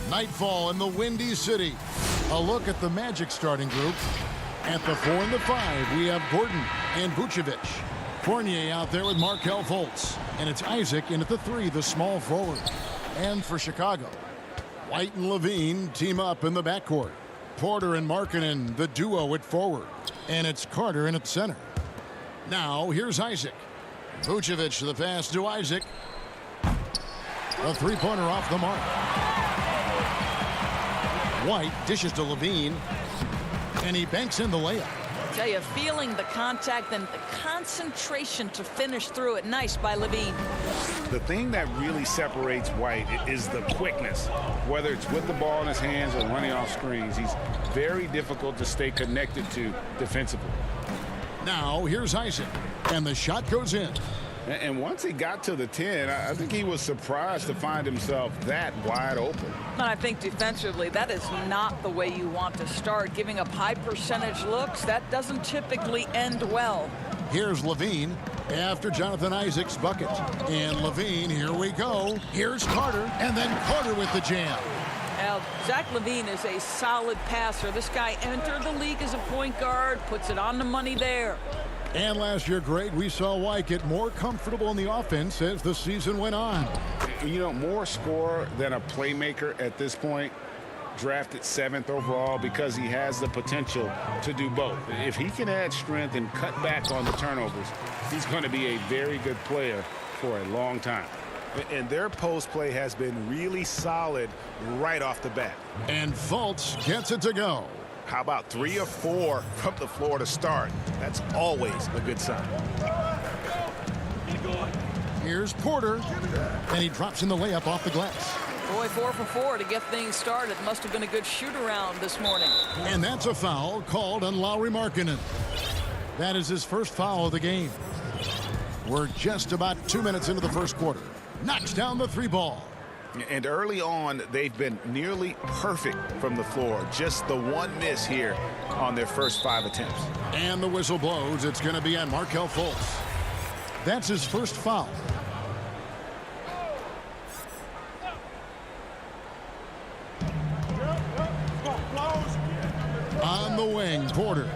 Nightfall in the Windy City. A look at the Magic starting group. At the 4 and the 5, we have Gordon and Vucevic. Fournier out there with Markelle Fultz. And it's Isaac in at the 3, the small forward. And for Chicago, White and Levine team up in the backcourt. Porter and Markkanen, the duo at forward. And it's Carter in at center. Now, here's Isaac. Vucevic, the pass to Isaac. A three-pointer off the mark. White dishes to Levine. And he banks in the layup. I tell you, feeling the contact and the concentration to finish through it. Nice by Levine. The thing that really separates White is the quickness. Whether it's with the ball in his hands or running off screens, he's very difficult to stay connected to defensively. Now, here's Isaac. And the shot goes in. And once he got to the 10, I think he was surprised to find himself that wide open. And I think defensively, that is not the way you want to start. Giving up high percentage looks, that doesn't typically end well. Here's Levine after Jonathan Isaac's bucket. And Levine, here we go. Here's Carter, and then Carter with the jam. Now, Zach LaVine is a solid passer. This guy entered the league as a point guard, puts it on the money there. And last year, Greg, we saw White get more comfortable in the offense as the season went on. You know, more scorer than a playmaker at this point. Drafted 7th overall because he has the potential to do both. If he can add strength and cut back on the turnovers, he's going to be a very good player for a long time. And their post play has been really solid right off the bat. And Fultz gets it to go. How about 3 or 4 from the floor to start? That's always a good sign. Here's Porter, and he drops in the layup off the glass. Boy, 4 for 4 to get things started. Must have been a good shoot-around this morning. And that's a foul called on Lauri Markkanen. That is his first foul of the game. We're just about 2 minutes into the first quarter. Knocks down the 3 ball. And early on, they've been nearly perfect from the floor. Just the one miss here on their first 5 attempts. And the whistle blows. It's going to be on Markelle Fultz. That's his first foul. On the wing, Porter.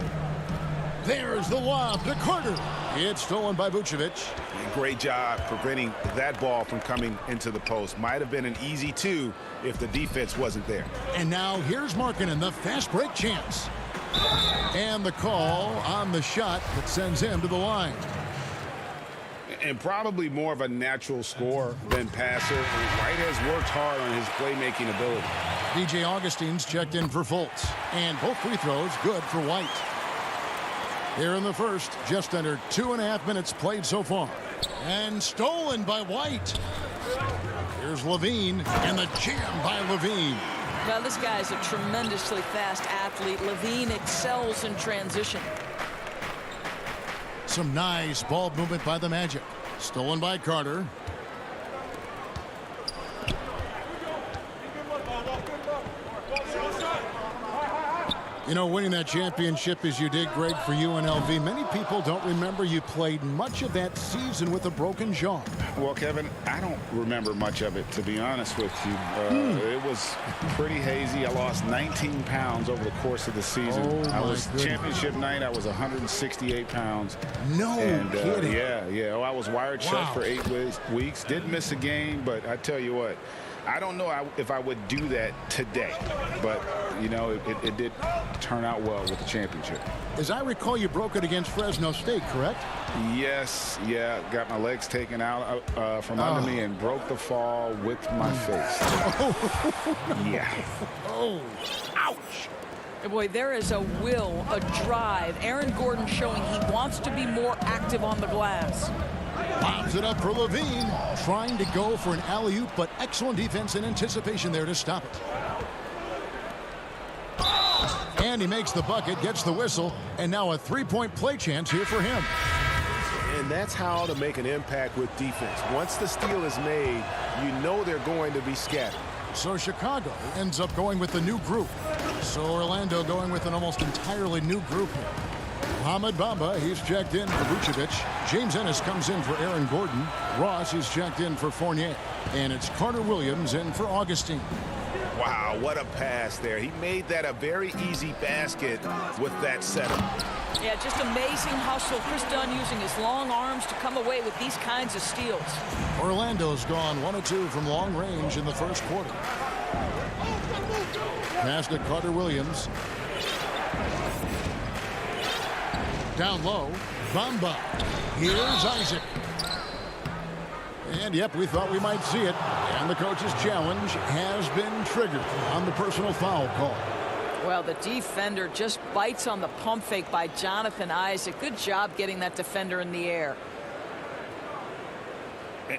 There's the lob to Carter. It's stolen by Vucevic. Great job preventing that ball from coming into the post. Might have been an easy 2 if the defense wasn't there. And now here's Markkanen, the fast break chance. And the call on the shot that sends him to the line. And probably more of a natural scorer than passer. White has worked hard on his playmaking ability. DJ Augustine's checked in for Fultz. And both free throws good for White. Here in the first, just under 2.5 minutes played so far. And stolen by White. Here's Levine, and the jam by Levine. Well, this guy's a tremendously fast athlete. Levine excels in transition. Some nice ball movement by the Magic. Stolen by Carter. You know, winning that championship as you did, Greg, for UNLV, many people don't remember you played much of that season with a broken jaw. Well, Kevin, I don't remember much of it, to be honest with you. It was pretty hazy. I lost 19 pounds over the course of the season. Oh, I was goodness. Championship night, I was 168 pounds. No kidding. Yeah. Oh, I was wired shut for 8 weeks. Did miss a game, but I tell you what, I don't know if I would do that today, but, you know, it did turn out well with the championship. As I recall, you broke it against Fresno State, correct? Yes, yeah. Got my legs taken out from under me and broke the fall with my face. Yeah. Oh, ouch. Boy, there is a will, a drive. Aaron Gordon showing he wants to be more active on the glass. Lobs it up for Levine, trying to go for an alley-oop, but excellent defense and anticipation there to stop it. And he makes the bucket, gets the whistle, and now a 3-point play chance here for him. And that's how to make an impact with defense. Once the steal is made, you know they're going to be scattered. So Chicago ends up going with the new group. So Orlando going with an almost entirely new group here. Mohamed Bamba, he's checked in for Vucevic. James Ennis comes in for Aaron Gordon. Ross is checked in for Fournier. And it's Carter Williams in for Augustine. Wow, what a pass there. He made that a very easy basket with that setup. Yeah, just amazing hustle. Chris Dunn using his long arms to come away with these kinds of steals. Orlando's gone 1 of 2 from long range in the first quarter. Pass to Carter Williams. Down low, Bamba. Here's Isaac. And yep, we thought we might see it. And the coach's challenge has been triggered on the personal foul call. Well, the defender just bites on the pump fake by Jonathan Isaac. Good job getting that defender in the air.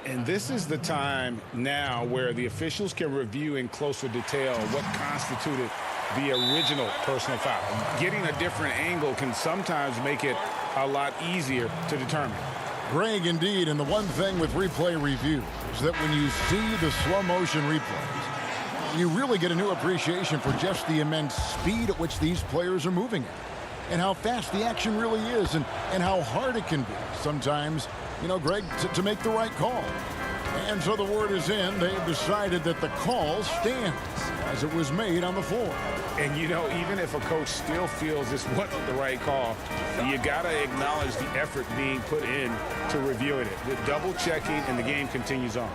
And this is the time now where the officials can review in closer detail what constituted the original personal foul. Getting a different angle can sometimes make it a lot easier to determine. Greg, indeed, and the one thing with replay review is that when you see the slow motion replays, you really get a new appreciation for just the immense speed at which these players are moving at, and how fast the action really is, and how hard it can be sometimes, you know, Greg, to make the right call. And so the word is in. They've decided that the call stands as it was made on the floor. And, you know, even if a coach still feels this wasn't the right call, you got to acknowledge the effort being put in to reviewing it. The double checking, and the game continues on.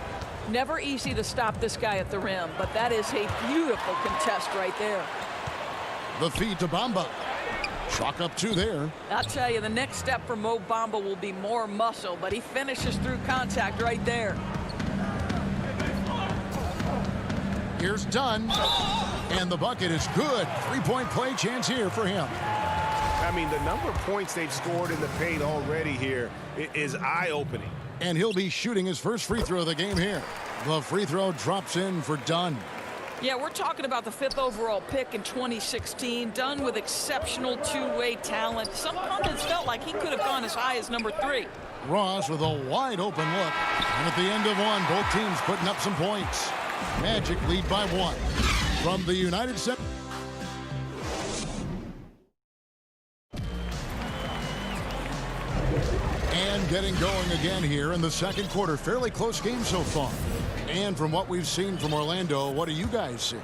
Never easy to stop this guy at the rim, but that is a beautiful contest right there. The feed to Bamba. Chalk up 2 there. I'll tell you, the next step for Mo Bamba will be more muscle, but he finishes through contact right there. Here's Dunn, and the bucket is good. 3-point play chance here for him. I mean, the number of points they've scored in the paint already here is eye-opening. And he'll be shooting his first free throw of the game here. The free throw drops in for Dunn. Yeah, we're talking about the 5th overall pick in 2016. Dunn with exceptional two-way talent. Some pundits felt like he could have gone as high as number 3. Ross with a wide open look. And at the end of one, both teams putting up some points. Magic lead by 1. From the United States. And getting going again here in the second quarter. Fairly close game so far. And from what we've seen from Orlando, what do you guys see?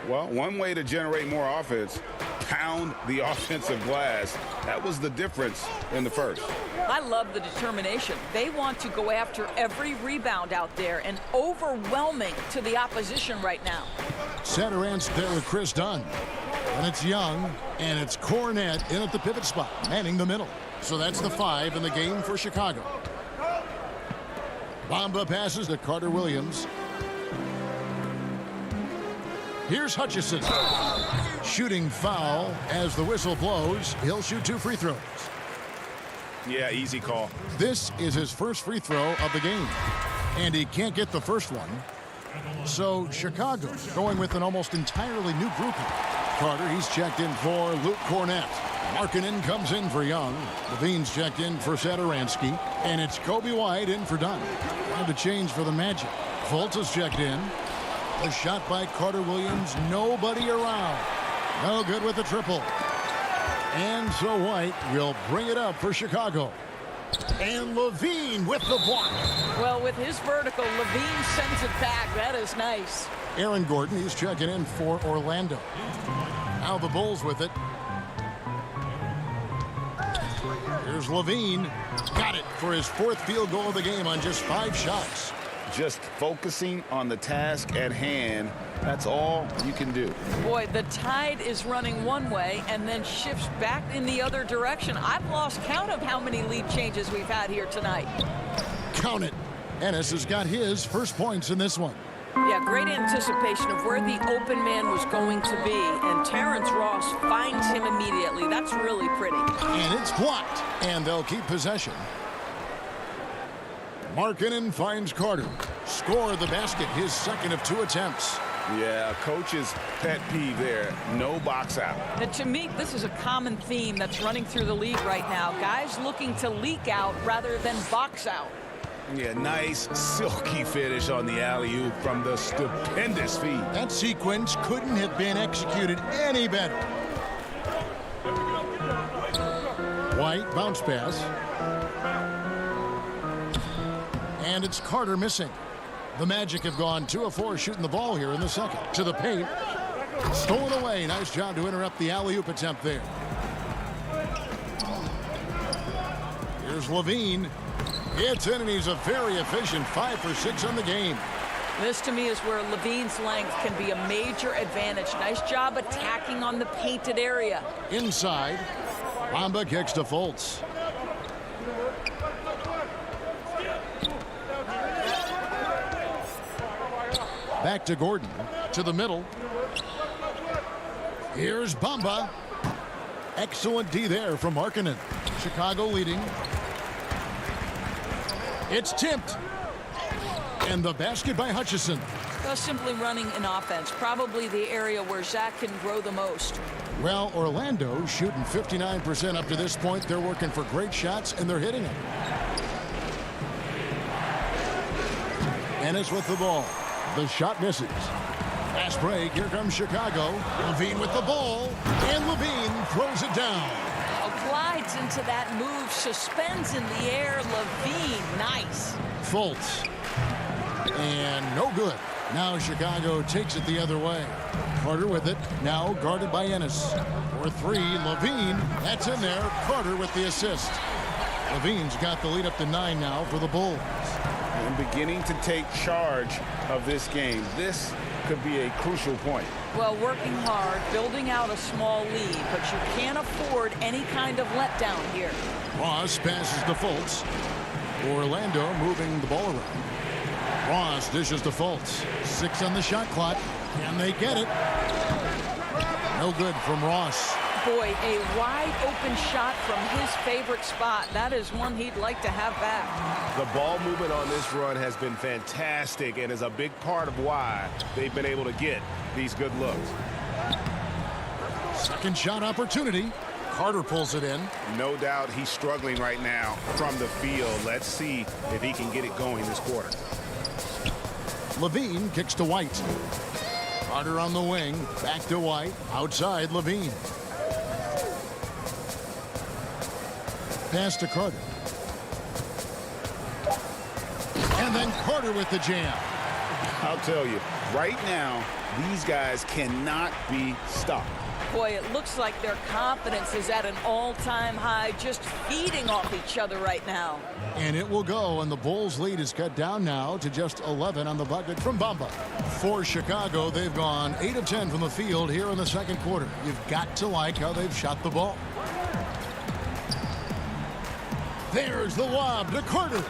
Well, one way to generate more offense, pound the offensive glass. That was the difference in the first. I love the determination. They want to go after every rebound out there, and overwhelming to the opposition right now. Satoranski there with Chris Dunn. And it's Young, and it's Cornette in at the pivot spot, manning the middle. So that's the 5 in the game for Chicago. Bamba passes to Carter Williams. Here's Hutchison. Shooting foul as the whistle blows. He'll shoot 2 free throws. Yeah, easy call. This is his first free throw of the game. And he can't get the first one. So Chicago going with an almost entirely new grouping. Carter, he's checked in for Luke Cornette. Markkanen comes in for Young. Levine's checked in for Satoranski. And it's Kobe White in for Dunn. Time to change for the Magic. Fultz is checked in. A shot by Carter Williams. Nobody around. No good with the triple. And so White will bring it up for Chicago. And Levine with the block. Well, with his vertical, Levine sends it back. That is nice. Aaron Gordon, he's checking in for Orlando. Now the Bulls with it. Here's Levine. Got it for his 4th field goal of the game on just 5 shots. Just focusing on the task at hand. That's all you can do. Boy, the tide is running one way and then shifts back in the other direction. I've lost count of how many lead changes we've had here tonight. Count it. Ennis has got his first points in this one. Yeah, great anticipation of where the open man was going to be, and Terrence Ross finds him immediately. That's really pretty. And it's blocked, and they'll keep possession. Markkanen finds Carter. Score the basket, his 2nd of 2 attempts. Yeah, coach's pet peeve there. No box out. And to me, this is a common theme that's running through the league right now. Guys looking to leak out rather than box out. Yeah, nice silky finish on the alley-oop from the stupendous feed. That sequence couldn't have been executed any better. White bounce pass. And it's Carter missing. The Magic have gone 2 of 4 shooting the ball here in the second. To the paint. Stolen away. Nice job to interrupt the alley-oop attempt there. Here's Levine. It's in, and he's a very efficient 5 for 6 on the game. This, to me, is where Levine's length can be a major advantage. Nice job attacking on the painted area. Inside. Bamba kicks to Fultz. Back to Gordon. To the middle. Here's Bamba. Excellent D there from Markkanen. Chicago leading. It's tipped. And the basket by Hutchison. Just simply running an offense. Probably the area where Zach can grow the most. Well, Orlando shooting 59% up to this point. They're working for great shots, and they're hitting them. Ennis with the ball. The shot misses. Fast break. Here comes Chicago. Levine with the ball. And Levine throws it down. Glides into that move. Suspends in the air. Levine. Nice. Fultz. And no good. Now Chicago takes it the other way. Carter with it. Now guarded by Ennis. For 3. Levine. That's in there. Carter with the assist. Levine's got the lead up to 9 now for the Bulls. And beginning to take charge of this game. This could be a crucial point. Well, working hard, building out a small lead, but you can't afford any kind of letdown here. Ross passes to Fultz. Orlando moving the ball around. Ross dishes to Fultz. 6 on the shot clock. Can they get it? No good from Ross. Boy, a wide open shot from his favorite spot. That is one he'd like to have back. The ball movement on this run has been fantastic and is a big part of why they've been able to get these good looks. Second shot opportunity. Carter pulls it in. No doubt he's struggling right now from the field. Let's see if he can get it going this quarter. Levine kicks to White. Carter on the wing. Back to White. Outside Levine. Pass to Carter. And then Carter with the jam. I'll tell you, right now, these guys cannot be stopped. Boy, it looks like their confidence is at an all-time high, just feeding off each other right now. And it will go, and the Bulls' lead is cut down now to just 11 on the bucket from Bamba. For Chicago, they've gone 8 of 10 from the field here in the second quarter. You've got to like how they've shot the ball. There's the lob to Carter.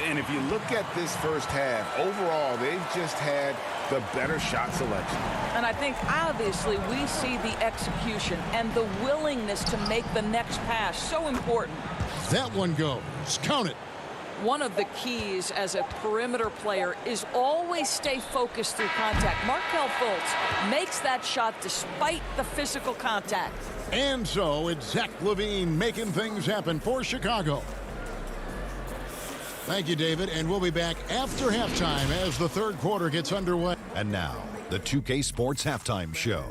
And if you look at this first half, overall, they've just had the better shot selection. And I think, obviously, we see the execution and the willingness to make the next pass so important. That one goes. Count it. One of the keys as a perimeter player is always stay focused through contact. Markelle Fultz makes that shot despite the physical contact. And so it's Zach Levine making things happen for Chicago. Thank you, David, and we'll be back after halftime as the third quarter gets underway. And now, the 2K Sports Halftime Show.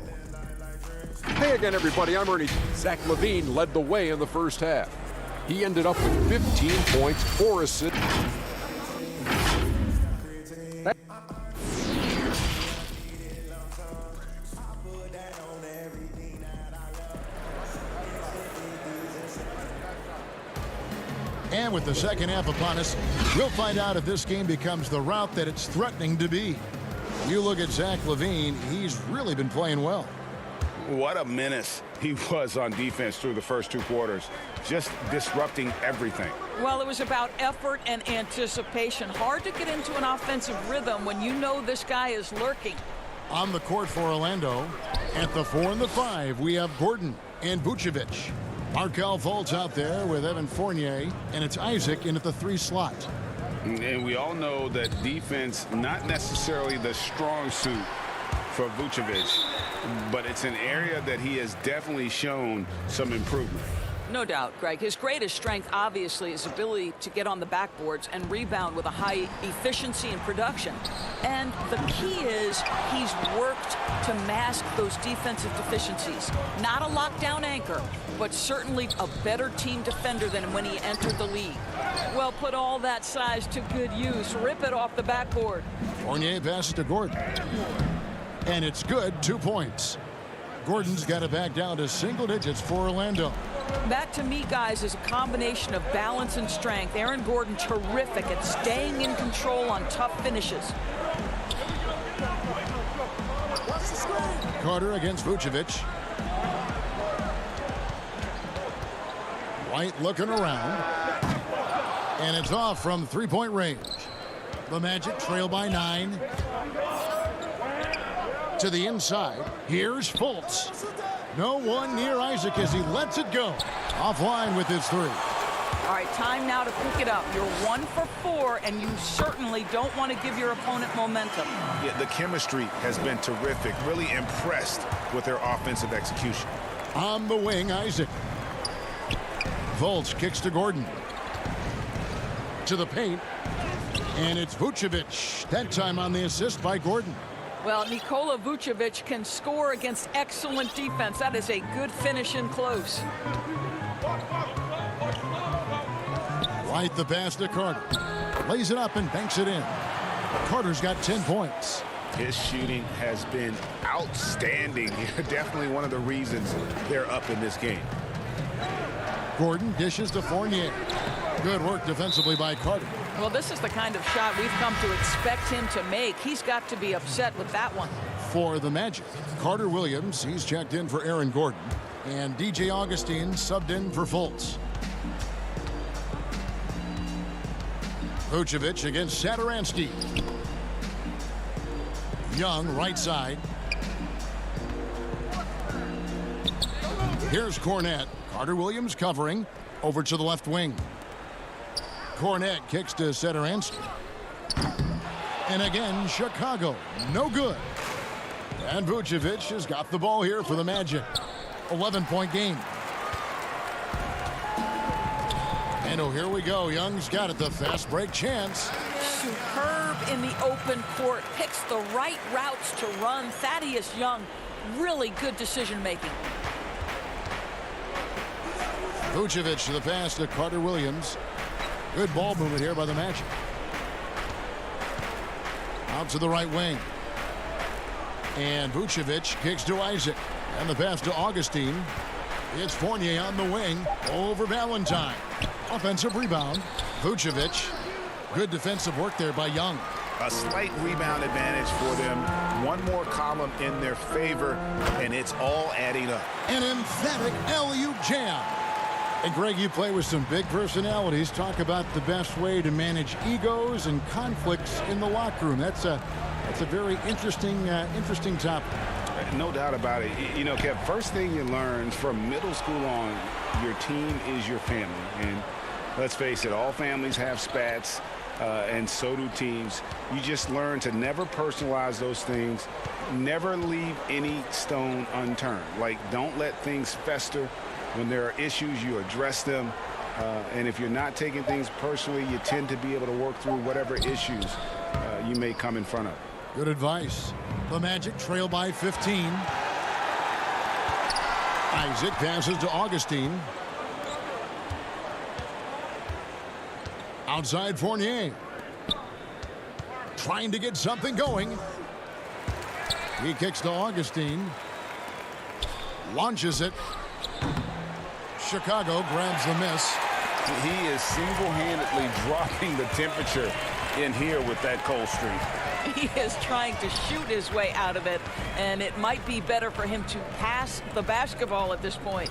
Hey again, everybody. I'm Ernie. Zach Levine led the way in the first half. He ended up with 15 points, 4 assists. And with the second half upon us, we'll find out if this game becomes the route that it's threatening to be. You look at Zach Levine, he's really been playing well. What a menace he was on defense through the first 2 quarters, just disrupting everything. Well, it was about effort and anticipation. Hard to get into an offensive rhythm when you know this guy is lurking. On the court for Orlando, at the 4 and the 5, we have Gordon and Vucevic. Markelle Fultz out there with Evan Fournier, and it's Isaac in at the 3 slot. And we all know that defense, not necessarily the strong suit for Vucevic, but it's an area that he has definitely shown some improvement. No doubt, Greg. His greatest strength, obviously, is ability to get on the backboards and rebound with a high efficiency and production. And the key is he's worked to mask those defensive deficiencies. Not a lockdown anchor, but certainly a better team defender than when he entered the league. Well, put all that size to good use. Rip it off the backboard. Fournier passes to Gordon. And it's good, 2 points. Gordon's got it back down to single digits for Orlando. That, to me, guys, is a combination of balance and strength. Aaron Gordon, terrific at staying in control on tough finishes. Carter against Vucevic. White looking around. And it's off from three-point range. The Magic trail by 9. To the inside. Here's Fultz. No one near Isaac as he lets it go. Offline with his 3. All right, time now to pick it up. You're 1 for 4, and you certainly don't want to give your opponent momentum. Yeah, the chemistry has been terrific. Really impressed with their offensive execution. On the wing, Isaac. Fultz kicks to Gordon. To the paint. And it's Vucevic. That time on the assist by Gordon. Well, Nikola Vucevic can score against excellent defense. That is a good finish in close. Right the pass to Carter. Lays it up and banks it in. Carter's got 10 points. His shooting has been outstanding. Definitely one of the reasons they're up in this game. Gordon dishes to Fournier. Good work defensively by Carter. Well, this is the kind of shot we've come to expect him to make. He's got to be upset with that one. For the Magic, Carter Williams, he's checked in for Aaron Gordon. And DJ Augustine subbed in for Fultz. Vucevic against Satoransky. Young, right side. Here's Cornette. Carter Williams covering. Over to the left wing. Cornette kicks to Satoransky. And again, Chicago. No good. And Vucevic has got the ball here for the Magic. 11-point game. And oh, here we go. Young's got it. The fast break chance. Superb in the open court. Picks the right routes to run. Thaddeus Young, really good decision making. Vucevic to the pass to Carter Williams. Good ball movement here by the Magic. Out to the right wing. And Vucevic kicks to Isaac. And the pass to Augustine. It's Fournier on the wing over Valentine. Offensive rebound. Vucevic. Good defensive work there by Young. A slight rebound advantage for them. One more column in their favor, and it's all adding up. An emphatic alley-oop jam. And Greg, you play with some big personalities. Talk about the best way to manage egos and conflicts in the locker room. That's a very interesting topic. No doubt about it. You know, Kev, first thing you learn from middle school on, your team is your family. And let's face it, all families have spats, and so do teams. You just learn to never personalize those things, never leave any stone unturned. Like, don't let things fester. When there are issues, you address them. And if you're not taking things personally, you tend to be able to work through whatever issues you may come in front of. Good advice. The Magic trail by 15. Isaac passes to Augustine. Outside Fournier. Trying to get something going. He kicks to Augustine. Launches it. Chicago grabs the miss. He is single-handedly dropping the temperature in here with that cold streak. He is trying to shoot his way out of it, and it might be better for him to pass the basketball at this point.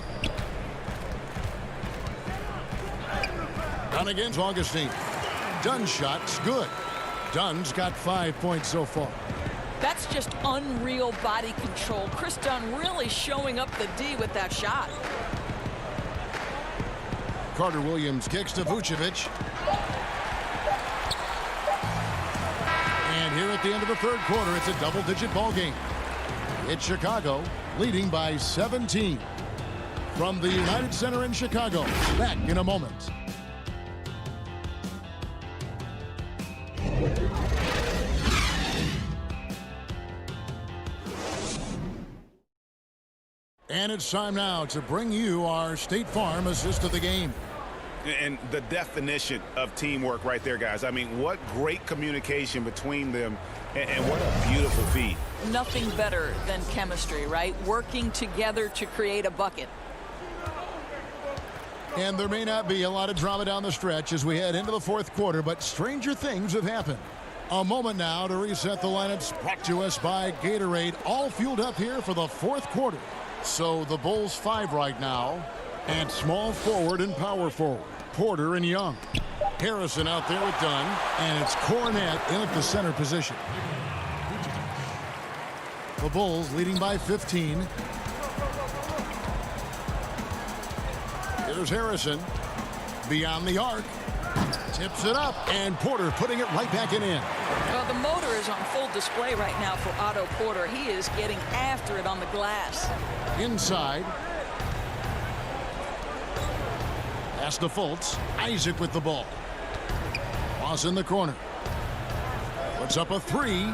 Dunn against Augustine. Dunn's shot's good. Dunn's got 5 points so far. That's just unreal body control. Chris Dunn really showing up the D with that shot. Carter Williams kicks to Vucevic. And here at the end of the third quarter, it's a double-digit ball game. It's Chicago leading by 17. From the United Center in Chicago, back in a moment. And it's time now to bring you our State Farm assist of the game. And the definition of teamwork right there, guys. I mean, what great communication between them, and what a beautiful feed. Nothing better than chemistry, right? Working together to create a bucket. And there may not be a lot of drama down the stretch as we head into the fourth quarter, but stranger things have happened. A moment now to reset the lineups, brought to us by Gatorade, all fueled up here for the fourth quarter. So the Bulls 5 right now, and small forward and power forward, Porter and Young. Harrison out there with Dunn, and it's Cornette in at the center position. The Bulls leading by 15. Here's Harrison beyond the arc, tips it up, and Porter putting it right back in. Well, the motor is on full display right now for Otto Porter. He is getting after it on the glass. Inside. Pass to Fultz. Isaac with the ball. Ross in the corner. Puts up a three.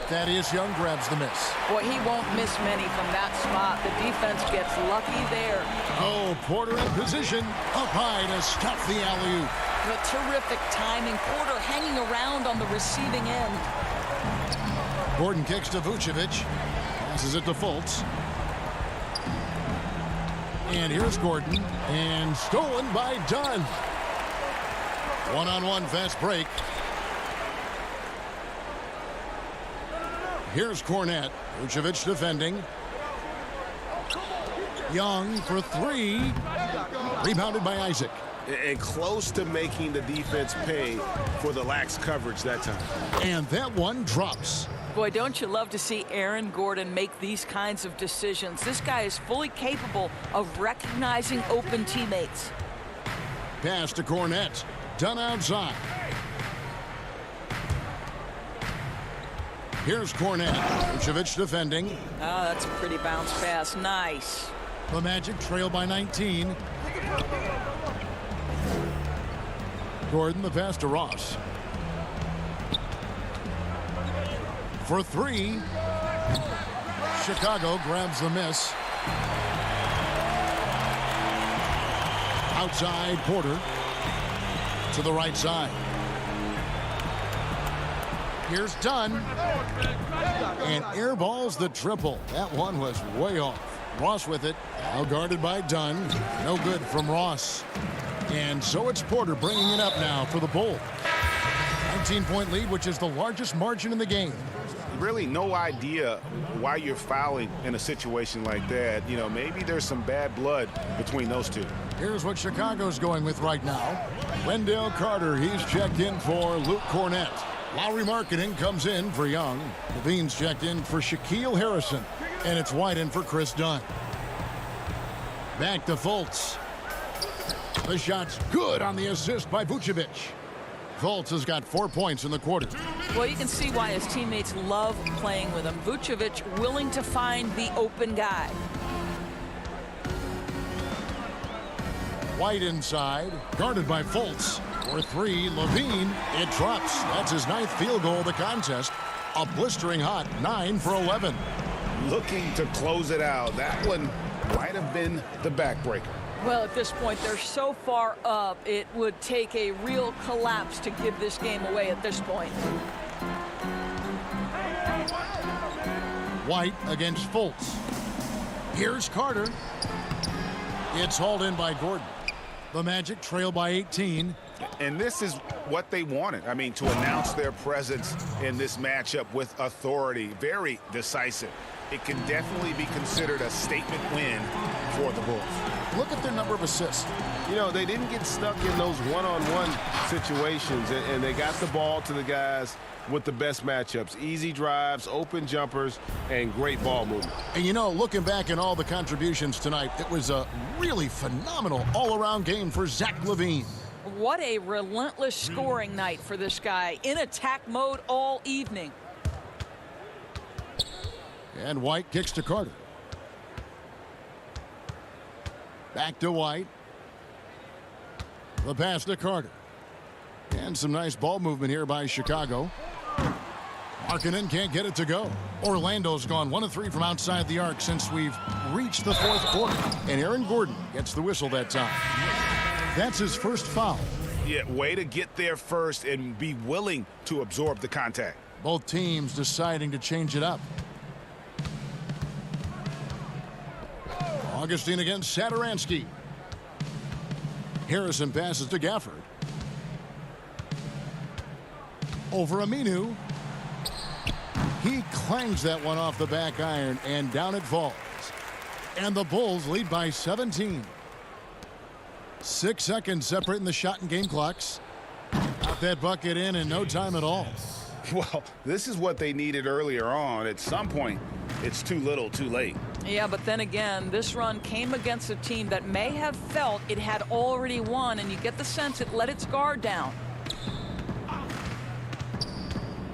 Thaddeus Young grabs the miss. Boy, he won't miss many from that spot. The defense gets lucky there. Oh, Porter in position. Up high to stop the alley-oop. The terrific timing. Porter hanging around on the receiving end. Gordon kicks to Vucevic. Passes it to Fultz. And here's Gordon. And stolen by Dunn. One-on-one fast break. Here's Cornette. Vucevic defending. Young for three. Rebounded by Isaac. And close to making the defense pay for the lax coverage that time. And that one drops. Boy, don't you love to see Aaron Gordon make these kinds of decisions. This guy is fully capable of recognizing open teammates. Pass to Cornette. Done outside. Here's Cornette. Vucevic defending. Oh, that's a pretty bounce pass. Nice. The Magic trail by 19. Gordon the pass to Ross. For three. Chicago grabs the miss. Outside Porter. To the right side. Here's Dunn. And airballs the triple. That one was way off. Ross with it. Now guarded by Dunn. No good from Ross. And so it's Porter bringing it up now for the Bulls. 19-point lead, which is the largest margin in the game. Really no idea why you're fouling in a situation like that. You know, maybe there's some bad blood between those two. Here's what Chicago's going with right now. Wendell Carter, he's checked in for Luke Cornette. Lowry Marketing comes in for Young. Levine's checked in for Shaquille Harrison. And it's White in for Chris Dunn. Back to Fultz. The shot's good on the assist by Vucevic. Fultz has got 4 points in the quarter. Well, you can see why his teammates love playing with him. Vucevic willing to find the open guy. White inside, guarded by Fultz. For three, Levine, it drops. That's his 9th field goal of the contest. A blistering hot 9 for 11. Looking to close it out. That one might have been the backbreaker. Well, at this point, they're so far up, it would take a real collapse to give this game away at this point. White against Fultz. Here's Carter. It's hauled in by Gordon. The Magic trail by 18. And this is what they wanted. I mean, to announce their presence in this matchup with authority. Very decisive. It can definitely be considered a statement win for the Bulls. Look at their number of assists. You know, they didn't get stuck in those one-on-one situations, and they got the ball to the guys with the best matchups. Easy drives, open jumpers, and great ball movement. And you know, looking back at all the contributions tonight, it was a really phenomenal all-around game for Zach LaVine. What a relentless scoring night for this guy. In attack mode all evening. And White kicks to Carter. Back to White. The pass to Carter. And some nice ball movement here by Chicago. Markkanen can't get it to go. Orlando's gone 1 of 3 from outside the arc since we've reached the fourth quarter. And Aaron Gordon gets the whistle that time. That's his first foul. Yeah, way to get there first and be willing to absorb the contact. Both teams deciding to change it up. Augustine against Satoransky. Harrison passes to Gafford. Over Aminu. He clangs that one off the back iron, and down it falls. And the Bulls lead by 17. 6 seconds separating the shot and game clocks. Got that bucket in no time at all. Well, this is what they needed earlier on. At some point, it's too little, too late. Yeah, but then again, this run came against a team that may have felt it had already won, and you get the sense it let its guard down.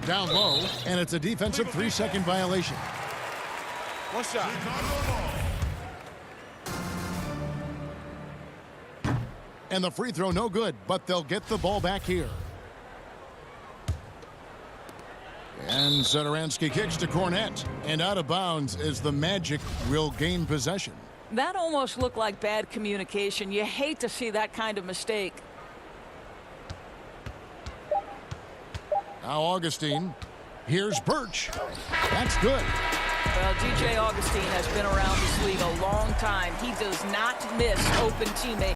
Down low, and it's a defensive 3-second violation. One shot. And the free throw no good, but they'll get the ball back here. And Satoransky kicks to Cornette, and out of bounds as the Magic will gain possession. That almost looked like bad communication. You hate to see that kind of mistake. Now Augustine. Here's Birch. That's good. Well, DJ Augustine has been around this league a long time. He does not miss open teammates.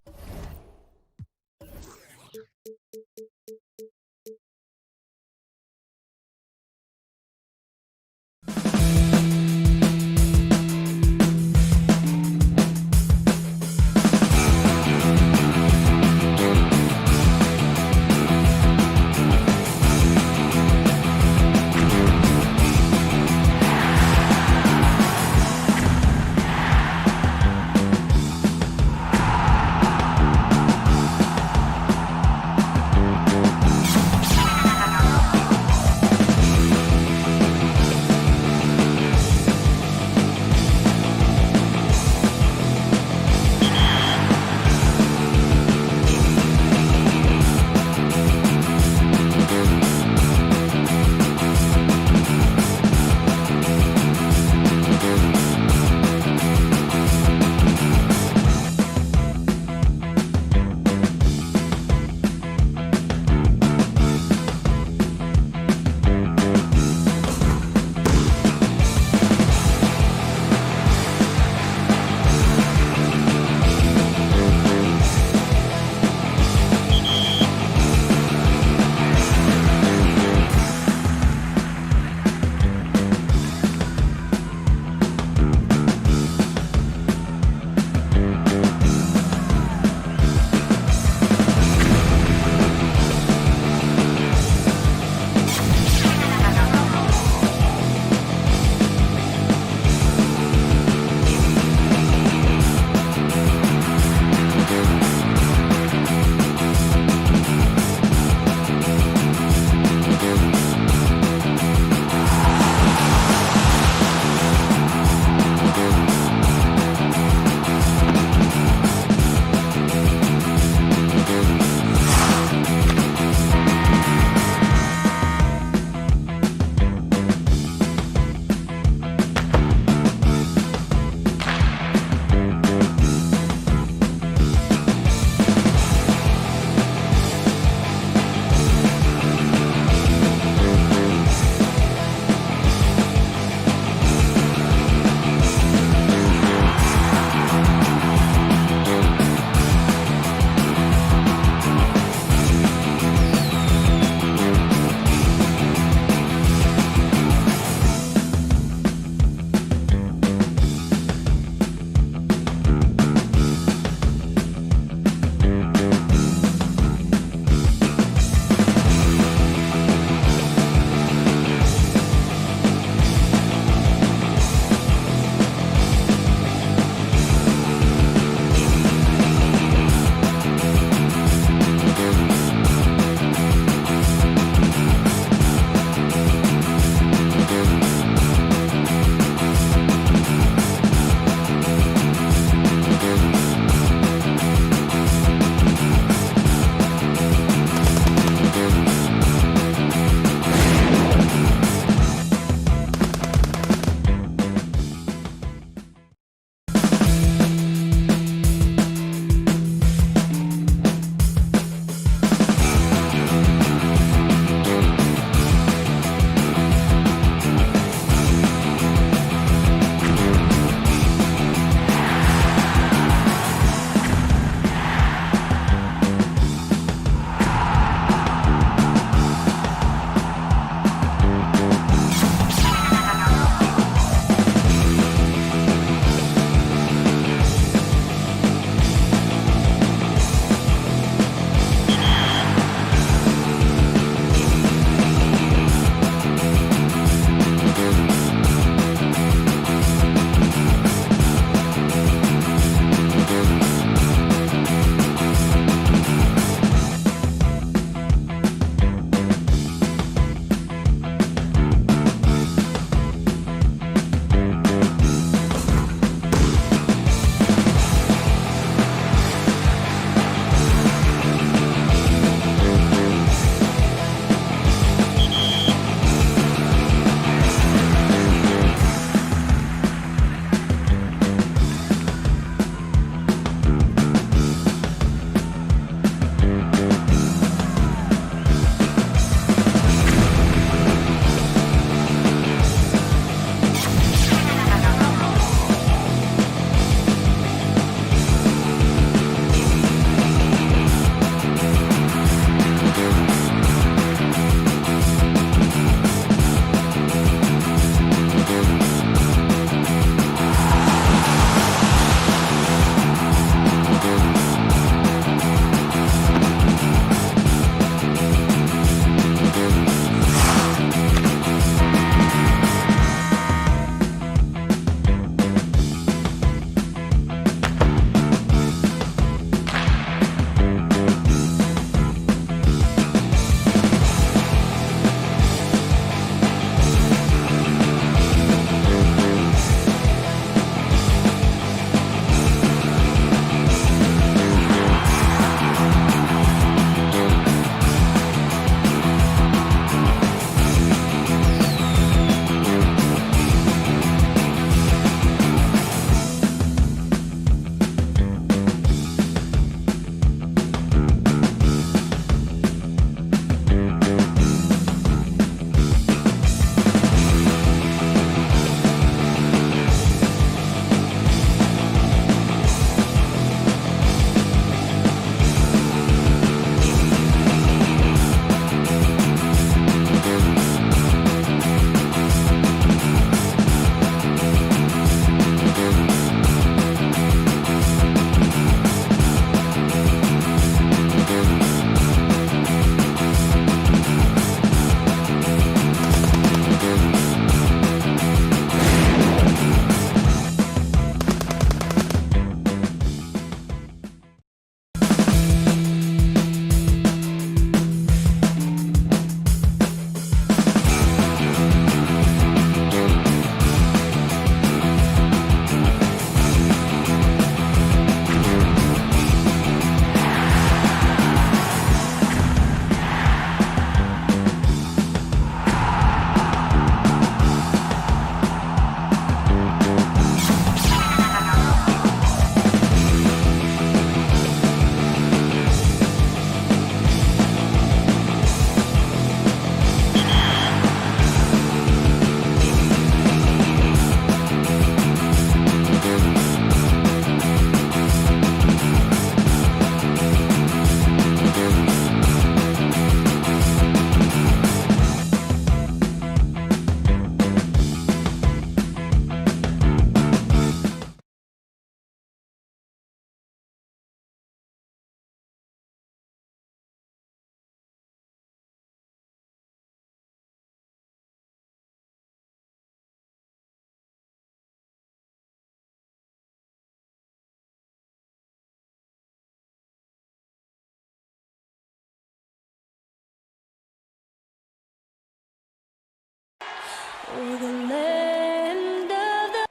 for the land of the...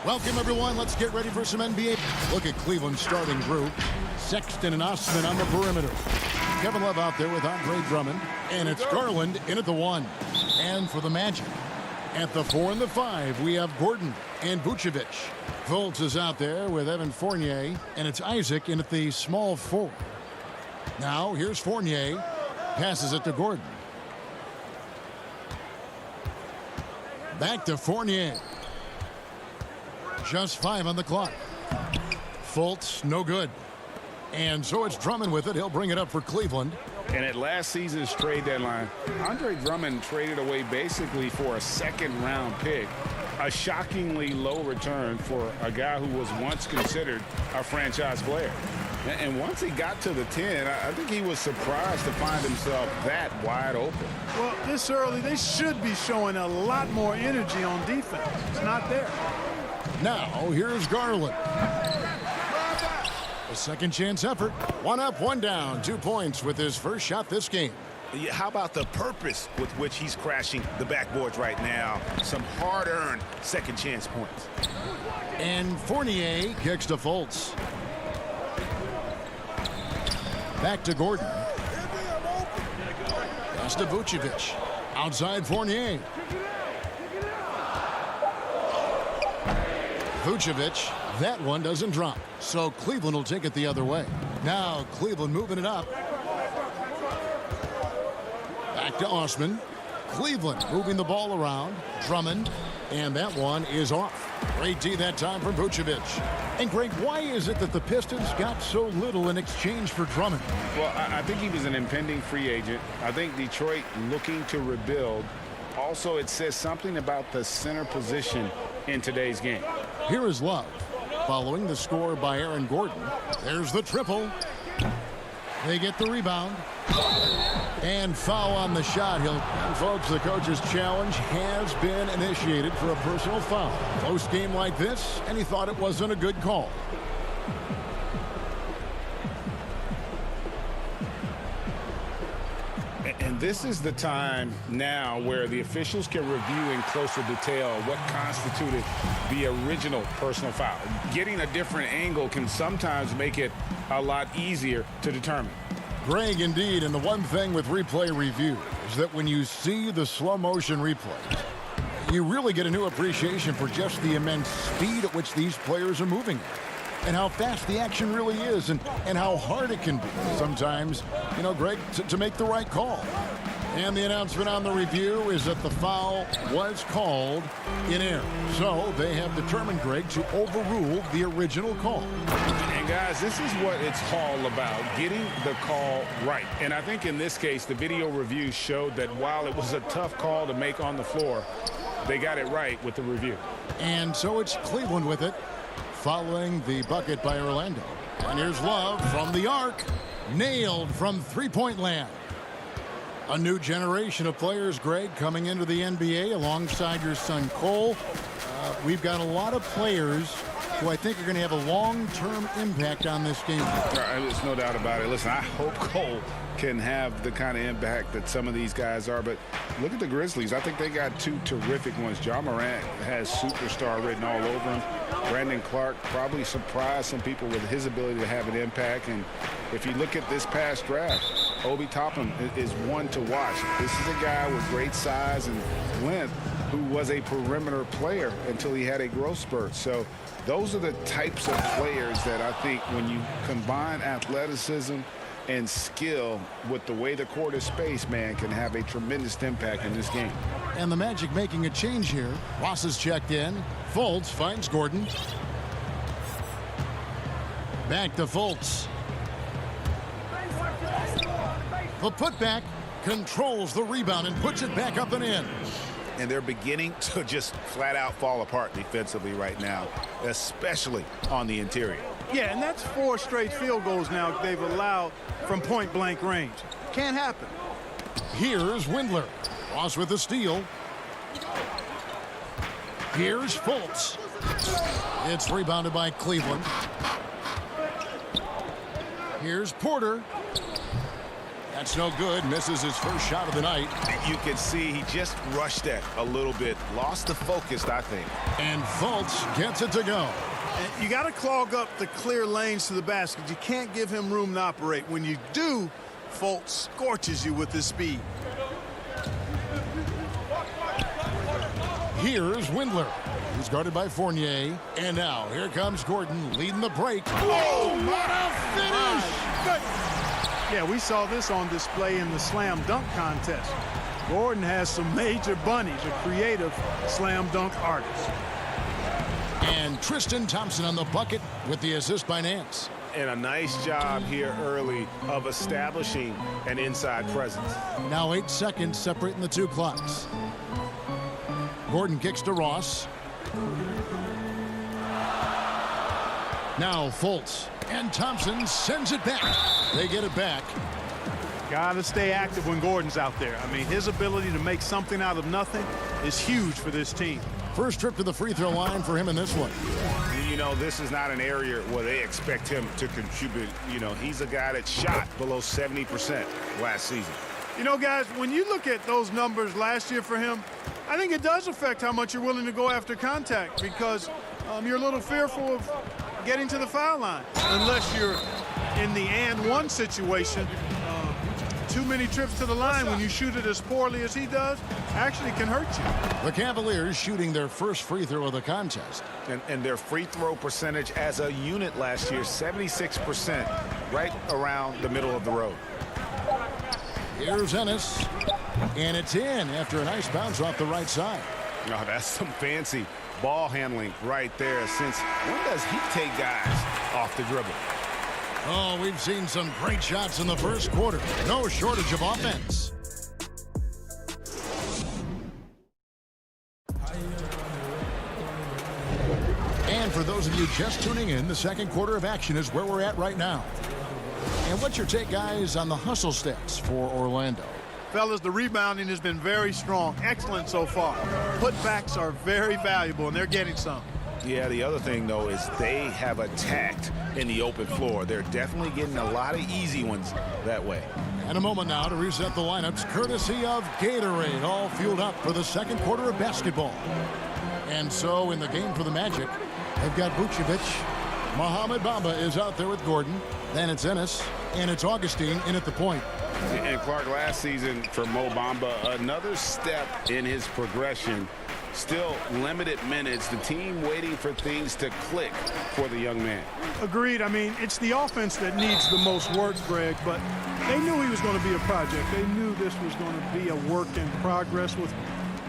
Welcome, everyone. Let's get ready for some NBA. Look at Cleveland's starting group. Sexton and Osman on the perimeter. Kevin Love out there with Andre Drummond. And it's Garland in at the 1. And for the Magic, at the 4 and the 5, we have Gordon and Vucevic. Fultz is out there with Evan Fournier. And it's Isaac in at the small 4. Now, here's Fournier. Passes it to Gordon. Back to Fournier. Just 5 on the clock. Fultz, no good. And so it's Drummond with it. He'll bring it up for Cleveland. And at last season's trade deadline, Andre Drummond traded away basically for a second-round pick. A shockingly low return for a guy who was once considered a franchise player. And once he got to the 10, I think he was surprised to find himself that wide open. Well, this early, they should be showing a lot more energy on defense. It's not there. Now, here's Garland. A second chance effort. 1 up, 1 down. 2 points with his first shot this game. Yeah, how about the purpose with which he's crashing the backboards right now? Some hard-earned second chance points. And Fournier kicks to Fultz. Back to Gordon. Pass to Vucevic. Outside Fournier. Vucevic. That one doesn't drop. So Cleveland will take it the other way. Now Cleveland moving it up. Back to Osman. Cleveland moving the ball around. Drummond. And that one is off. Great D that time from Vucevic. And Greg, why is it that the Pistons got so little in exchange for Drummond? Well, I think he was an impending free agent. I think Detroit looking to rebuild. Also, it says something about the center position in today's game. Here is Love. Following the score by Aaron Gordon. There's the triple. They get the rebound. And foul on the shot. And folks, the coach's challenge has been initiated for a personal foul. Close game like this, and he thought it wasn't a good call. And this is the time now where the officials can review in closer detail what constituted the original personal foul. Getting a different angle can sometimes make it a lot easier to determine. Greg, indeed, and the one thing with replay review is that when you see the slow motion replays, you really get a new appreciation for just the immense speed at which these players are moving and how fast the action really is and how hard it can be sometimes, you know, Greg, to make the right call. And the announcement on the review is that the foul was called in error. So they have determined, Greg, to overrule the original call. And guys, this is what it's all about, getting the call right. And I think in this case, the video review showed that while it was a tough call to make on the floor, they got it right with the review. And so it's Cleveland with it, following the bucket by Orlando. And here's Love from the arc, nailed from three-point land. A new generation of players, Greg, coming into the NBA alongside your son Cole. We've got a lot of players who I think are going to have a long-term impact on this game. There's no doubt about it. Listen, I hope Cole can have the kind of impact that some of these guys are. But look at the Grizzlies. I think they got 2 terrific ones. Ja Morant has superstar written all over him. Brandon Clark probably surprised some people with his ability to have an impact. And if you look at this past draft, Obi Toppin is one to watch. This is a guy with great size and length who was a perimeter player until he had a growth spurt. So those are the types of players that I think when you combine athleticism and skill with the way the court is spaced, man, can have a tremendous impact in this game. And the Magic making a change here. Ross is checked in. Fultz finds Gordon. Back to Fultz. The putback controls the rebound and puts it back up and in. And they're beginning to just flat out fall apart defensively right now, especially on the interior. Yeah, and that's 4 straight field goals now they've allowed from point-blank range. Can't happen. Here's Windler. Ross with the steal. Here's Fultz. It's rebounded by Cleveland. Here's Porter. Shot's no good. Misses his first shot of the night. You can see he just rushed that a little bit. Lost the focus, I think. And Fultz gets it to go. And you got to clog up the clear lanes to the basket. You can't give him room to operate. When you do, Fultz scorches you with his speed. Here's Windler. He's guarded by Fournier. And now here comes Gordon leading the break. Oh, what a finish! Yeah, we saw this on display in the slam dunk contest. Gordon has some major bunnies, a creative slam dunk artist. And Tristan Thompson on the bucket with the assist by Nance. And a nice job here early of establishing an inside presence. Now 8 seconds separating the two clocks. Gordon kicks to Ross. Now Fultz. And Thompson sends it back. They get it back. Got to stay active when Gordon's out there. I mean, his ability to make something out of nothing is huge for this team. First trip to the free throw line for him in this one. You know, this is not an area where they expect him to contribute. You know, he's a guy that shot below 70% last season. You know, guys, when you look at those numbers last year for him, I think it does affect how much you're willing to go after contact, because you're a little fearful of getting to the foul line unless you're in the and one situation. Too many trips to the line when you shoot it as poorly as he does actually can hurt you. The Cavaliers shooting their first free throw of the contest. And their free throw percentage as a unit last year, 76%, right around the middle of the road. Here's Ennis. And it's in after a nice bounce off the right side. Oh, that's some fancy ball handling right there. Since when does he take guys off the dribble? Oh, we've seen some great shots in the first quarter. No shortage of offense. And for those of you just tuning in, the second quarter of action is where we're at right now. And what's your take, guys, on the hustle stats for Orlando? Fellas, the rebounding has been very strong. Excellent so far. Putbacks are very valuable, and they're getting some. Yeah, the other thing, though, is they have attacked in the open floor. They're definitely getting a lot of easy ones that way. And a moment now to reset the lineups, courtesy of Gatorade, all fueled up for the second quarter of basketball. And so in the game for the Magic, they've got Vucevic. Mohamed Bamba is out there with Gordon. Then it's Ennis, and it's Augustine in at the point. And Clark, last season for Mo Bamba, another step in his progression. Still limited minutes. The team waiting for things to click for the young man. Agreed. I mean, it's the offense that needs the most work, Greg, but they knew he was going to be a project. They knew this was going to be a work in progress with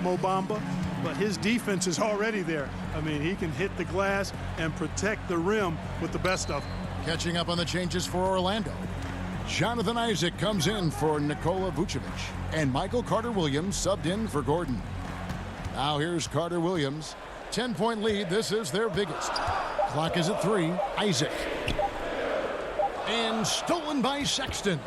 Mo Bamba, but his defense is already there. I mean, he can hit the glass and protect the rim with the best of them. Catching up on the changes for Orlando. Jonathan Isaac comes in for Nikola Vucevic, and Michael Carter-Williams subbed in for Gordon. Now here's Carter-Williams. 10-point lead. This is their biggest. Clock is at 3. Isaac. And stolen by Sexton.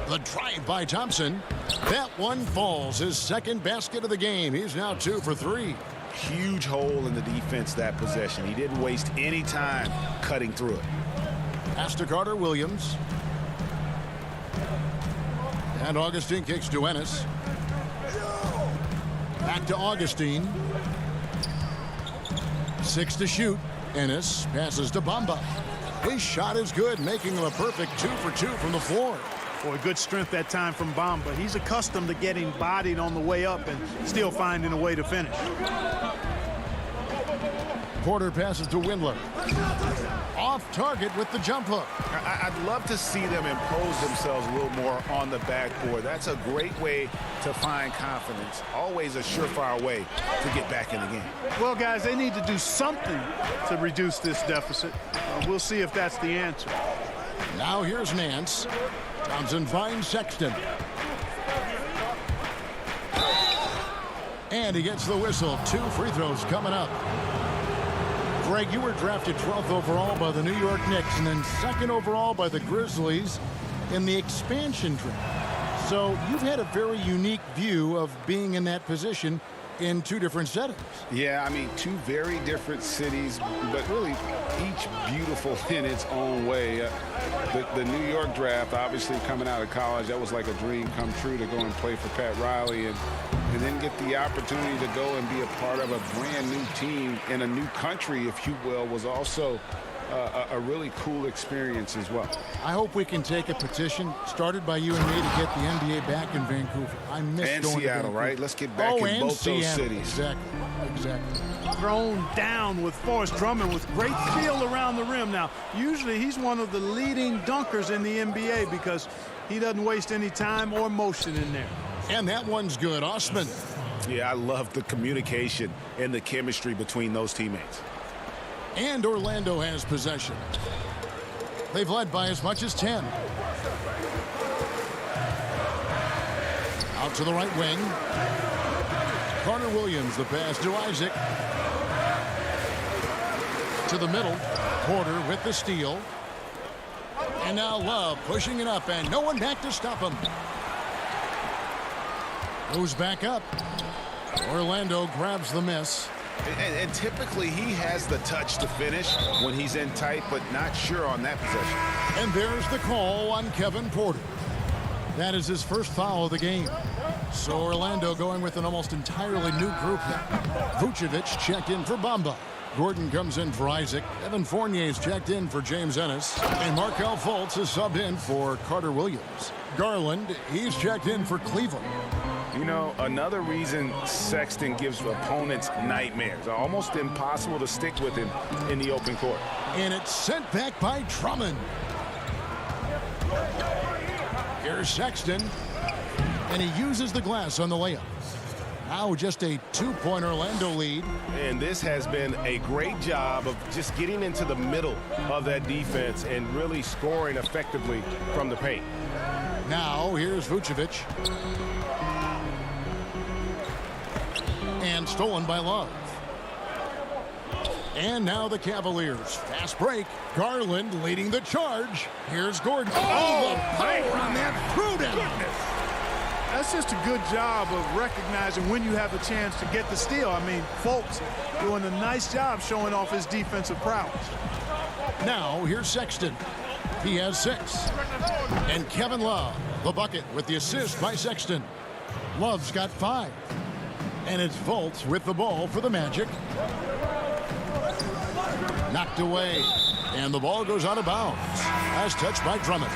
The drive by Thompson. That one falls. His second basket of the game. He's now 2 for 3. Huge hole in the defense that possession. He didn't waste any time cutting through it. Pass to Carter-Williams. And Augustine kicks to Ennis. Back to Augustine. 6 to shoot. Ennis passes to Bamba. His shot is good, making him a perfect 2 for 2 from the floor. Boy, good strength that time from Bamba. He's accustomed to getting bodied on the way up and still finding a way to finish. Porter passes to Windler. Off target with the jump hook. I'd love to see them impose themselves a little more on the backboard. That's a great way to find confidence. Always a surefire way to get back in the game. Well, guys, they need to do something to reduce this deficit. We'll see if that's the answer. Now here's Nance. Thompson finds Sexton. And he gets the whistle. 2 free throws coming up. Greg, you were drafted 12th overall by the New York Knicks and then 2nd overall by the Grizzlies in the expansion draft. So you've had a very unique view of being in that position. in two different settings. Yeah, I mean, two very different cities, but really each beautiful in its own way. The New York draft, obviously coming out of college, that was like a dream come true to go and play for Pat Riley and then get the opportunity to go and be a part of a brand new team in a new country, if you will, was also a really cool experience as well. I hope we can take a petition started by you and me to get the NBA back in Vancouver. I miss and going Seattle, to Vancouver. right? Let's get back in both Seattle. those cities. Exactly. Thrown down with Forrest Drummond with great feel around the rim. Now, usually he's one of the leading dunkers in the NBA because he doesn't waste any time or motion in there. And that one's good. Osman. Yeah, I love the communication and the chemistry between those teammates. And Orlando has possession. They've led by as much as 10. Out to the right wing. Carter Williams, the pass to Isaac. To the middle. Porter with the steal. And now Love pushing it up, and no one back to stop him. Moves back up. Orlando grabs the miss. And typically he has the touch to finish when he's in tight, but not sure on that possession. And there's the call on Kevin Porter. That is his first foul of the game. So Orlando going with an almost entirely new group now. Vucevic checked in for Bamba. Gordon comes in for Isaac. Evan Fournier's checked in for James Ennis. And Markelle Fultz is subbed in for Carter Williams. Garland, he's checked in for Cleveland. You know, another reason Sexton gives opponents nightmares. Almost impossible to stick with him in the open court. And it's sent back by Drummond. Here's Sexton. And he uses the glass on the layup. Now just a 2-point Orlando lead. And this has been a great job of just getting into the middle of that defense and really scoring effectively from the paint. Now here's Vucevic. And stolen by Love. And now the Cavaliers. Fast break. Garland leading the charge. Here's Gordon. Oh, the power on that throwdown. That's just a good job of recognizing when you have a chance to get the steal. I mean, Fultz doing a nice job showing off his defensive prowess. Now here's Sexton. He has 6. And Kevin Love, the bucket with the assist by Sexton. Love's got 5. And it's Fultz with the ball for the Magic. Knocked away. And the ball goes out of bounds. As touched by Drummond.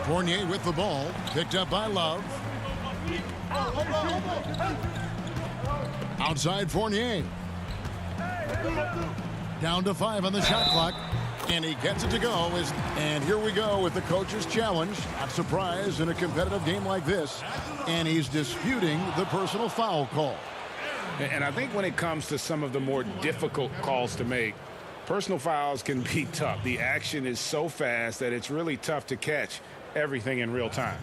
Fournier with the ball. Picked up by Love. Outside Fournier. Down to 5 on the shot clock. And he gets it to go. And here we go with the coach's challenge. Not surprised in a competitive game like this. And he's disputing the personal foul call. And I think when it comes to some of the more difficult calls to make, personal fouls can be tough. The action is so fast that it's really tough to catch everything in real time.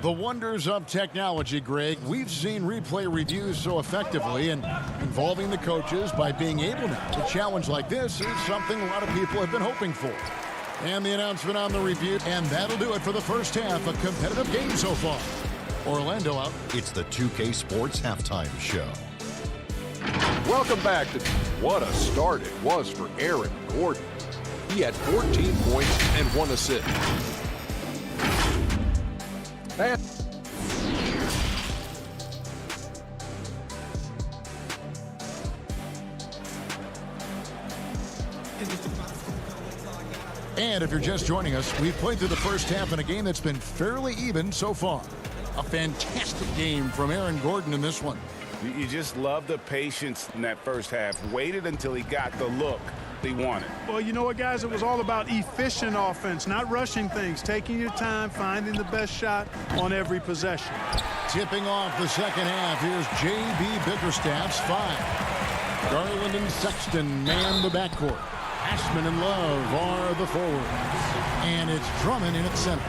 The wonders of technology, Greg. We've seen replay reviews so effectively, and involving the coaches by being able now to challenge like this is something a lot of people have been hoping for. And the announcement on the review, and that'll do it for the first half. A competitive game so far. Orlando up. It's the 2K Sports Halftime Show. Welcome back to what a start it was for Aaron Gordon. He had 14 points and 1 assist. And if you're just joining us, we've played through the first half in a game that's been fairly even so far. A fantastic game from Aaron Gordon in this one. You just love the patience in that first half. Waited until he got the look he wanted. Well, you know what, guys? It was all about efficient offense, not rushing things, taking your time, finding the best shot on every possession. Tipping off the second half, here's J.B. Bickerstaff's 5. Garland and Sexton man the backcourt. Ashman and Love are the forwards. And it's Drummond in at center.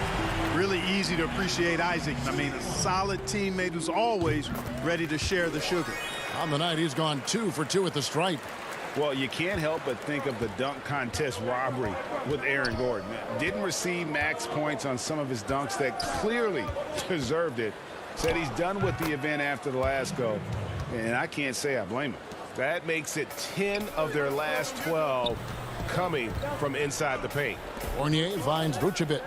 Really easy to appreciate Isaac. I mean, a solid teammate who's always ready to share the sugar. On the night, he's gone 2 for 2 at the stripe. Well, you can't help but think of the dunk contest robbery with Aaron Gordon. Didn't receive max points on some of his dunks that clearly deserved it. Said he's done with the event after the last go, and I can't say I blame him. That makes it 10 of their last 12 coming from inside the paint. Fournier finds Vucevic.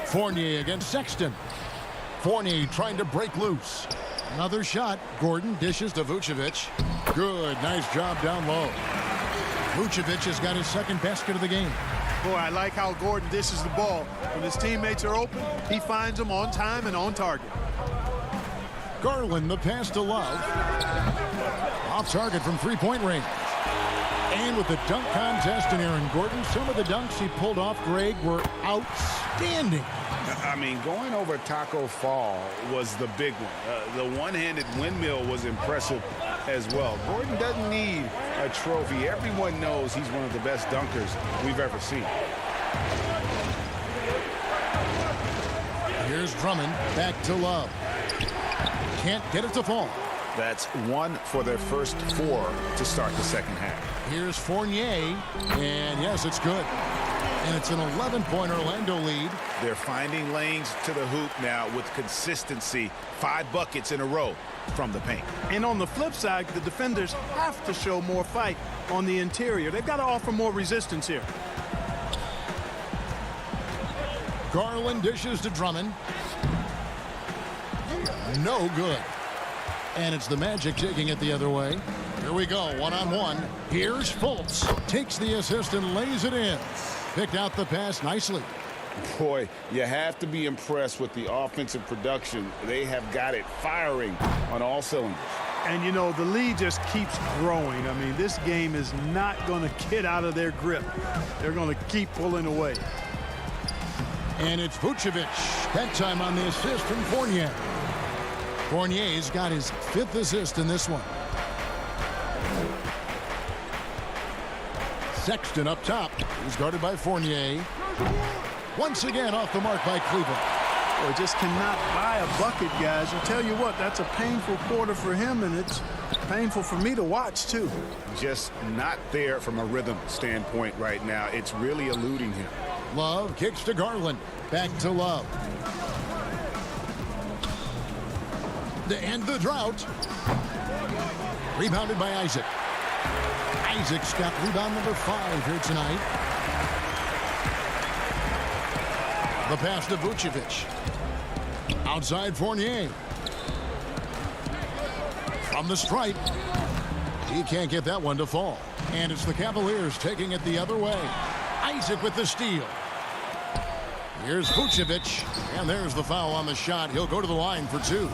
Fournier against Sexton. Fournier trying to break loose. Another shot. Gordon dishes to Vucevic. Good. Nice job down low. Vucevic has got his second basket of the game. Boy, I like how Gordon dishes the ball. When his teammates are open, he finds them on time and on target. Garland, the pass to Love. Off target from three-point range. And with the dunk contest in Aaron Gordon, some of the dunks he pulled off, Greg, were outstanding. I mean, going over Taco Fall was the big one. The one-handed windmill was impressive as well. Gordon doesn't need a trophy. Everyone knows he's one of the best dunkers we've ever seen. Here's Drummond, back to Love. Can't get it to fall. That's 1 for their first 4 to start the second half. Here's Fournier, and yes, it's good. And it's an 11-point Orlando lead. They're finding lanes to the hoop now with consistency. 5 buckets in a row from the paint. And on the flip side, the defenders have to show more fight on the interior. They've got to offer more resistance here. Garland dishes to Drummond. No good. And it's the Magic taking it the other way. Here we go, one-on-one. Here's Fultz. Takes the assist and lays it in. Picked out the pass nicely. Boy, you have to be impressed with the offensive production. They have got it firing on all cylinders. And, you know, the lead just keeps growing. I mean, this game is not going to get out of their grip. They're going to keep pulling away. And it's Vucevic. That time on the assist from Fournier. Fournier's got his 5th assist in this one. Sexton up top. He's guarded by Fournier. Once again off the mark by Cleveland. Boy, just cannot buy a bucket, guys. I tell you what, that's a painful quarter for him, and it's painful for me to watch, too. Just not there from a rhythm standpoint right now. It's really eluding him. Love kicks to Garland. Back to Love. To end the drought. Rebounded by Isaac. Isaac's got rebound number 5 here tonight. The pass to Vucevic. Outside Fournier. From the stripe. He can't get that one to fall. And it's the Cavaliers taking it the other way. Isaac with the steal. Here's Vucevic. And there's the foul on the shot. He'll go to the line for 2.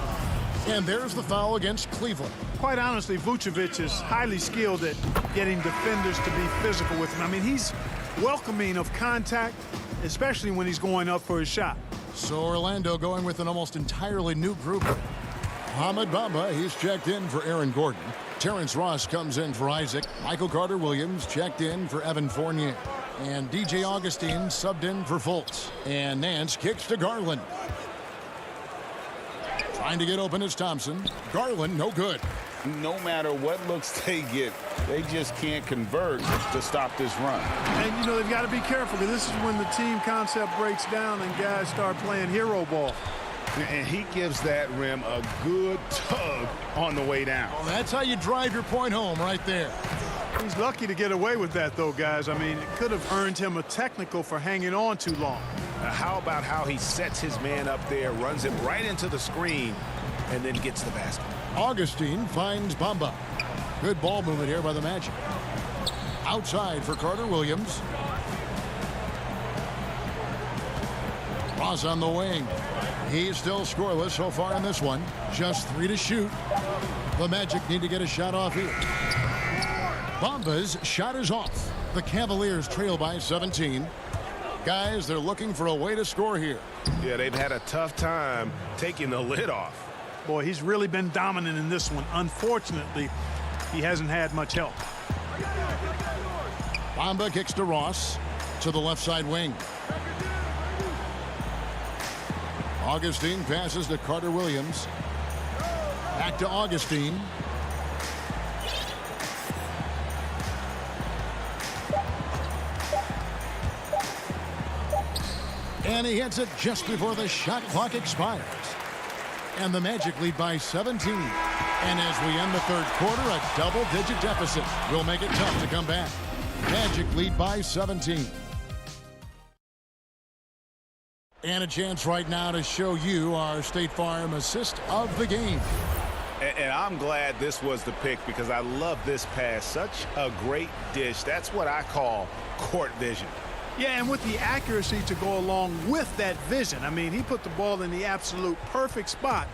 And there's the foul against Cleveland. Quite honestly, Vucevic is highly skilled at getting defenders to be physical with him. I mean, he's welcoming of contact, especially when he's going up for his shot. So Orlando going with an almost entirely new group. Hamid Bamba, he's checked in for Aaron Gordon. Terrence Ross comes in for Isaac. Michael Carter-Williams checked in for Evan Fournier. And DJ Augustine subbed in for Fultz. And Nance kicks to Garland. Trying to get open is Thompson. Garland, no good. No matter what looks they get, they just can't convert to stop this run. And, you know, they've got to be careful, because this is when the team concept breaks down and guys start playing hero ball. And he gives that rim a good tug on the way down. Well, that's how you drive your point home right there. He's lucky to get away with that, though, guys. I mean, it could have earned him a technical for hanging on too long. How about how he sets his man up there, runs him right into the screen, and then gets the basket? Augustine finds Bamba. Good ball movement here by the Magic. Outside for Carter-Williams. Ross on the wing. He's still scoreless so far in this one. Just 3 to shoot. The Magic need to get a shot off here. Bamba's shot is off. The Cavaliers trail by 17. Guys, they're looking for a way to score here. Yeah, they've had a tough time taking the lid off. Boy, he's really been dominant in this one. Unfortunately, he hasn't had much help. Bamba kicks to Ross to the left side wing. Augustine passes to Carter Williams. Back to Augustine. And he hits it just before the shot clock expires. And the Magic lead by 17. And as we end the third quarter, a double-digit deficit will make it tough to come back. Magic lead by 17. And a chance right now to show you our State Farm assist of the game. And I'm glad this was the pick because I love this pass. Such a great dish. That's what I call court vision. Yeah, and with the accuracy to go along with that vision. I mean, he put the ball in the absolute perfect spot.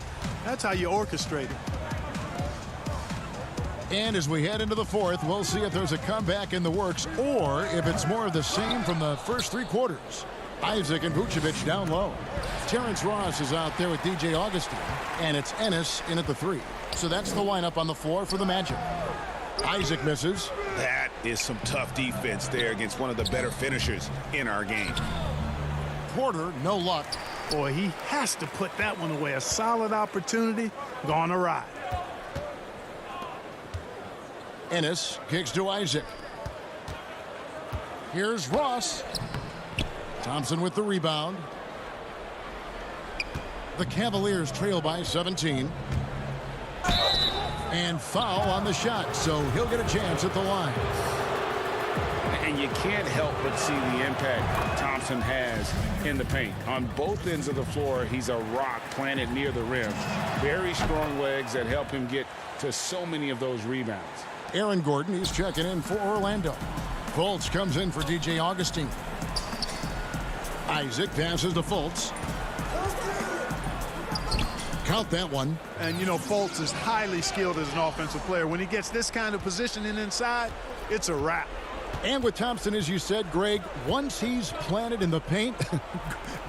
That's how you orchestrate it. And as we head into the fourth, we'll see if there's a comeback in the works or if it's more of the same from the first three quarters. Isaac and Vucevic down low. Terrence Ross is out there with DJ Augustine, and it's Ennis in at the three. So that's the lineup on the floor for the Magic. Isaac misses. That is some tough defense there against one of the better finishers in our game. Porter, no luck. Boy, he has to put that one away. A solid opportunity gone awry. Ennis kicks to Isaac. Here's Ross. Thompson with the rebound. The Cavaliers trail by 17. And foul on the shot, so he'll get a chance at the line. And you can't help but see the impact Thompson has in the paint. On both ends of the floor, he's a rock planted near the rim. Very strong legs that help him get to so many of those rebounds. Aaron Gordon, he's checking in for Orlando. Fultz comes in for DJ Augustine. Isaac passes to Fultz. Count that one. And, you know, Fultz is highly skilled as an offensive player. When he gets this kind of positioning inside, it's a wrap. And with Thompson, as you said, Greg, once he's planted in the paint,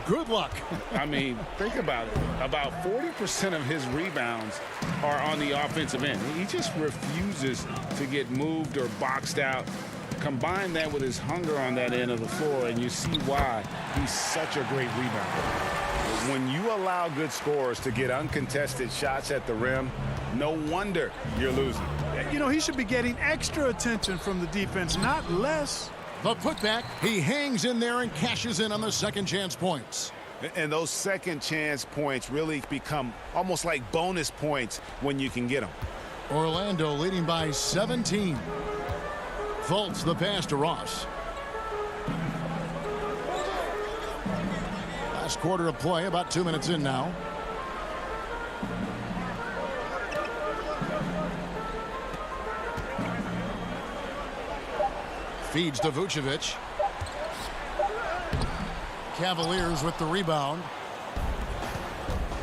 good luck. I mean, think about it. About 40% of his rebounds are on the offensive end. He just refuses to get moved or boxed out. Combine that with his hunger on that end of the floor, and you see why he's such a great rebounder. When you allow good scorers to get uncontested shots at the rim, no wonder you're losing. You know, he should be getting extra attention from the defense, not less. The putback, he hangs in there and cashes in on the second chance points. And those second chance points really become almost like bonus points when you can get them. Orlando leading by 17. Fultz the pass to Ross. Last quarter of play, about 2 minutes in now. Feeds to Vucevic. Cavaliers with the rebound.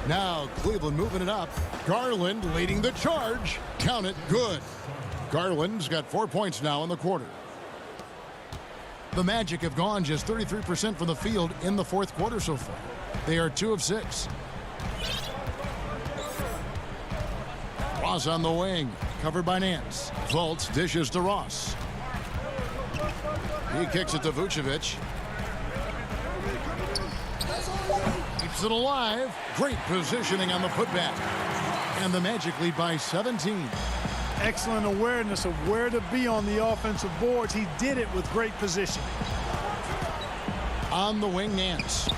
Now Cleveland moving it up. Garland leading the charge. Count it, good. Garland's got 4 points now in the quarter. The Magic have gone just 33% from the field in the fourth quarter so far. They are 2 of 6. Ross on the wing, covered by Nance. Fultz dishes to Ross. He kicks it to Vucevic. Keeps it alive. Great positioning on the putback. And the Magic lead by 17. Excellent awareness of where to be on the offensive boards. He did it with great position. On the wing, Nance.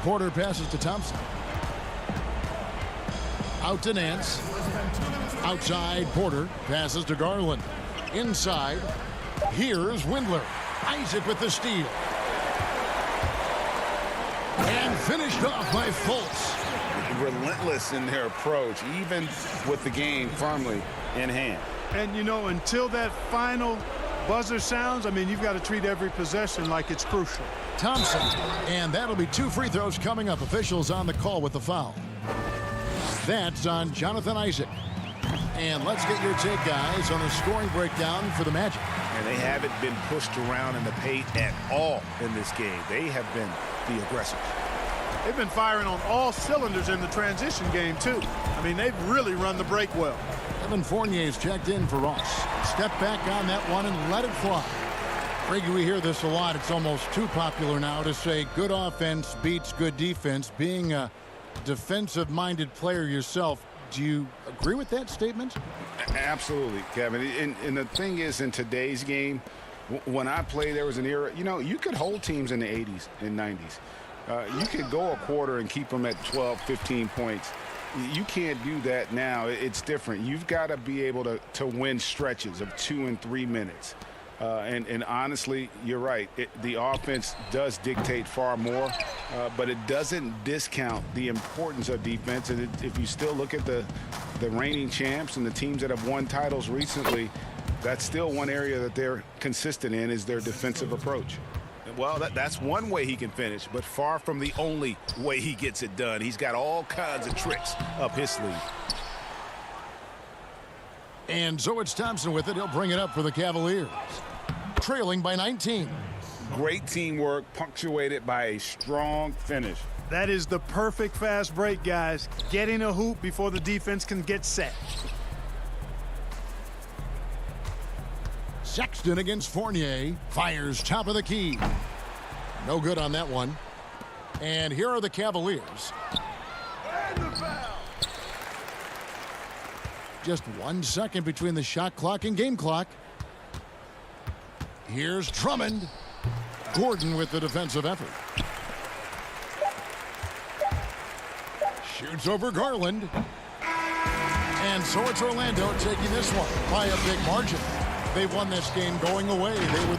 Porter passes to Thompson. Out to Nance. Outside, Porter passes to Garland. Inside, here's Windler. Isaac with the steal. And finished off by Fultz. Relentless in their approach, even with the game firmly in hand. And, you know, until that final buzzer sounds, I mean, you've got to treat every possession like it's crucial. Thompson, and that'll be 2 free throws coming up. Officials on the call with the foul. That's on Jonathan Isaac. And let's get your take, guys, on the scoring breakdown for the Magic. And they haven't been pushed around in the paint at all in this game. They have been the aggressors. They've been firing on all cylinders in the transition game, too. I mean, they've really run the break well. Evan Fournier's checked in for Ross. Step back on that one and let it fly. Reggie, we hear this a lot. It's almost too popular now to say good offense beats good defense. Being a defensive-minded player yourself, do you agree with that statement? Absolutely, Kevin. And the thing is, in today's game, when I played, there was an era, you could hold teams in the 80s and 90s. You could go a quarter and keep them at 12, 15 points. You can't do that now. It's different. You've got to be able to win stretches of 2 and 3 minutes. And honestly, you're right. The offense does dictate far more, but it doesn't discount the importance of defense. And if you still look at the reigning champs and the teams that have won titles recently, that's still one area that they're consistent in, is their defensive approach. Well, that's one way he can finish, but far from the only way he gets it done. He's got all kinds of tricks up his sleeve. And so it's Thompson with it. He'll bring it up for the Cavaliers. Trailing by 19. Great teamwork, punctuated by a strong finish. That is the perfect fast break, guys. Getting a hoop before the defense can get set. Sexton against Fournier. Fires top of the key. No good on that one. And here are the Cavaliers. Just 1 second between the shot clock and game clock. Here's Drummond. Gordon with the defensive effort. Shoots over Garland. And so it's Orlando taking this one by a big margin. They won this game going away. They were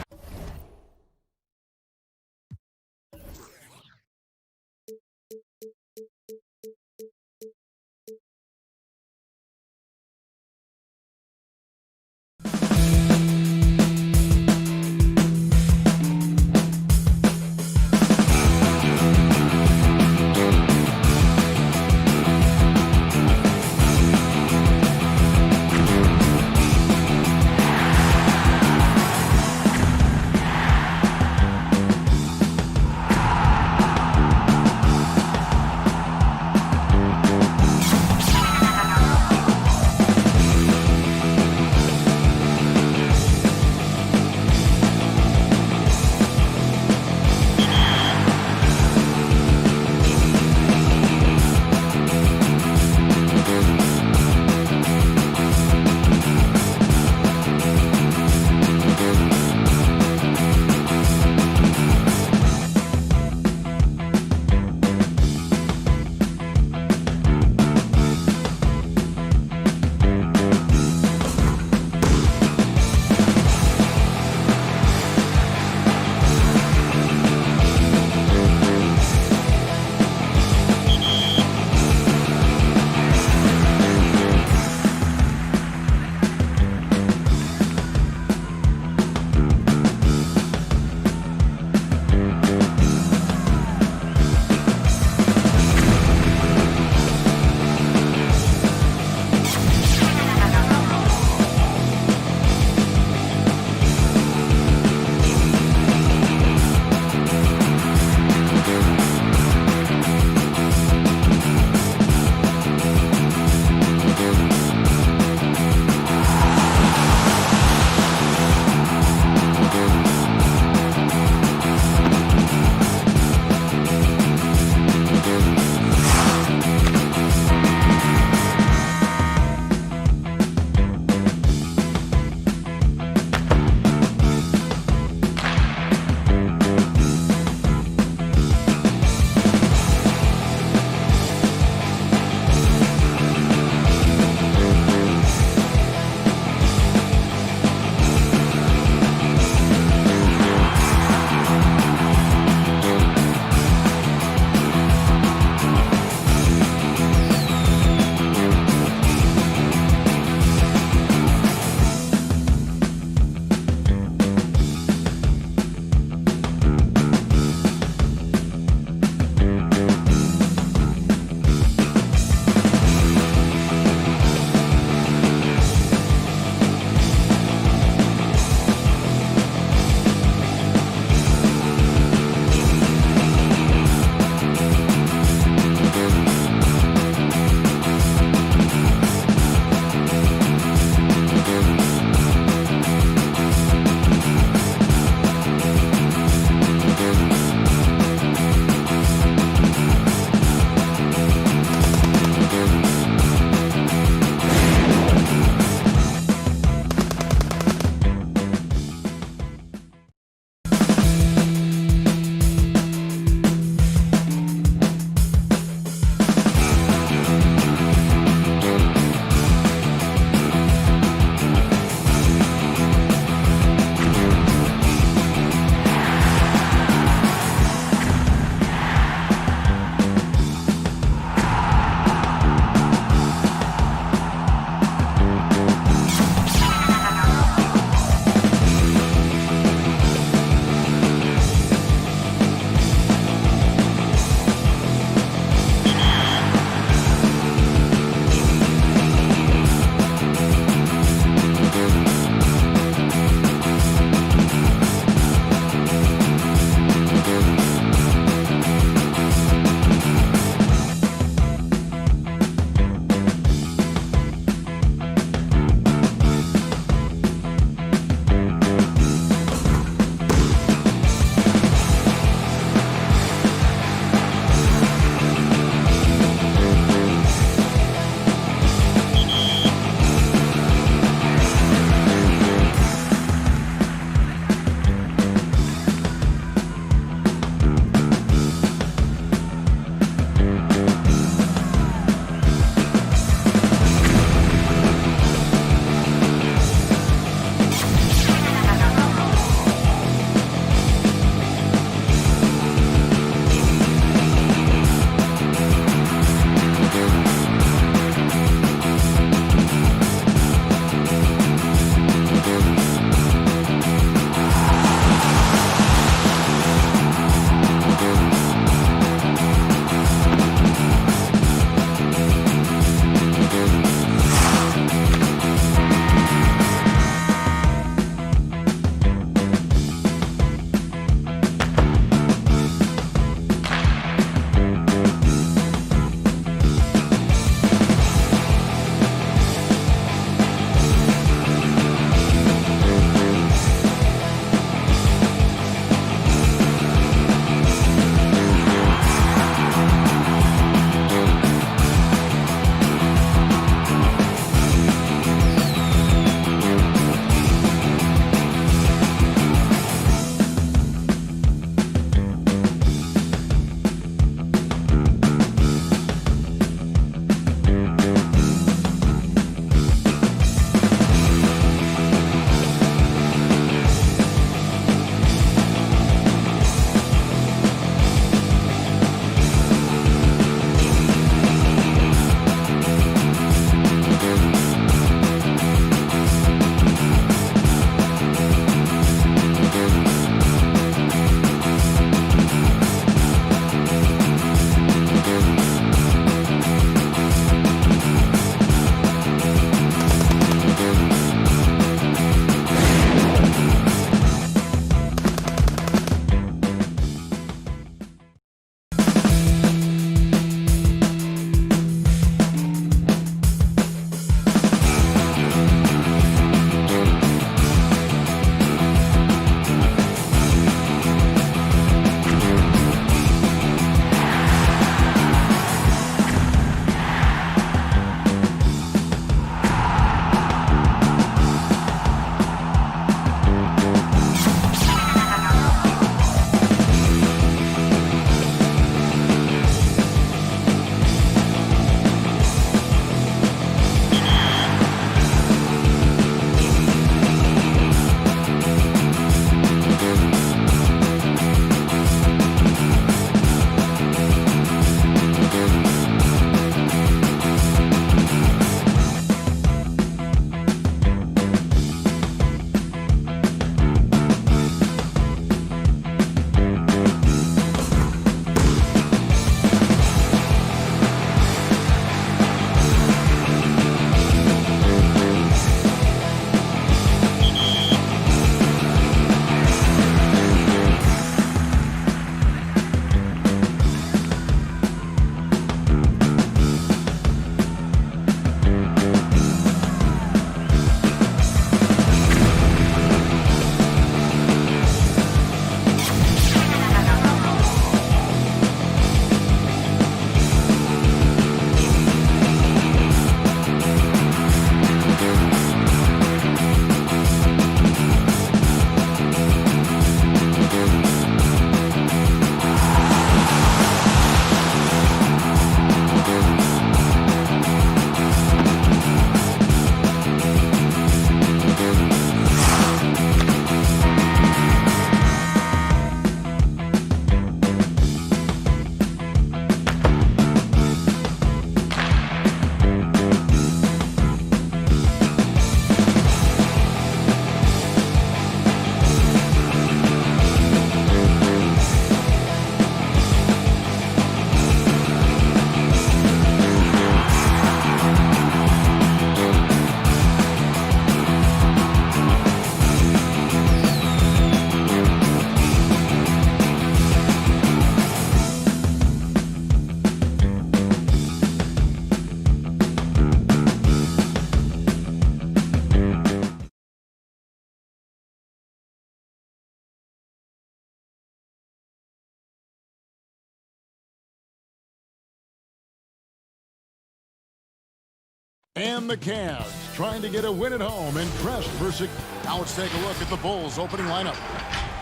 And the Cavs trying to get a win at home and pressed versus. Now let's take a look at the Bulls opening lineup.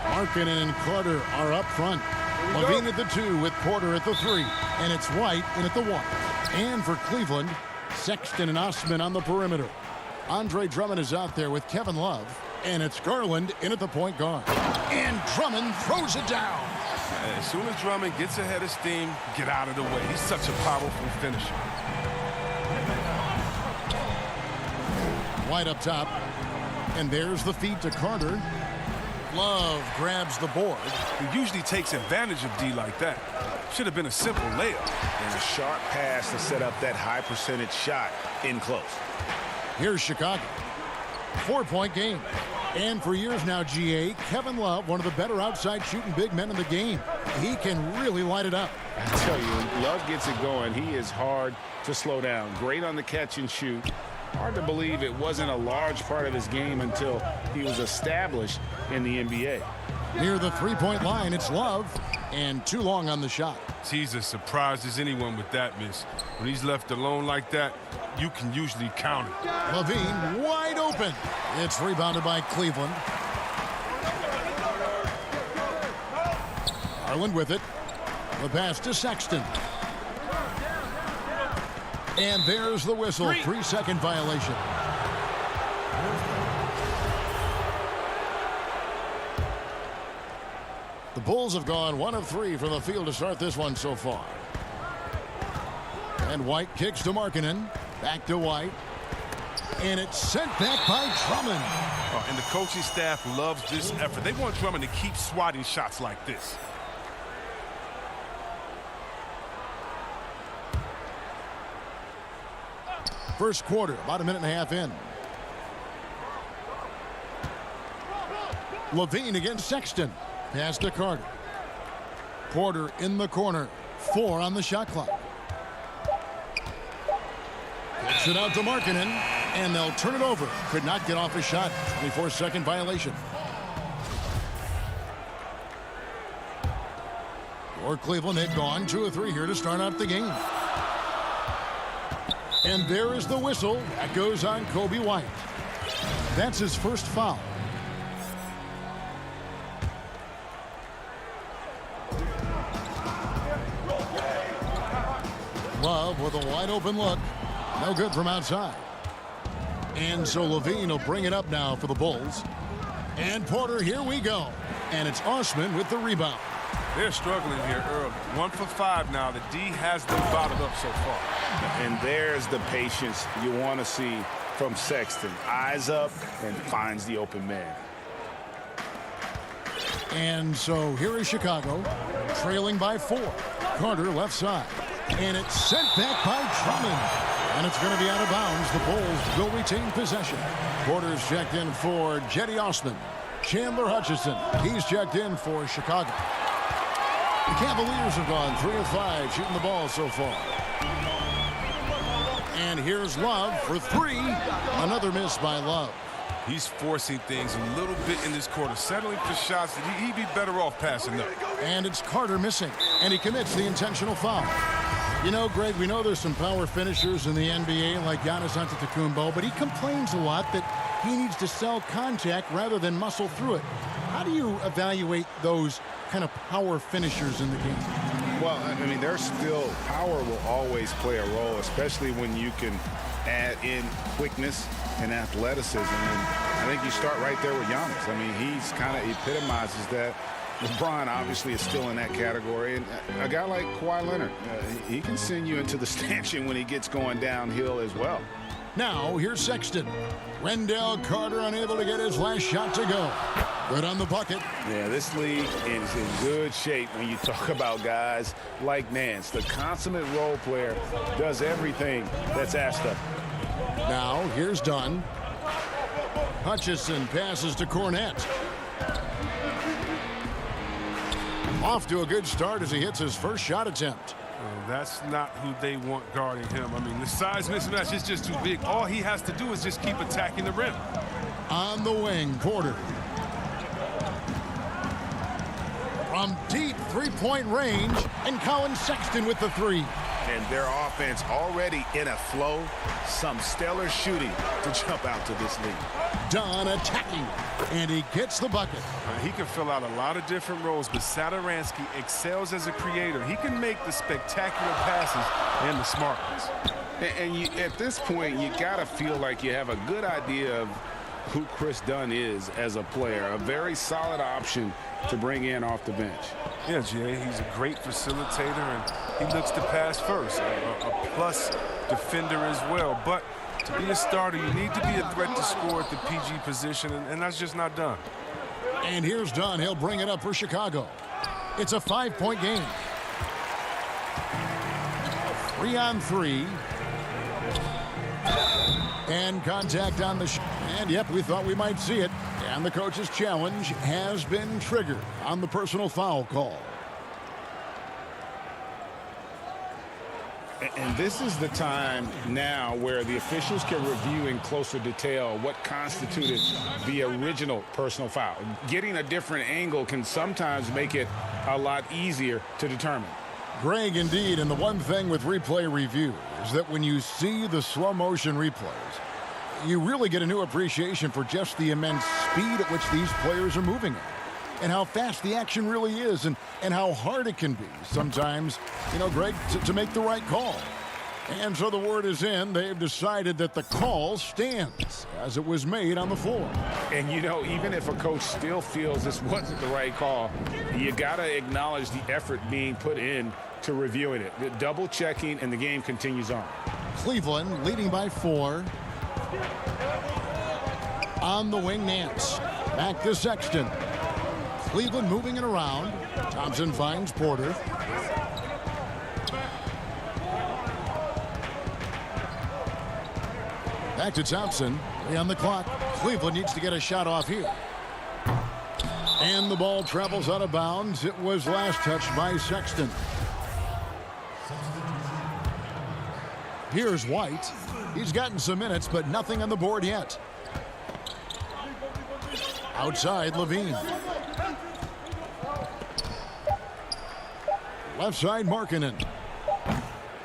Markkanen and Carter are up front. Levine at the 2 with Porter at the 3. And it's White in at the 1. And for Cleveland, Sexton and Osman on the perimeter. Andre Drummond is out there with Kevin Love. And it's Garland in at the point guard. And Drummond throws it down. As soon as Drummond gets ahead of steam, get out of the way. He's such a powerful finisher. White up top. And there's the feed to Carter. Love grabs the board. He usually takes advantage of D like that. Should have been a simple layup. And a sharp pass to set up that high percentage shot in close. Here's Chicago. 4-point game. And for years now, GA, Kevin Love, one of the better outside shooting big men in the game. He can really light it up. I tell you, when Love gets it going, he is hard to slow down. Great on the catch and shoot. Hard to believe it wasn't a large part of his game until he was established in the NBA. Near the three-point line, it's Love, and too long on the shot. He's as surprised as anyone with that miss. When he's left alone like that, you can usually count it. Levine wide open. It's rebounded by Cleveland. Garland with it. The pass to Sexton. And there's the whistle. 3-second violation. The Bulls have gone 1 of 3 from the field to start this one so far. And White kicks to Markkanen. Back to White. And it's sent back by Drummond. And the coaching staff loves this effort. They want Drummond to keep swatting shots like this. First quarter, about a minute and a half in. Levine against Sexton. Pass to Carter. Porter in the corner. 4 on the shot clock. Kicks it out to Markkanen, and they'll turn it over. Could not get off a shot. 24-second violation. For Cleveland, they've gone 2 of 3 here to start out the game. And there is the whistle. That goes on Kobe White. That's his first foul. Love with a wide open look. No good from outside. And so Levine will bring it up now for the Bulls. And Porter, here we go. And it's Osman with the rebound. They're struggling here early. 1 for 5 now. The D has them bottled up so far. And there's the patience you want to see from Sexton. Eyes up and finds the open man. And so here is Chicago, trailing by 4. Carter left side. And it's sent back by Drummond. And it's going to be out of bounds. The Bulls will retain possession. Porter's checked in for Jetty Osman. Chandler Hutchison, he's checked in for Chicago. The Cavaliers have gone 3 of 5 shooting the ball so far. And here's Love for 3. Another miss by Love. He's forcing things a little bit in this quarter, settling for shots that he'd be better off passing up. And it's Carter missing, and he commits the intentional foul. You know, Greg, we know there's some power finishers in the NBA like Giannis Antetokounmpo, but he complains a lot that he needs to sell contact rather than muscle through it. How do you evaluate those kind of power finishers in the game? Well, I mean, there's still power will always play a role, especially when you can add in quickness and athleticism. And I think you start right there with Giannis. I mean, he's kind of epitomizes that. LeBron obviously is still in that category. And a guy like Kawhi Leonard, he can send you into the stanchion when he gets going downhill as well. Now, here's Sexton. Wendell Carter unable to get his last shot to go. Good on the bucket. Yeah, this league is in good shape when you talk about guys like Nance. The consummate role player does everything that's asked of him. Now, here's Dunn. Hutchison passes to Cornette. Off to a good start as he hits his first shot attempt. That's not who they want guarding him. I mean, the size mismatch is just too big. All he has to do is just keep attacking the rim. On the wing, Porter. From deep three-point range, and Colin Sexton with the 3. And And their offense already in a flow. Some stellar shooting to jump out to this lead. Dunn attacking, and he gets the bucket. He can fill out a lot of different roles, but Satoransky excels as a creator. He can make the spectacular passes and the smart ones. And at this point, you got to feel like you have a good idea of who Chris Dunn is as a player. A very solid option to bring in off the bench. Yeah, Jay, he's a great facilitator, and he looks to pass first. A plus defender as well. But to be a starter, you need to be a threat to score at the PG position, and that's just not done. And here's Dunn. He'll bring it up for Chicago. It's a 5-point game. 3-on-3. And contact on the shot. And, yep, we thought we might see it. And the coach's challenge has been triggered on the personal foul call. And this is the time now where the officials can review in closer detail what constituted the original personal foul. Getting a different angle can sometimes make it a lot easier to determine. Greg, indeed, and the one thing with replay review is that when you see the slow motion replays, you really get a new appreciation for just the immense speed at which these players are moving at, and how fast the action really is, and how hard it can be sometimes, Greg, to make the right call. And so the word is in. They've decided that the call stands as it was made on the floor. And, even if a coach still feels this wasn't the right call, you got to acknowledge the effort being put in to reviewing it. The double checking, and the game continues on. Cleveland leading by 4. On the wing, Nance. Back to Sexton. Cleveland moving it around. Thompson finds Porter. Back to Thompson. On the clock. Cleveland needs to get a shot off here. And the ball travels out of bounds. It was last touched by Sexton. Here's White. He's gotten some minutes, but nothing on the board yet. Outside, Levine. Left side, Markkanen.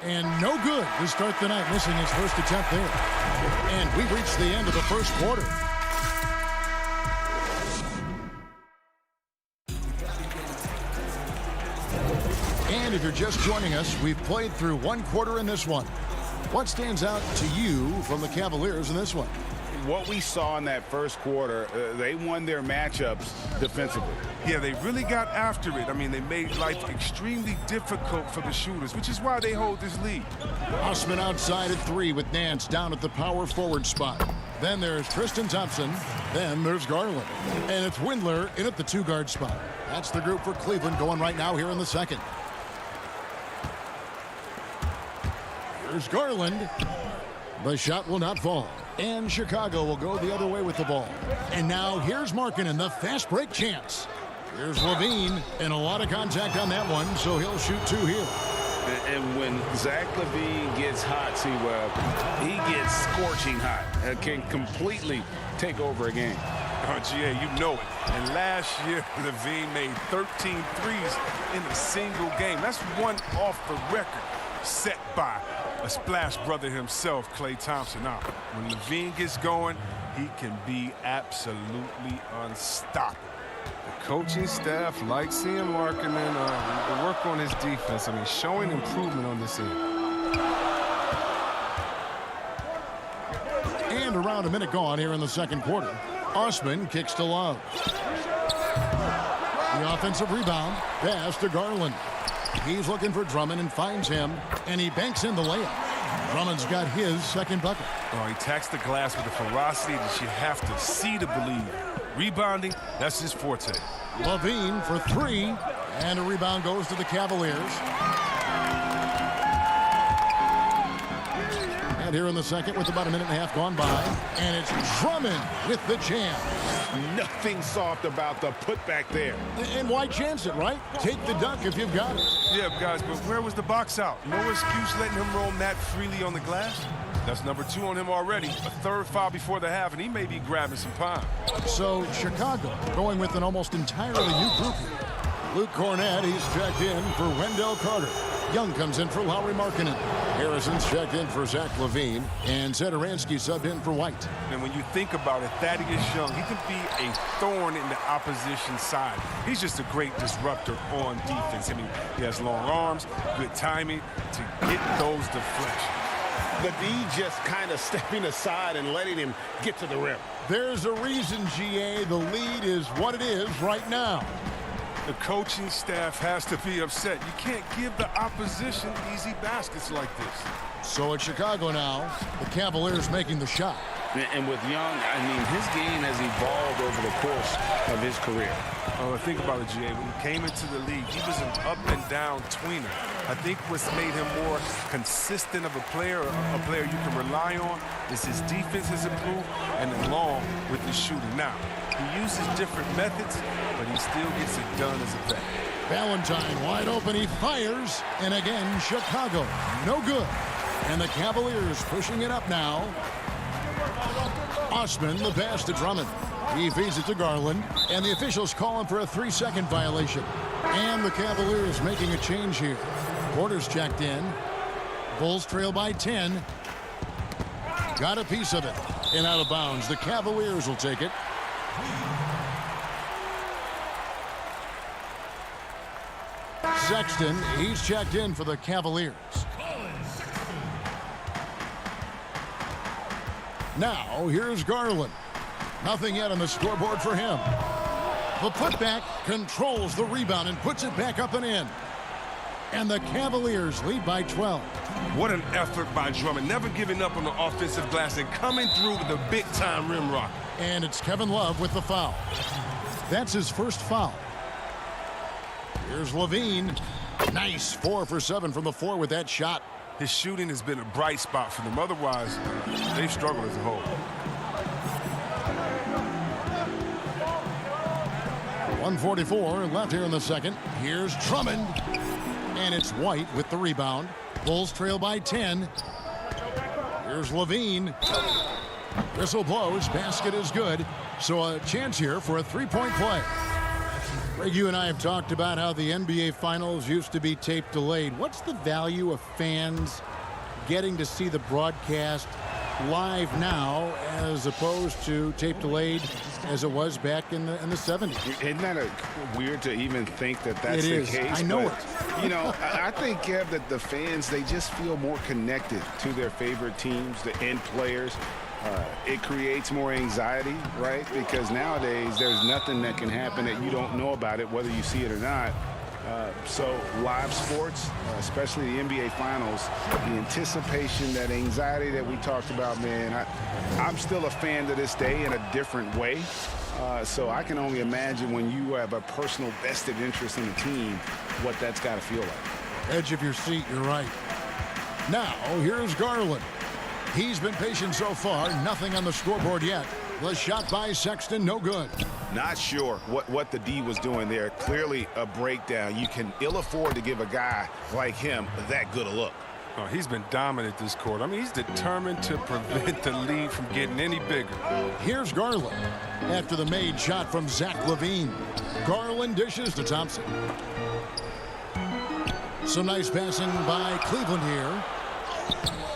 And no good to start the night, missing his first attempt there. And we've reached the end of the first quarter. And if you're just joining us, we've played through one quarter in this one. What stands out to you from the Cavaliers in this one? What we saw in that first quarter, they won their matchups defensively. Yeah, they really got after it. I mean, they made life extremely difficult for the shooters, which is why they hold this lead. Osman outside at 3 with Nance down at the power forward spot. Then there's Tristan Thompson. Then there's Garland. And it's Windler in at the 2-guard spot. That's the group for Cleveland going right now here in the second. Here's Garland. The shot will not fall. And Chicago will go the other way with the ball. And now here's Markkanen, the fast break chance. Here's Levine, and a lot of contact on that one, so he'll shoot 2 here. And when Zach Levine gets hot, he gets scorching hot. Can completely take over a game. Oh, GA, you know it. And last year, Levine made 13 threes in a single game. That's one off the record set by a splash brother himself, Klay Thompson. Now, when Levine gets going, he can be absolutely unstoppable. The coaching staff likes seeing Markkanen work on his defense. I mean, showing improvement on this end. And around a minute gone here in the second quarter. Osman kicks to Love. The offensive rebound. Pass to Garland. He's looking for Drummond and finds him, and he banks in the layup. Drummond's got his second bucket. Oh, he attacks the glass with a ferocity that you have to see to believe. Rebounding, that's his forte. Levine for 3, and a rebound goes to the Cavaliers. And here in the second with about a minute and a half gone by, and it's Drummond with the jam. Nothing soft about the putback there. And why chance it, right? Take the dunk if you've got it. Yeah, guys, but where was the box out? No excuse letting him roam that freely on the glass. That's number 2 on him already. A third foul before the half, and he may be grabbing some pine. So Chicago going with an almost entirely new group here. Luke Cornett, he's checked in for Wendell Carter. Young comes in for Lowry Markkanen. Harrison's checked in for Zach LaVine. And Zedaransky subbed in for White. And when you think about it, Thaddeus Young, he can be a thorn in the opposition side. He's just a great disruptor on defense. I mean, he has long arms, good timing to get those deflections. The D just kind of stepping aside and letting him get to the rim. There's a reason, GA, the lead is what it is right now. The coaching staff has to be upset. You can't give the opposition easy baskets like this. So at Chicago now, the Cavaliers making the shot. And with Young, I mean, his game has evolved over the course of his career. Oh, think about it, GA. When he came into the league, he was an up-and-down tweener. I think what's made him more consistent of a player you can rely on, is his defense has improved, and along with his shooting. Now, he uses different methods, but he still gets it done as a vet. Valentine wide open, he fires, and again, Chicago, no good. And the Cavaliers pushing it up now. Osman, the pass to Drummond. He feeds it to Garland, and the officials call him for a 3-second violation. And the Cavaliers making a change here. Porter's checked in. Bulls trail by 10. Got a piece of it. And out of bounds. The Cavaliers will take it. Sexton, he's checked in for the Cavaliers. Now, here's Garland. Nothing yet on the scoreboard for him. The putback controls the rebound and puts it back up and in. And the Cavaliers lead by 12. What an effort by Drummond. Never giving up on the offensive glass and coming through with a big-time rim rock. And it's Kevin Love with the foul. That's his first foul. Here's LaVine. Nice 4 for 7 from the floor with that shot. His shooting has been a bright spot for them. Otherwise, they've struggled as a whole. 1:44 left here in the second. Here's Drummond. And it's White with the rebound. Bulls trail by 10. Here's LaVine. Whistle blows. Basket is good. So a chance here for a three-point play. Greg, you and I have talked about how the NBA Finals used to be tape delayed. What's the value of fans getting to see the broadcast live now as opposed to tape delayed as it was back in the 70s? Isn't that weird to even think that that's the case? I know it. You know, I think, Kev, that the fans, they just feel more connected to their favorite teams, the end players. It creates more anxiety, right? Because nowadays there's nothing that can happen that you don't know about it, whether you see it or not. So live sports, especially the NBA Finals, the anticipation, that anxiety that we talked about, man, I'm still a fan to this day in a different way. So I can only imagine when you have a personal vested interest in the team, what that's got to feel like. Edge of your seat, you're right. Now, here's Garland. He's been patient so far. Nothing on the scoreboard yet. The shot by Sexton, no good. Not sure what the D was doing there. Clearly a breakdown. You can ill afford to give a guy like him that good a look. Oh, he's been dominant this quarter. I mean, he's determined to prevent the lead from getting any bigger. Here's Garland after the made shot from Zach LaVine. Garland dishes to Thompson. Some nice passing by Cleveland here.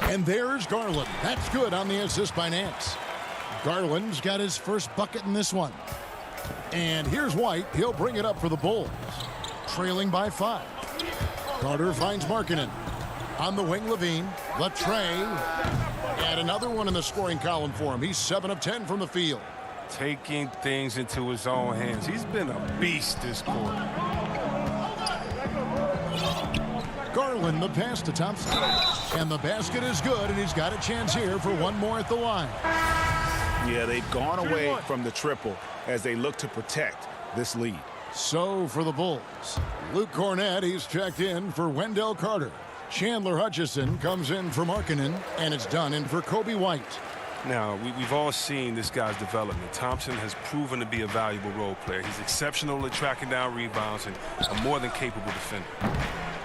And there's Garland. That's good on the assist by Nance. Garland's got his first bucket in this one. And here's White. He'll bring it up for the Bulls. Trailing by 5. Carter finds Markkanen. On the wing, LaVine. Latrey. And another one in the scoring column for him. He's 7 of 10 from the field. Taking things into his own hands. He's been a beast this quarter. Garland, the pass to Thompson. And the basket is good, and he's got a chance here for one more at the line. Yeah, they've gone away from the triple as they look to protect this lead. So for the Bulls, Luke Cornett, he's checked in for Wendell Carter. Chandler Hutchison comes in for Markkanen, and it's done in for Kobe White. Now, we've all seen this guy's development. Thompson has proven to be a valuable role player. He's exceptional at tracking down rebounds and a more than capable defender.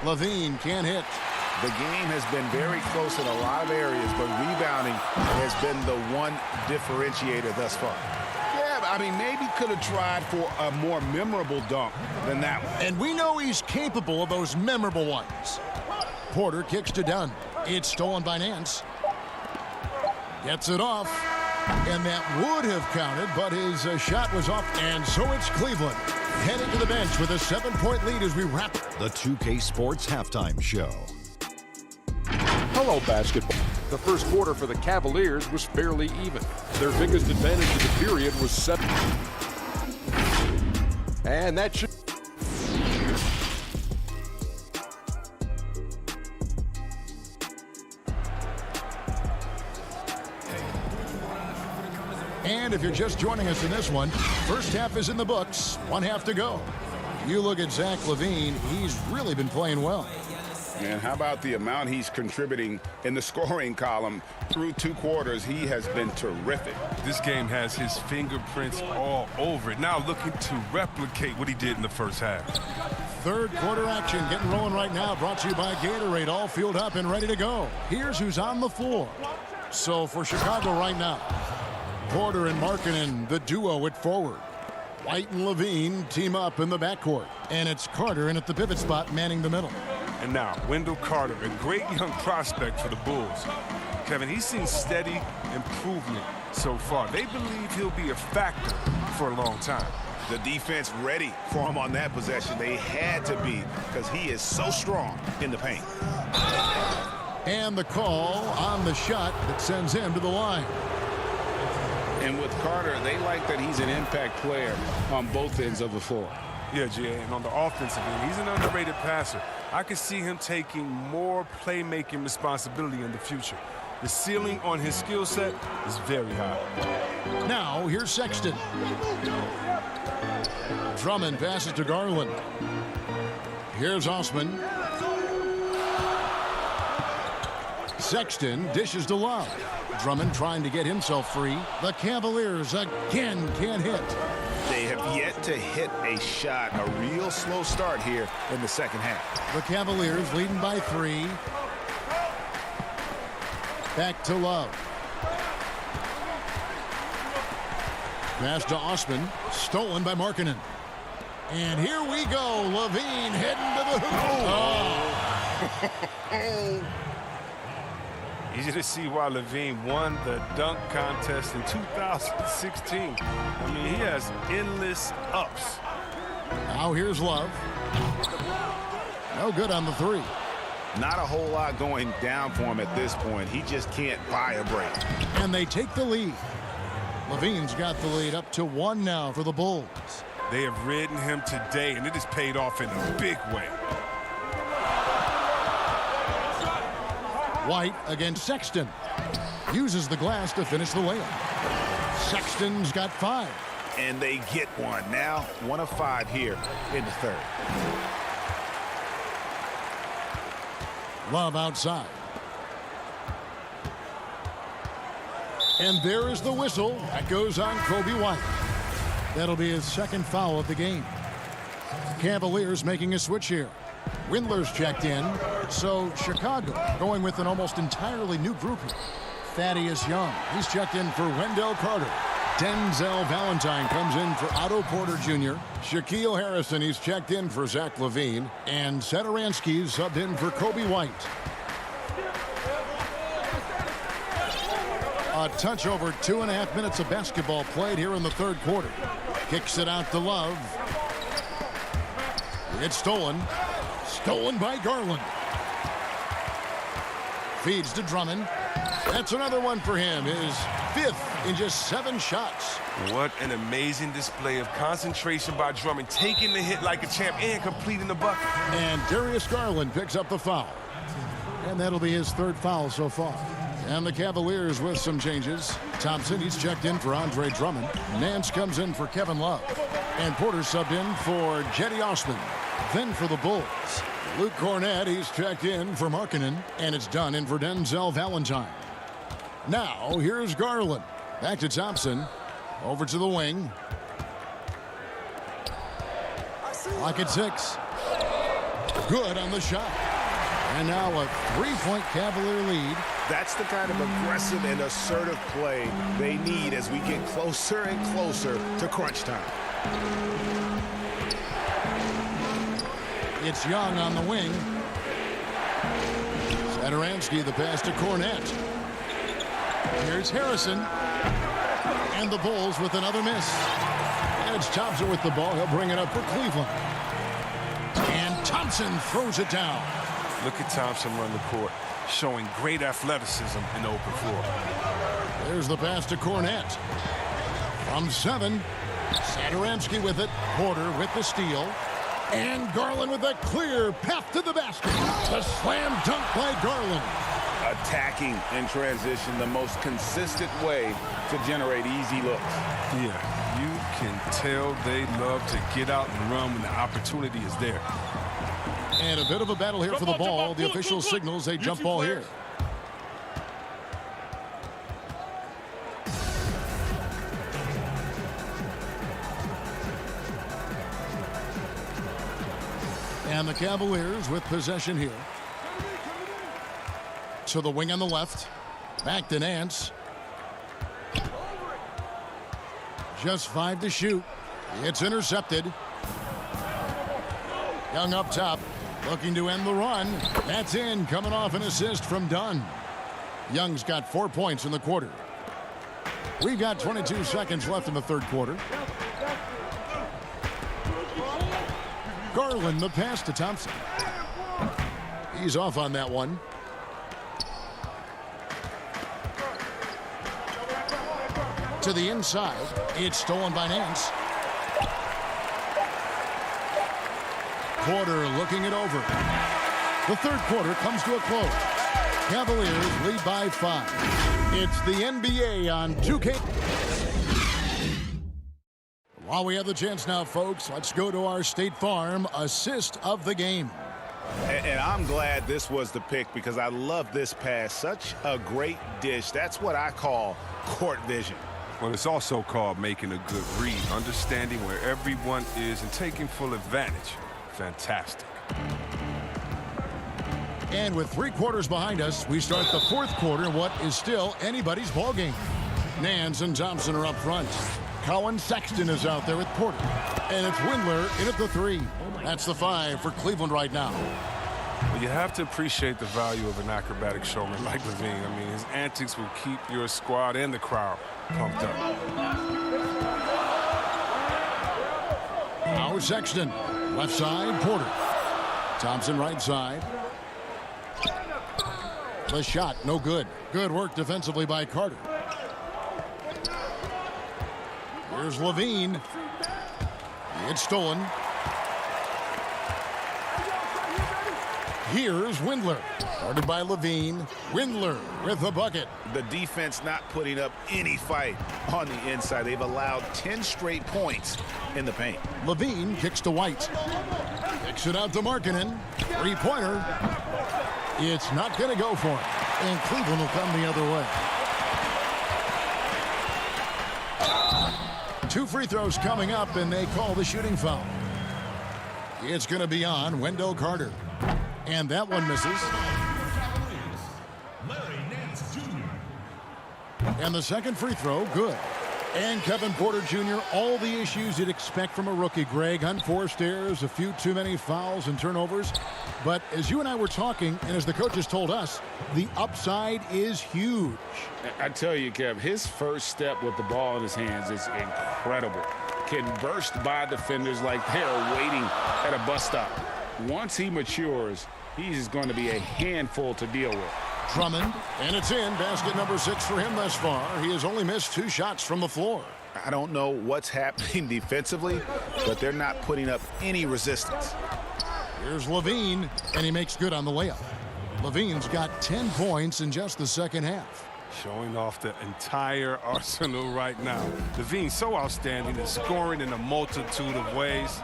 LaVine can't hit. The game has been very close in a lot of areas, but rebounding has been the one differentiator thus far. Yeah, I mean, maybe could have tried for a more memorable dunk than that one. And we know he's capable of those memorable ones. Porter kicks to Dunn. It's stolen by Nance. Gets it off. And that would have counted, but his shot was off. And so it's Cleveland heading to the bench with a 7-point lead as we wrap. The 2K Sports Halftime Show. Hello, basketball. The first quarter for the Cavaliers was fairly even. Their biggest advantage of the period was 7. And that should... And if you're just joining us in this one, first half is in the books. 1 half to go. You look at Zach LaVine, he's really been playing well. And how about the amount he's contributing in the scoring column through 2 quarters? He has been terrific. This game has his fingerprints all over it. Now looking to replicate what he did in the first half. Third quarter action getting rolling right now. Brought to you by Gatorade. All fueled up and ready to go. Here's who's on the floor. So for Chicago right now, Porter and Markkanen, the duo at forward. White and Levine team up in the backcourt. And it's Carter in at the pivot spot manning the middle. And now, Wendell Carter, a great young prospect for the Bulls. Kevin, he's seen steady improvement so far. They believe he'll be a factor for a long time. The defense ready for him on that possession. They had to be, because he is so strong in the paint. And the call on the shot that sends him to the line. And with Carter, they like that he's an impact player on both ends of the floor. Yeah, Jay, and on the offensive end, he's an underrated passer. I could see him taking more playmaking responsibility in the future. The ceiling on his skill set is very high. Now, here's Sexton. Drummond passes to Garland. Here's Osman. Sexton dishes to Love. Drummond trying to get himself free. The Cavaliers again can't hit. They have yet to hit a shot. A real slow start here in the second half. The Cavaliers leading by 3. Back to Love. Pass to Osman. Stolen by Markkanen. And here we go. Levine heading to the hoop. Oh. Easy to see why Levine won the dunk contest in 2016. I mean, he has endless ups. Now here's Love. No good on the 3. Not a whole lot going down for him at this point. He just can't buy a break. And they take the lead. Levine's got the lead up to 1 now for the Bulls. They have ridden him today, and it has paid off in a big way. White against Sexton. Uses the glass to finish the layup. Sexton's got 5. And they get one. Now 1 of 5 here in the third. Love outside. And there is the whistle. That goes on Kobe White. That'll be his 2nd foul of the game. Cavaliers making a switch here. Windler's checked in. So Chicago going with an almost entirely new group here. Thaddeus Young. He's checked in for Wendell Carter. Denzel Valentine comes in for Otto Porter Jr. Shaquille Harrison, he's checked in for Zach LaVine. And Satoransky's subbed in for Kobe White. A touch over 2.5 minutes of basketball played here in the third quarter. Kicks it out to Love. It's stolen. Stolen by Garland. Feeds to Drummond. That's another one for him. His 5th in just 7 shots. What an amazing display of concentration by Drummond, taking the hit like a champ and completing the bucket. And Darius Garland picks up the foul. And that'll be his 3rd foul so far. And the Cavaliers with some changes. Thompson, he's checked in for Andre Drummond. Nance comes in for Kevin Love. And Porter subbed in for Jetty Osman. Then for the Bulls, Luke Cornett, he's checked in for Markkanen. And it's done in for Denzel Valentine. Now, here's Garland. Back to Thompson. Over to the wing. Clock at 6. Good on the shot. And now a 3-point Cavalier lead. That's the kind of aggressive and assertive play they need as we get closer and closer to crunch time. It's Young on the wing. Sadaransky, the pass to Cornette. Here's Harrison. And the Bulls with another miss. It's Thompson with the ball. He'll bring it up for Cleveland. And Thompson throws it down. Look at Thompson run the court, showing great athleticism in the open floor. There's the pass to Cornette. From 7. Sadaransky with it. Porter with the steal. And Garland with a clear path to the basket. The slam dunk by Garland. Attacking in transition, the most consistent way to generate easy looks. Yeah, you can tell they love to get out and run when the opportunity is there. And a bit of a battle here for the ball. The official signals a jump ball here. And the Cavaliers with possession here. To the wing on the left. Back to Nance. Just 5 to shoot. It's intercepted. Young up top. Looking to end the run. That's in. Coming off an assist from Dunn. Young's got 4 points in the quarter. We've got 22 seconds left in the third quarter. Garland, the pass to Thompson. He's off on that one. To the inside. It's stolen by Nance. Porter looking it over. The third quarter comes to a close. Cavaliers lead by 5. It's the NBA on 2K. While we have the chance now, folks, let's go to our State Farm assist of the game. And I'm glad this was the pick because I love this pass. Such a great dish. That's what I call court vision. Well, it's also called making a good read, understanding where everyone is and taking full advantage. Fantastic. And with 3 quarters behind us, we start the fourth quarter in what is still anybody's ballgame. Nance and Thompson are up front. Cowan Sexton is out there with Porter. And it's Windler in at the 3. That's the 5 for Cleveland right now. Well, you have to appreciate the value of an acrobatic showman like Levine. I mean, his antics will keep your squad and the crowd pumped up. Now Sexton. Left side, Porter. Thompson right side. The shot, no good. Good work defensively by Carter. Here's Levine. It's stolen. Here's Windler. Guarded by Levine. Windler with the bucket. The defense not putting up any fight on the inside. They've allowed 10 straight points in the paint. Levine kicks to White. Kicks it out to Markkanen. 3-pointer. It's not going to go for him. And Cleveland will come the other way. 2 free throws coming up, and they call the shooting foul. It's going to be on Wendell Carter. And that one misses. And the second free throw, good. And Kevin Porter Jr., all the issues you'd expect from a rookie, Greg. Unforced errors, a few too many fouls and turnovers. But as you and I were talking, and as the coaches told us, the upside is huge. I tell you, Kev, his first step with the ball in his hands is incredible. Can burst by defenders like they're waiting at a bus stop. Once he matures, he's going to be a handful to deal with. Drummond, and it's in. Basket number 6 for him thus far. He has only missed 2 shots from the floor. I don't know what's happening defensively, but they're not putting up any resistance. Here's Levine, and he makes good on the layup. Levine's got 10 points in just the second half. Showing off the entire arsenal right now. Levine so outstanding in scoring in a multitude of ways.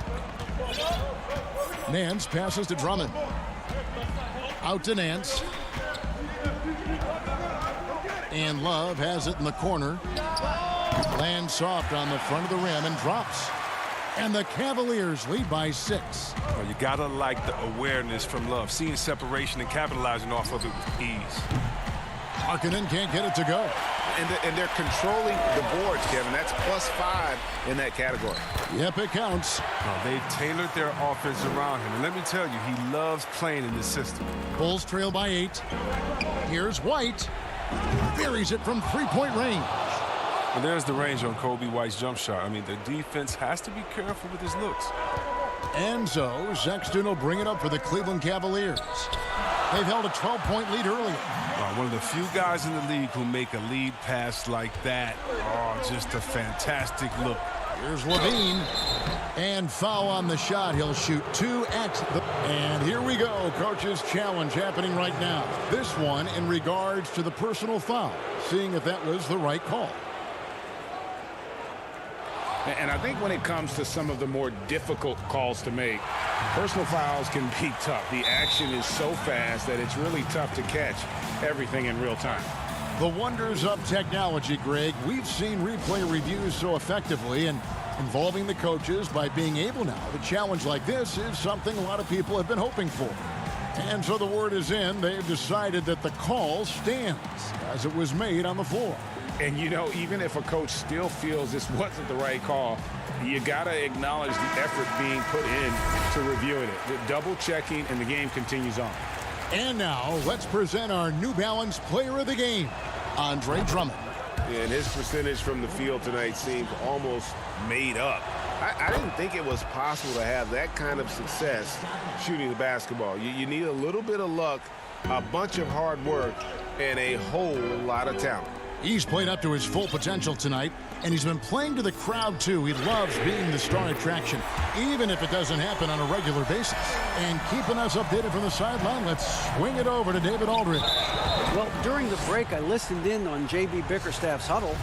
Nance passes to Drummond. Out to Nance. And Love has it in the corner. Lands soft on the front of the rim and drops. And the Cavaliers lead by 6. Well, you gotta like the awareness from Love, seeing separation and capitalizing off of it with ease. Markkanen can't get it to go. And they're controlling the boards, Kevin. That's +5 in that category. Yep, it counts. Oh, they've tailored their offense around him. And let me tell you, he loves playing in this system. Bulls trail by 8. Here's White. Buries it from three-point range. And there's the range on Kobe White's jump shot. I mean, the defense has to be careful with his looks. And so Sexton will bring it up for the Cleveland Cavaliers. They've held a 12-point lead earlier. One of the few guys in the league who make a lead pass like that. Oh, just a fantastic look. Here's Levine. And foul on the shot. He'll shoot 2 at the... And here we go. Coach's challenge happening right now. This one in regards to the personal foul. Seeing if that was the right call. And I think when it comes to some of the more difficult calls to make, personal fouls can be tough. The action is so fast that it's really tough to catch everything in real time. The wonders of technology, Greg. We've seen replay reviews so effectively, and involving the coaches by being able now to challenge like this is something a lot of people have been hoping for. And so the word is in. They've decided that the call stands as it was made on the floor. And, you know, even if a coach still feels this wasn't the right call, you got to acknowledge the effort being put in to reviewing it. The double checking, and the game continues on. And now let's present our New Balance Player of the Game, Andre Drummond. And his percentage from the field tonight seems almost made up. I didn't think it was possible to have that kind of success shooting the basketball. You need a little bit of luck, a bunch of hard work, and a whole lot of talent. He's played up to his full potential tonight, and he's been playing to the crowd, too. He loves being the star attraction, even if it doesn't happen on a regular basis. And keeping us updated from the sideline, let's swing it over to David Aldridge. Well, during the break, I listened in on J.B. Bickerstaff's huddle.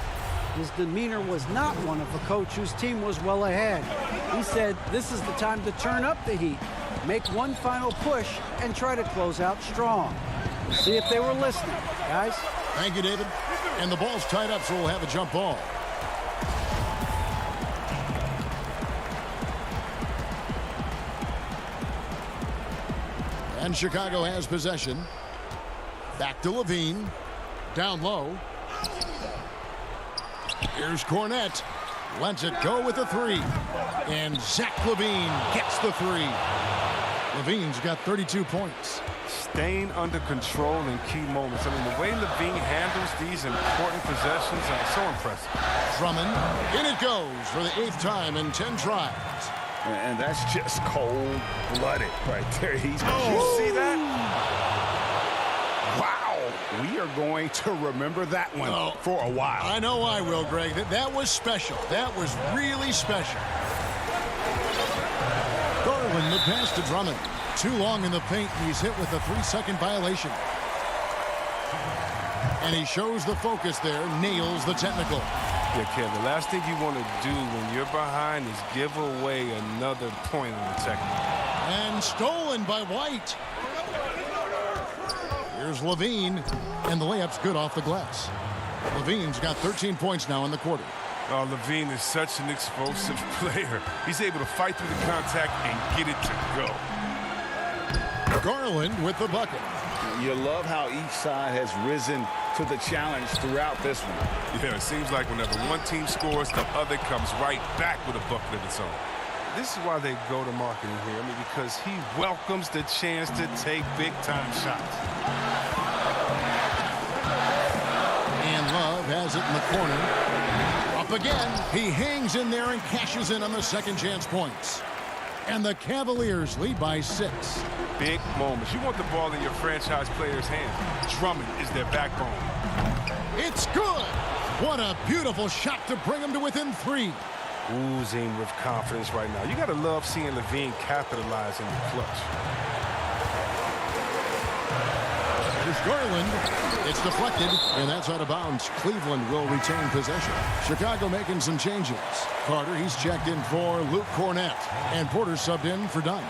His demeanor was not one of a coach whose team was well ahead. He said this is the time to turn up the heat, make one final push, and try to close out strong. We'll see if they were listening, guys. Thank you, David. And the ball's tied up, so we'll have a jump ball. And Chicago has possession. Back to Levine. Down low. Here's Cornette. Lets it go with the 3. And Zach LaVine gets the 3. Levine's got 32 points. Staying under control in key moments. I mean, the way LaVine handles these important possessions are so impressive. Drummond, in it goes for the 8th time in 10 tries. And that's just cold-blooded right there. Did you see that? Wow. We are going to remember that one for a while. I know I will, Greg. That was special. That was really special. Garland, the pass to Drummond. Too long in the paint, and he's hit with a 3-second violation. And he shows the focus there, nails the technical. Yeah, Kev, the last thing you want to do when you're behind is give away another point on the technical. And stolen by White. Here's Levine, and the layup's good off the glass. Levine's got 13 points now in the quarter. Oh, Levine is such an explosive player. He's able to fight through the contact and get it to go. Garland with the bucket. You love how each side has risen to the challenge throughout this one. Yeah, it seems like whenever one team scores, the other comes right back with a bucket of its own. This is why they go to marketing here. I mean, because he welcomes the chance to take big-time shots. And Love has it in the corner. Up again. He hangs in there and cashes in on the second chance points. And the Cavaliers lead by 6. Big moments. You want the ball in your franchise players' hands. Drummond is their backbone. It's good. What a beautiful shot to bring them to within 3. Oozing with confidence right now. You got to love seeing Levine capitalize in the clutch. Here's Garland. It's deflected, and that's out of bounds. Cleveland will retain possession. Chicago making some changes. Carter, he's checked in for Luke Cornette, and Porter subbed in for Dunn.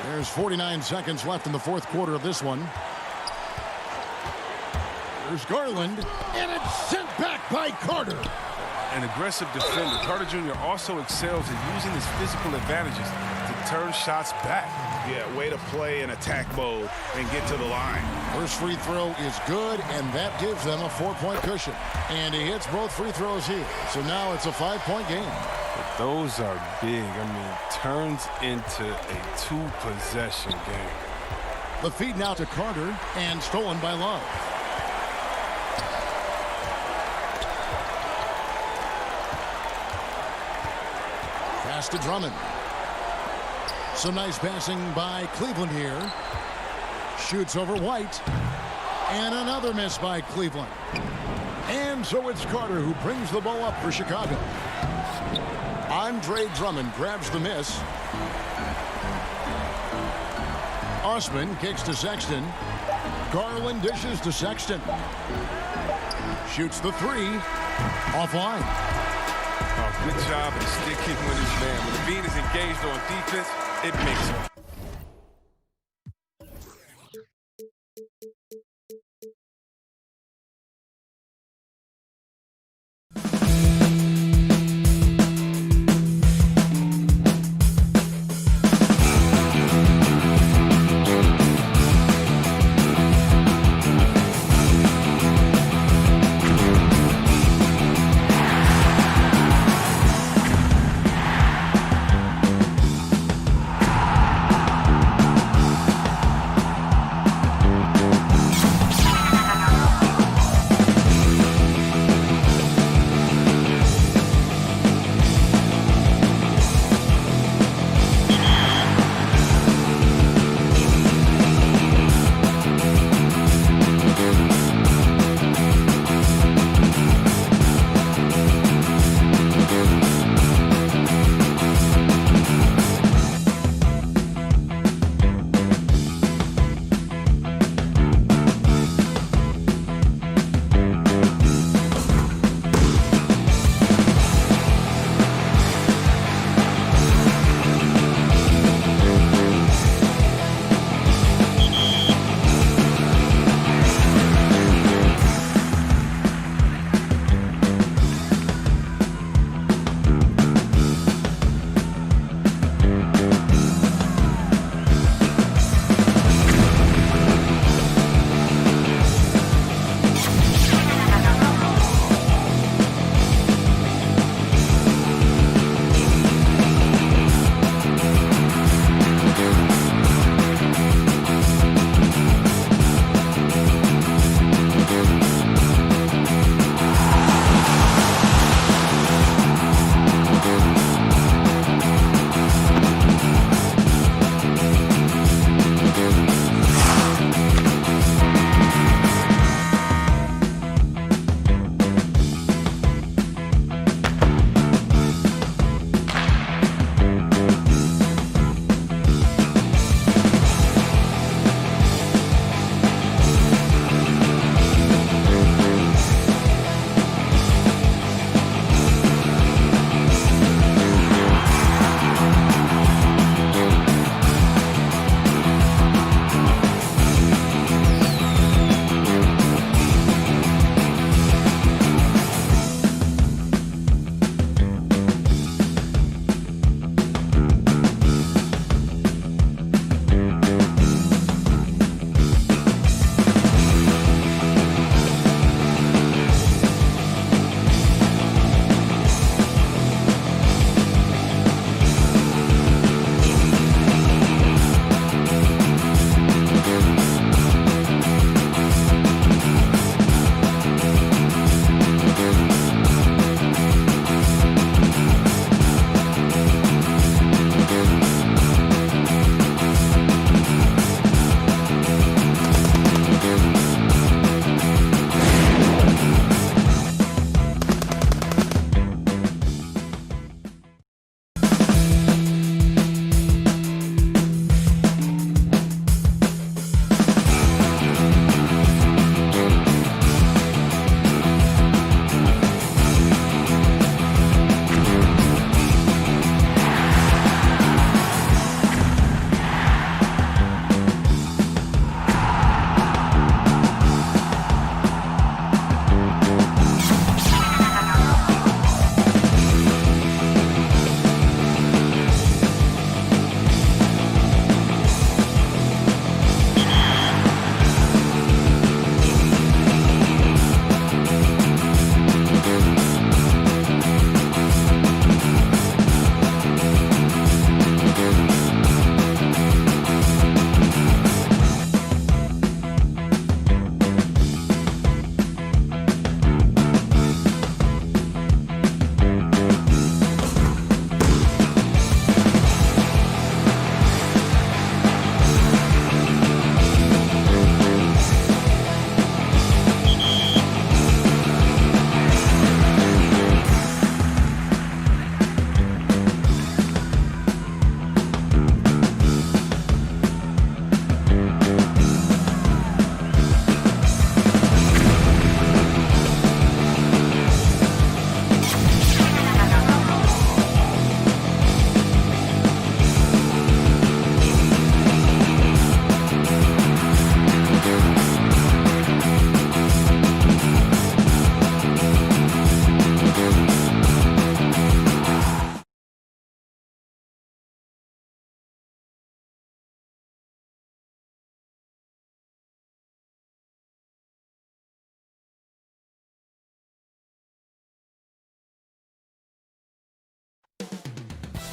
There's 49 seconds left in the fourth quarter of this one. There's Garland, and it's sent back by Carter. An aggressive defender. Carter Jr. also excels at using his physical advantages to turn shots back. Yeah, way to play in attack mode and get to the line. First free throw is good, and that gives them a 4-point cushion. And he hits both free throws here. So now it's a 5-point game. But those are big. I mean, turns into a 2-possession game. The feed now to Carter, and stolen by Love. Pass to Drummond. Some nice passing by Cleveland here. Shoots over White. And another miss by Cleveland. And so it's Carter who brings the ball up for Chicago. Andre Drummond grabs the miss. Osman kicks to Sexton. Garland dishes to Sexton. Shoots the three. Offline. Oh, good job of sticking with his man. When Levine is engaged on defense, it makes him.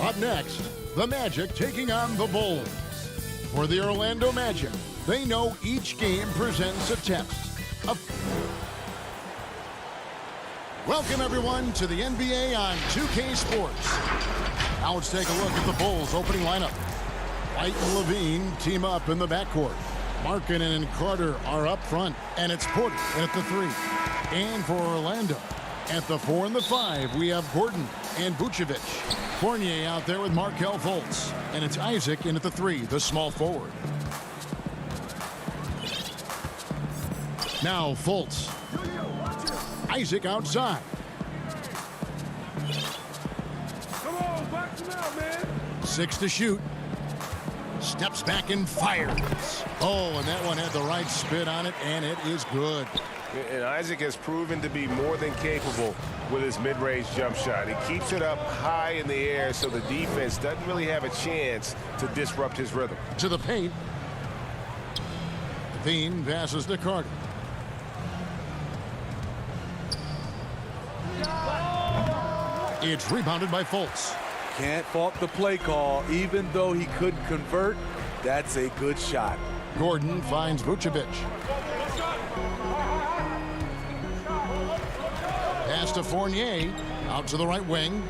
Up next, the Magic taking on the Bulls. For the Orlando Magic, they know each game presents a test. Welcome, everyone, to the NBA on 2K Sports. Now let's take a look at the Bulls' opening lineup. White and Levine team up in the backcourt. Markkanen and Carter are up front, and it's Porter at the 3. And for Orlando, at the 4 and the 5, we have Gordon and Vucevic. Fournier out there with Markelle Fultz, and it's Isaac in at the 3, the small forward. Now Fultz. Isaac outside. Come on, box him out, man. 6 to shoot. Steps back and fires. Oh, and that one had the right spin on it, and it is good. And Isaac has proven to be more than capable with his mid-range jump shot. He keeps it up high in the air so the defense doesn't really have a chance to disrupt his rhythm. To the paint. Levine passes to Carter. It's rebounded by Fultz. Can't fault the play call. Even though he couldn't convert, that's a good shot. Gordon finds Vucevic. Pass to Fournier. Out to the right wing.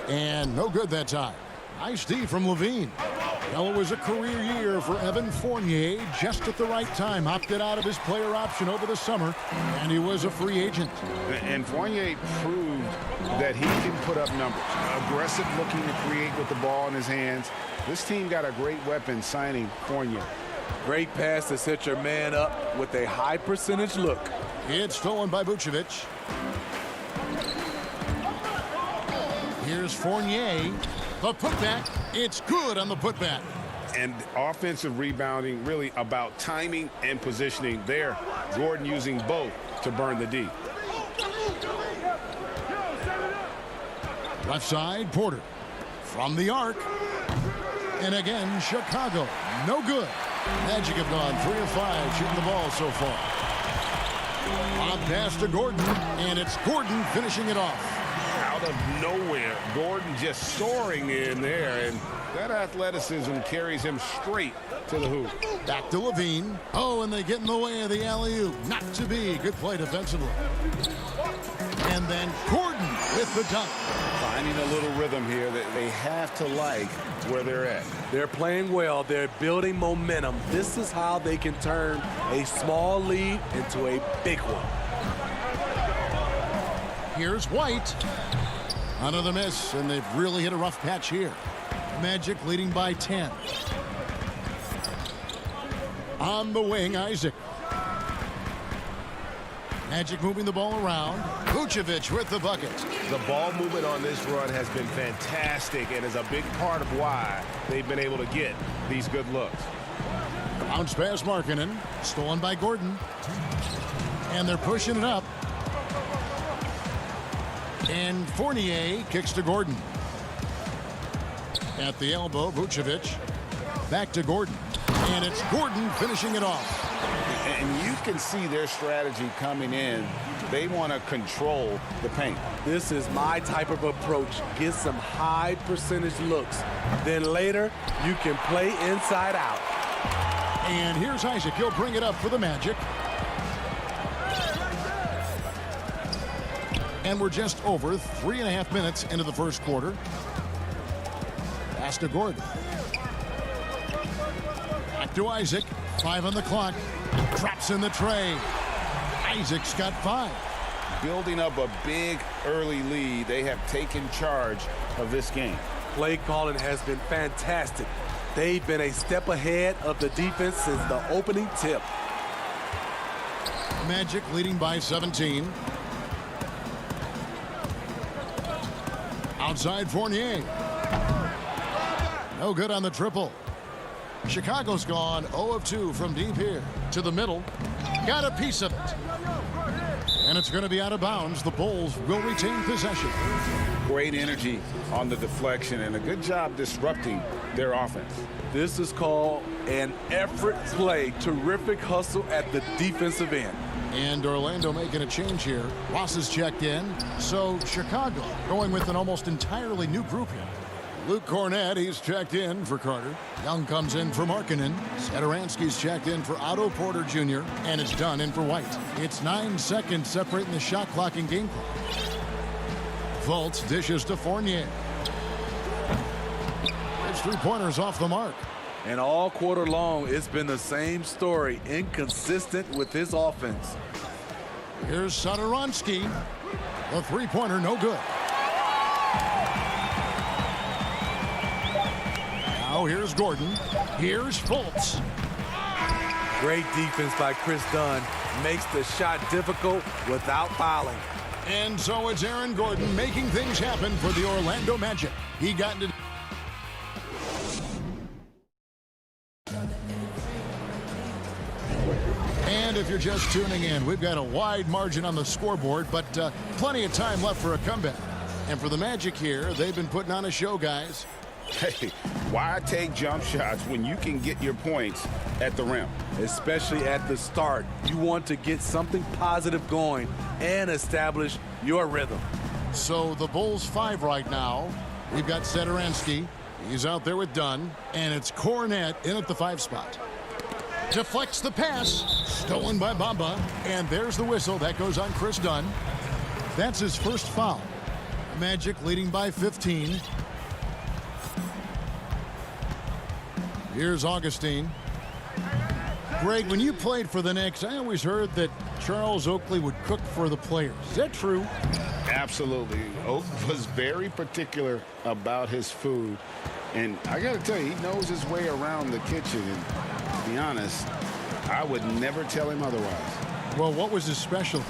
And no good that time. Nice D from Levine. Well, it was a career year for Evan Fournier, just at the right time. Opted out of his player option over the summer, and he was a free agent. And Fournier proved that he can put up numbers. Aggressive looking to create with the ball in his hands. This team got a great weapon signing Fournier. Great pass to set your man up with a high percentage look. It's stolen by Vucevic. Here's Fournier. The putback, it's good on the putback. And offensive rebounding really about timing and positioning there. Gordon using both to burn the D. Left side, Porter. From the arc. And again, Chicago. No good. Magic have gone 3 of 5 shooting the ball so far. On pass to Gordon, and it's Gordon finishing it off. Out of nowhere, Gordon just soaring in there, and that athleticism carries him straight to the hoop. Back to Levine. Oh, and they get in the way of the alley-oop. Not to be. Good play defensively. And then Gordon with the dunk. Finding a little rhythm here that they have to like where they're at. They're playing well. They're building momentum. This is how they can turn a small lead into a big one. Here's White. Another miss, and they've really hit a rough patch here. Magic leading by 10. On the wing, Isaac. Magic moving the ball around. Vucevic with the bucket. The ball movement on this run has been fantastic and is a big part of why they've been able to get these good looks. Bounce pass Markkanen. Stolen by Gordon. And they're pushing it up. And Fournier kicks to Gordon. At the elbow, Vucevic. Back to Gordon. And it's Gordon finishing it off. And you can see their strategy coming in. They want to control the paint. This is my type of approach. Get some high percentage looks. Then later, you can play inside out. And here's Isaac. He'll bring it up for the Magic. And we're just over 3.5 minutes into the first quarter. Pass to Gordon. Back to Isaac. 5 on the clock. Drops in the tray. Isaac's got 5. Building up a big early lead. They have taken charge of this game. Play calling has been fantastic. They've been a step ahead of the defense since the opening tip. Magic leading by 17. Outside Fournier. No good on the triple. Chicago's gone 0 of 2 from deep here. To the middle. Got a piece of it. And it's going to be out of bounds. The Bulls will retain possession. Great energy on the deflection and a good job disrupting their offense. This is called an effort play. Terrific hustle at the defensive end. And Orlando making a change here. Ross is checked in. So Chicago going with an almost entirely new group here. Luke Cornett, he's checked in for Carter. Young comes in for Markkanen. Satoransky's checked in for Otto Porter Jr. And it's done in for White. It's 9 seconds separating the shot clock and game clock. Fultz dishes to Fournier. It's 3-pointers off the mark. And all quarter long, it's been the same story. Inconsistent with his offense. Here's Satoransky. The 3-pointer, no good. Now here's Gordon. Here's Fultz. Great defense by Chris Dunn. Makes the shot difficult without fouling. And so it's Aaron Gordon making things happen for the Orlando Magic. He got into... And if you're just tuning in, we've got a wide margin on the scoreboard, but plenty of time left for a comeback. And for the Magic here, they've been putting on a show, guys. Hey, why take jump shots when you can get your points at the rim? Especially at the start. You want to get something positive going and establish your rhythm. So the Bulls 5 right now. We've got Satoransky. He's out there with Dunn. And it's Cornett in at the 5 spot. Deflects the pass. Stolen by Bamba. And there's the whistle. That goes on Chris Dunn. That's his first foul. Magic leading by 15. Here's Augustine. Greg, when you played for the Knicks, I always heard that Charles Oakley would cook for the players. Is that true? Absolutely. Oak was very particular about his food. And I got to tell you, he knows his way around the kitchen. And to be honest, I would never tell him otherwise. Well, what was his special?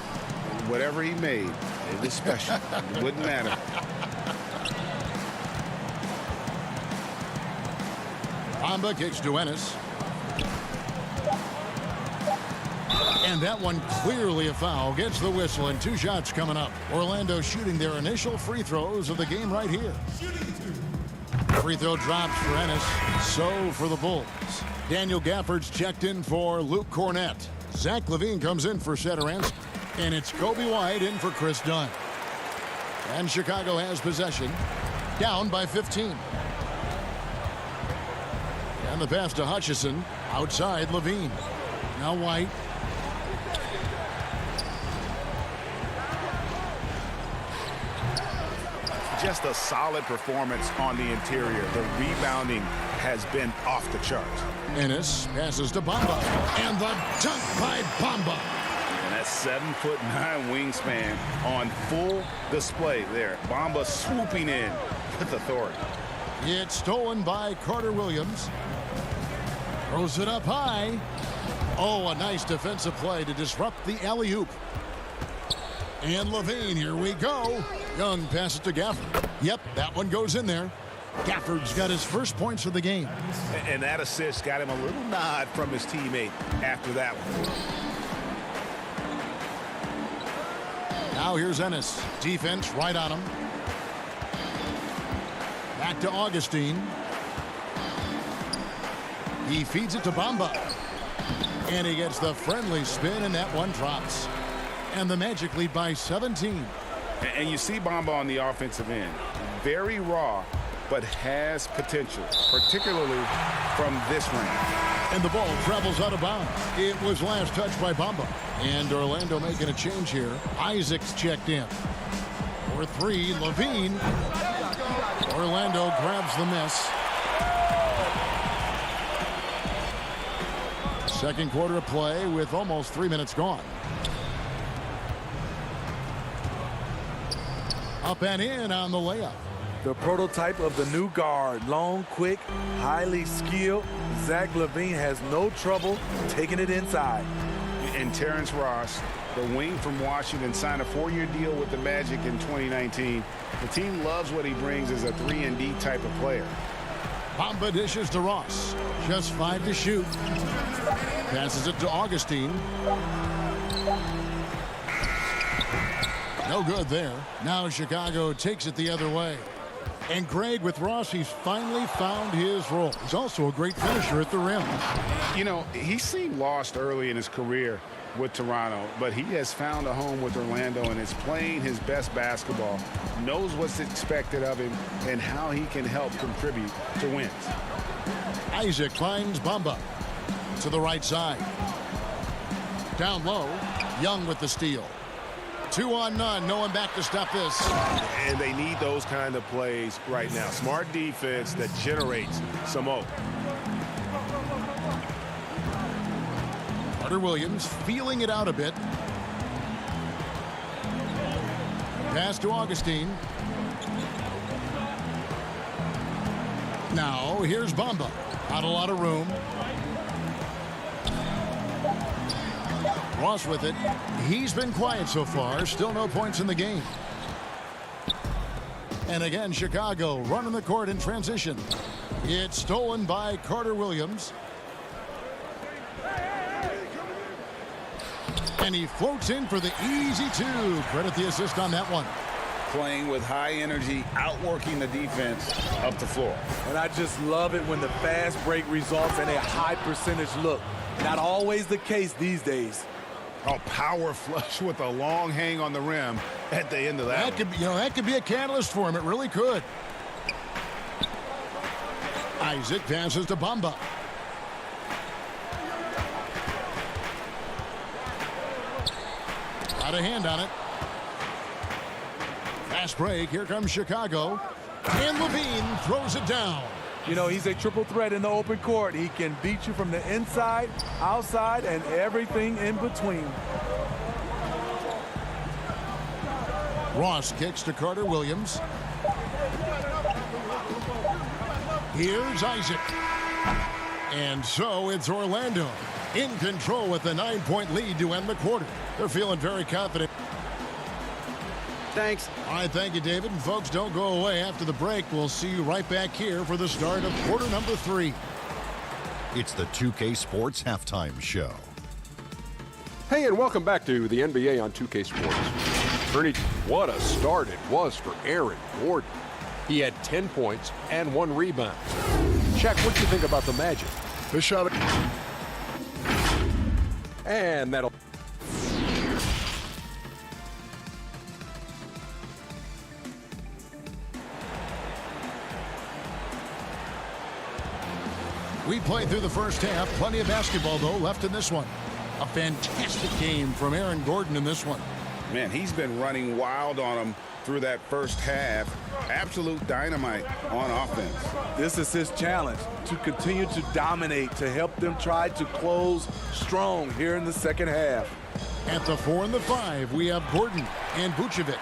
Whatever he made, it was special. It wouldn't matter. Bamba kicks to Ennis. And that one clearly a foul. Gets the whistle and 2 shots coming up. Orlando shooting their initial free throws of the game right here. Free throw drops for Ennis. So for the Bulls. Daniel Gafford's checked in for Luke Cornett. Zach LaVine comes in for Satoransky. And it's Kobe White in for Chris Dunn. And Chicago has possession. Down by 15. And the pass to Hutchison. Outside LaVine. Now White. Just a solid performance on the interior. The rebounding has been off the charts. Ennis passes to Bamba. And the dunk by Bamba. And that 7'9" wingspan on full display there. Bamba swooping in with authority. It's stolen by Carter Williams. Throws it up high. Oh, a nice defensive play to disrupt the alley-oop. And LaVine, here we go. Young passes to Gafford. Yep, that one goes in there. Gafford's got his first points of the game. And that assist got him a little nod from his teammate after that one. Now here's Ennis. Defense right on him. Back to Augustine. He feeds it to Bamba. And he gets the friendly spin, and that one drops. And the Magic lead by 17. And you see Bamba on the offensive end. Very raw, but has potential, particularly from this range. And the ball travels out of bounds. It was last touched by Bamba. And Orlando making a change here. Isaac's checked in. For 3, LaVine. Orlando grabs the miss. Second quarter of play with almost 3 minutes gone. Up and in on the layup. The prototype of the new guard. Long, quick, highly skilled. Zach LaVine has no trouble taking it inside. And Terrence Ross, the wing from Washington, signed a 4-year deal with the Magic in 2019. The team loves what he brings as a 3-and-D type of player. Bamba dishes to Ross. Just 5 to shoot. Passes it to Augustine. No good there. Now Chicago takes it the other way. And Greg, with Ross, he's finally found his role. He's also a great finisher at the rim. You know, he seemed lost early in his career, with Toronto, but he has found a home with Orlando and is playing his best basketball, knows what's expected of him, and how he can help contribute to wins. Isaac finds Bamba to the right side. Down low, Young with the steal. 2 on none, no one back to stop this. And they need those kind of plays right now. Smart defense that generates some hope. Carter Williams feeling it out a bit. Pass to Augustine. Now here's Bamba. Not a lot of room. Ross with it. He's been quiet so far. Still no points in the game. And again, Chicago running the court in transition. It's stolen by Carter Williams. And he floats in for the easy 2. Credit the assist on that one. Playing with high energy, outworking the defense up the floor. And I just love it when the fast break results in a high percentage look. Not always the case these days. Oh, power flush with a long hang on the rim at the end of that. That could be a catalyst for him. It really could. Isaac passes to Bamba. Got a hand on it. Fast break. Here comes Chicago. And Levine throws it down. You know, he's a triple threat in the open court. He can beat you from the inside, outside, and everything in between. Ross kicks to Carter Williams. Here's Isaac. And so it's Orlando in control with a 9-point lead to end the quarter. They're feeling very confident. Thanks. All right, thank you, David. And folks, don't go away. After the break, we'll see you right back here for the start of quarter number 3. It's the 2K Sports Halftime Show. Hey, and welcome back to the NBA on 2K Sports. Ernie, what a start it was for Aaron Gordon. He had 10 points and 1 rebound. Shaq, what do you think about the Magic? This shot. And that'll... We played through the first half. Plenty of basketball, though, left in this one. A fantastic game from Aaron Gordon in this one. Man, he's been running wild on him through that first half. Absolute dynamite on offense. This is his challenge, to continue to dominate, to help them try to close strong here in the second half. At the 4 and the 5, we have Gordon and Vucevic.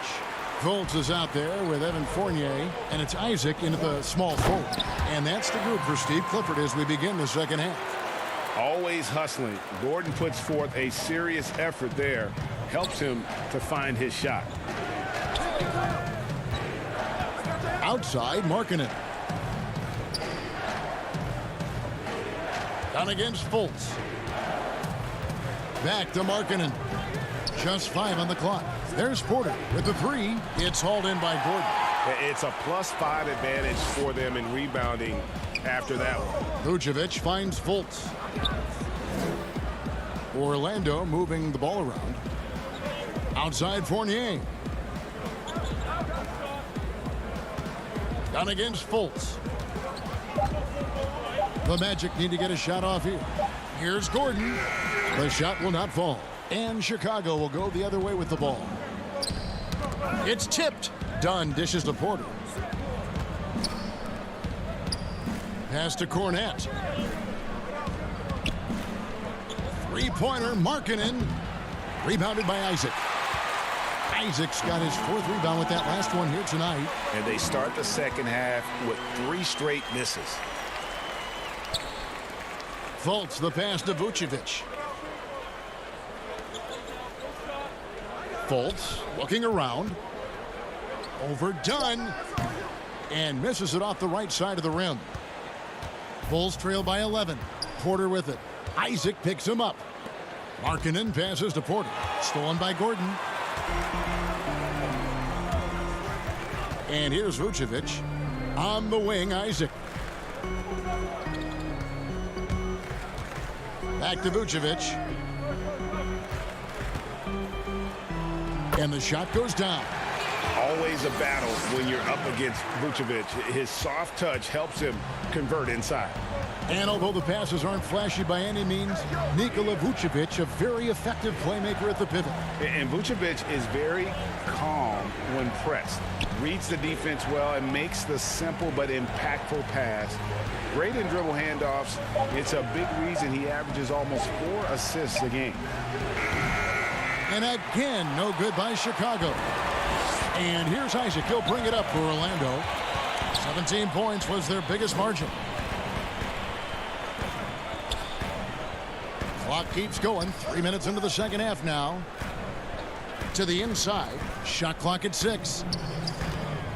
Fultz is out there with Evan Fournier, and it's Isaac into the small forward. And that's the group for Steve Clifford as we begin the second half. Always hustling. Gordon puts forth a serious effort there. Helps him to find his shot. Outside, Markkanen. Down against Fultz. Back to Markkanen. Just 5 on the clock. There's Porter with the 3. It's hauled in by Gordon. It's a +5 advantage for them in rebounding after that one. Vucevic finds Fultz. Orlando moving the ball around. Outside Fournier. Down against Fultz. The Magic need to get a shot off here. Here's Gordon. The shot will not fall. And Chicago will go the other way with the ball. It's tipped. Dunn dishes to Porter. Pass to Cornette. Three-pointer, Markkanen. Rebounded by Isaac. Isaac's got his 4th rebound with that last one here tonight. And they start the second half with 3 straight misses. Fultz the pass to Vucevic. Fultz looking around. Overdone. And misses it off the right side of the rim. Bulls trail by 11. Porter with it. Isaac picks him up. Markkanen passes to Porter. Stolen by Gordon. And here's Vucevic. On the wing, Isaac. Back to Vucevic. And the shot goes down. Always a battle when you're up against Vucevic. His soft touch helps him convert inside. And although the passes aren't flashy by any means, Nikola Vucevic, a very effective playmaker at the pivot. And Vucevic is very calm when pressed. Reads the defense well and makes the simple but impactful pass. Great in dribble handoffs. It's a big reason he averages almost 4 assists a game. And again, no good by Chicago. And here's Isaac. He'll bring it up for Orlando. 17 points was their biggest margin. Clock keeps going. 3 minutes into the second half now. To the inside. Shot clock at 6.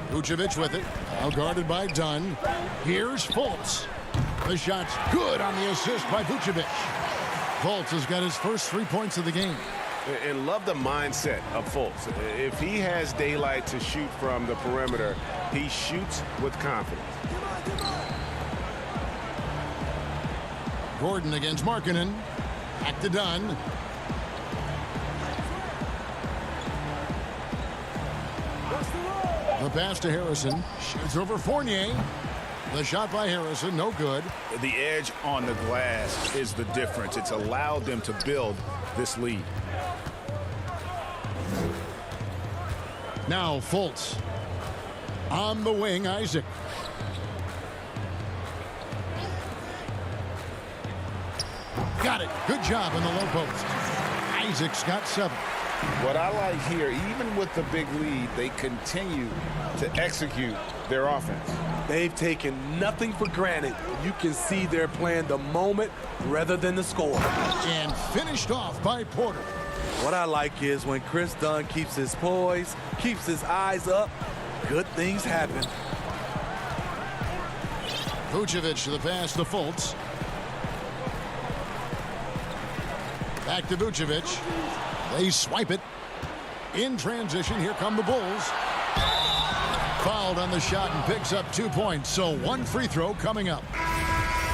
Vucevic with it. Now guarded by Dunn. Here's Fultz. The shot's good on the assist by Vucevic. Fultz has got his first 3 points of the game. And love the mindset of Fultz. If he has daylight to shoot from the perimeter, he shoots with confidence. Gordon against Markkanen. Back to Dunn. The pass to Harrison. Shoots over Fournier. The shot by Harrison, no good. The edge on the glass is the difference. It's allowed them to build this lead. Now Fultz. On the wing, Isaac. Got it. Good job in the low post. Isaac's got 7. What I like here, even with the big lead, they continue to execute their offense. They've taken nothing for granted. You can see they're playing the moment rather than the score. And finished off by Porter. What I like is when Chris Dunn keeps his poise, keeps his eyes up, good things happen. Vucevic the pass to Fultz. Back to Vucevic. They swipe it. In transition, here come the Bulls. Fouled on the shot and picks up 2 points. So 1 free throw coming up.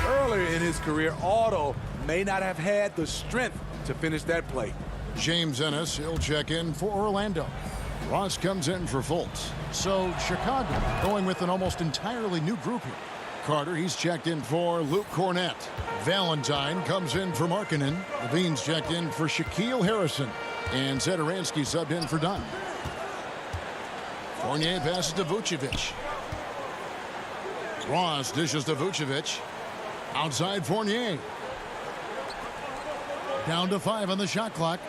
Earlier in his career, Otto may not have had the strength to finish that play. James Ennis, he'll check in for Orlando. Ross comes in for Fultz. So Chicago going with an almost entirely new group here. Carter, he's checked in for Luke Cornett. Valentine comes in for Markkanen. Levine's checked in for Shaquille Harrison. And Satoransky subbed in for Dunn. Fournier passes to Vucevic. Ross dishes to Vucevic. Outside Fournier. Down to 5 on the shot clock.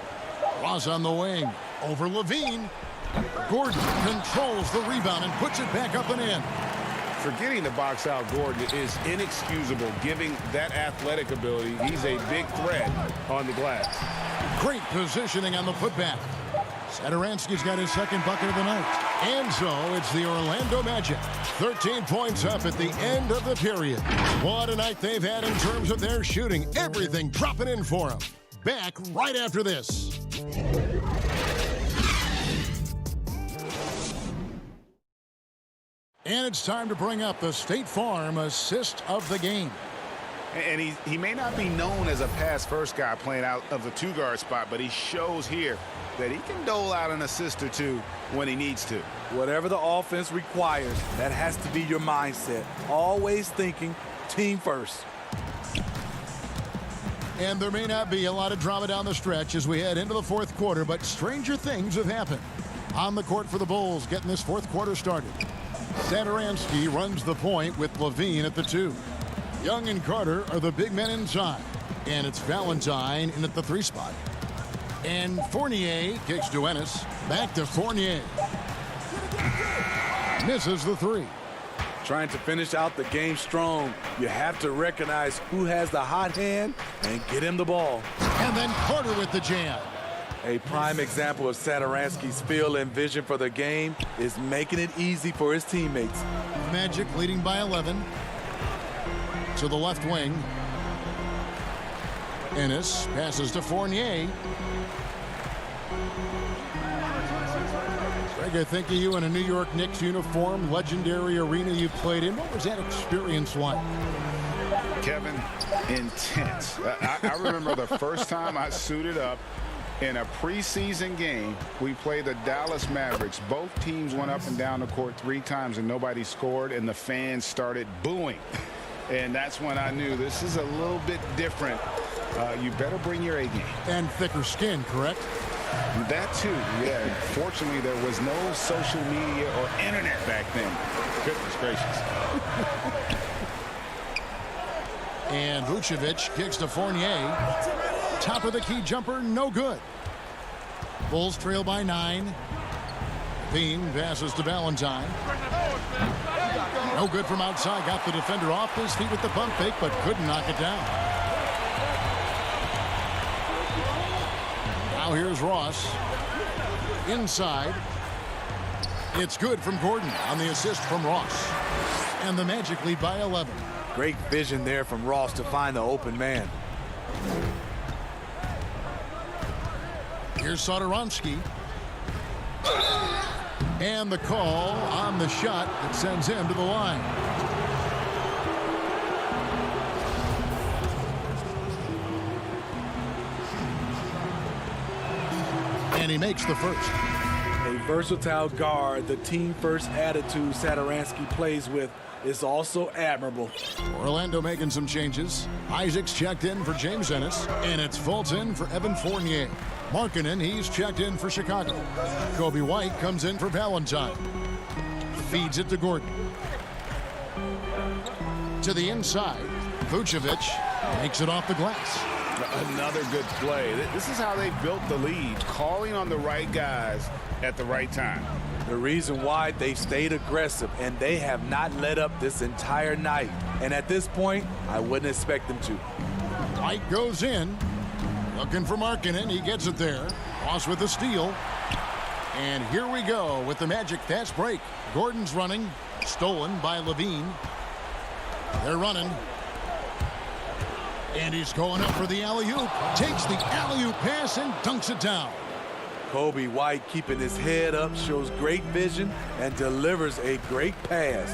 Ross on the wing. Over Levine. Gordon controls the rebound and puts it back up and in. Forgetting to box out Gordon is inexcusable, given that athletic ability. He's a big threat on the glass. Great positioning on the putback. Satoransky's got his second bucket of the night. And so it's the Orlando Magic. 13 points up at the end of the period. What a night they've had in terms of their shooting. Everything dropping in for them. Back right after this. And it's time to bring up the State Farm assist of the game. And he may not be known as a pass-first guy playing out of the 2-guard spot, but he shows here that he can dole out an assist or 2 when he needs to. Whatever the offense requires, that has to be your mindset. Always thinking team first. And there may not be a lot of drama down the stretch as we head into the 4th quarter, but stranger things have happened. On the court for the Bulls, getting this 4th quarter started. Satoransky runs the point with Levine at the 2. Young and Carter are the big men inside. And it's Valentine in at the 3 spot. And Fournier kicks to Ennis. Back to Fournier. Misses the 3. Trying to finish out the game strong, you have to recognize who has the hot hand and get him the ball. And then Carter with the jam. A prime example of Satoransky's feel and vision for the game is making it easy for his teammates. Magic leading by 11. To the left wing. Ennis passes to Fournier. Greg, I think of you in a New York Knicks uniform, legendary arena you played in. What was that experience like? Kevin, intense. I remember the first time I suited up In a preseason game, we played the Dallas Mavericks. Both teams went up and down the court 3 times and nobody scored, and the fans started booing. And that's when I knew this is a little bit different. You better bring your A game. And thicker skin, correct? That too, yeah. Fortunately, there was no social media or internet back then. Goodness gracious. And Vucevic kicks to Fournier. Top of the key jumper, no good. Bulls trail by 9. Bean passes to Valentine. No good from outside. Got the defender off his feet with the pump fake, but couldn't knock it down. Now here's Ross. Inside. It's good from Gordon on the assist from Ross. And the Magic lead by 11. Great vision there from Ross to find the open man. Here's Satoransky. And the call on the shot that sends him to the line. And he makes the first. A versatile guard, the team-first attitude Satoransky plays with is also admirable. Orlando making some changes. Isaac's checked in for James Ennis, and it's Fulton for Evan Fournier. Markkanen, he's checked in for Chicago. Kobe White comes in for Valentine. Feeds it to Gordon. To the inside, Vucevic makes it off the glass. Another good play. This is how they built the lead, calling on the right guys at the right time. The reason why they stayed aggressive, and they have not let up this entire night. And at this point, I wouldn't expect them to. White goes in. Looking for Markkanen. He gets it there. Ross with the steal. And here we go with the Magic fast break. Gordon's running. Stolen by Levine. They're running. And he's going up for the alley-oop. Takes the alley-oop pass and dunks it down. Kobe White keeping his head up, shows great vision, and delivers a great pass.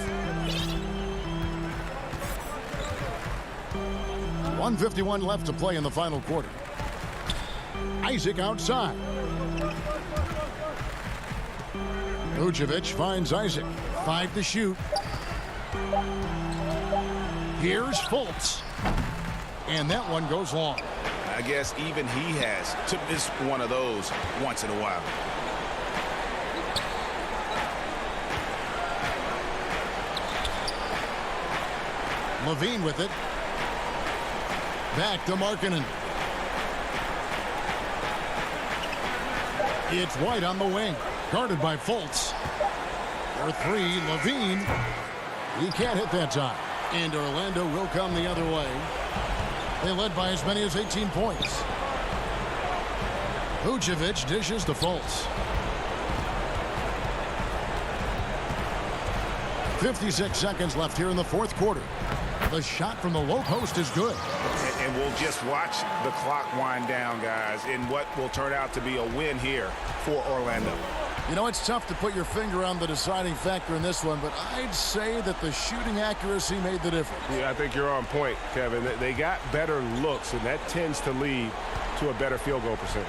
1:51 left to play in the final quarter. Isaac outside. Vucevic finds Isaac. 5 to shoot. Here's Fultz. And that one goes long. I guess even he has to miss one of those once in a while. Levine with it. Back to Markkanen. It's White on the wing. Guarded by Fultz. For 3, Levine. He can't hit that time. And Orlando will come the other way. They led by as many as 18 points. Vucevic dishes to Fultz. 56 seconds left here in the fourth quarter. The shot from the low post is good. And we'll just watch the clock wind down, guys, in what will turn out to be a win here for Orlando. You know, it's tough to put your finger on the deciding factor in this one, but I'd say that the shooting accuracy made the difference. Yeah, I think you're on point, Kevin. They got better looks, and that tends to lead to a better field goal percentage.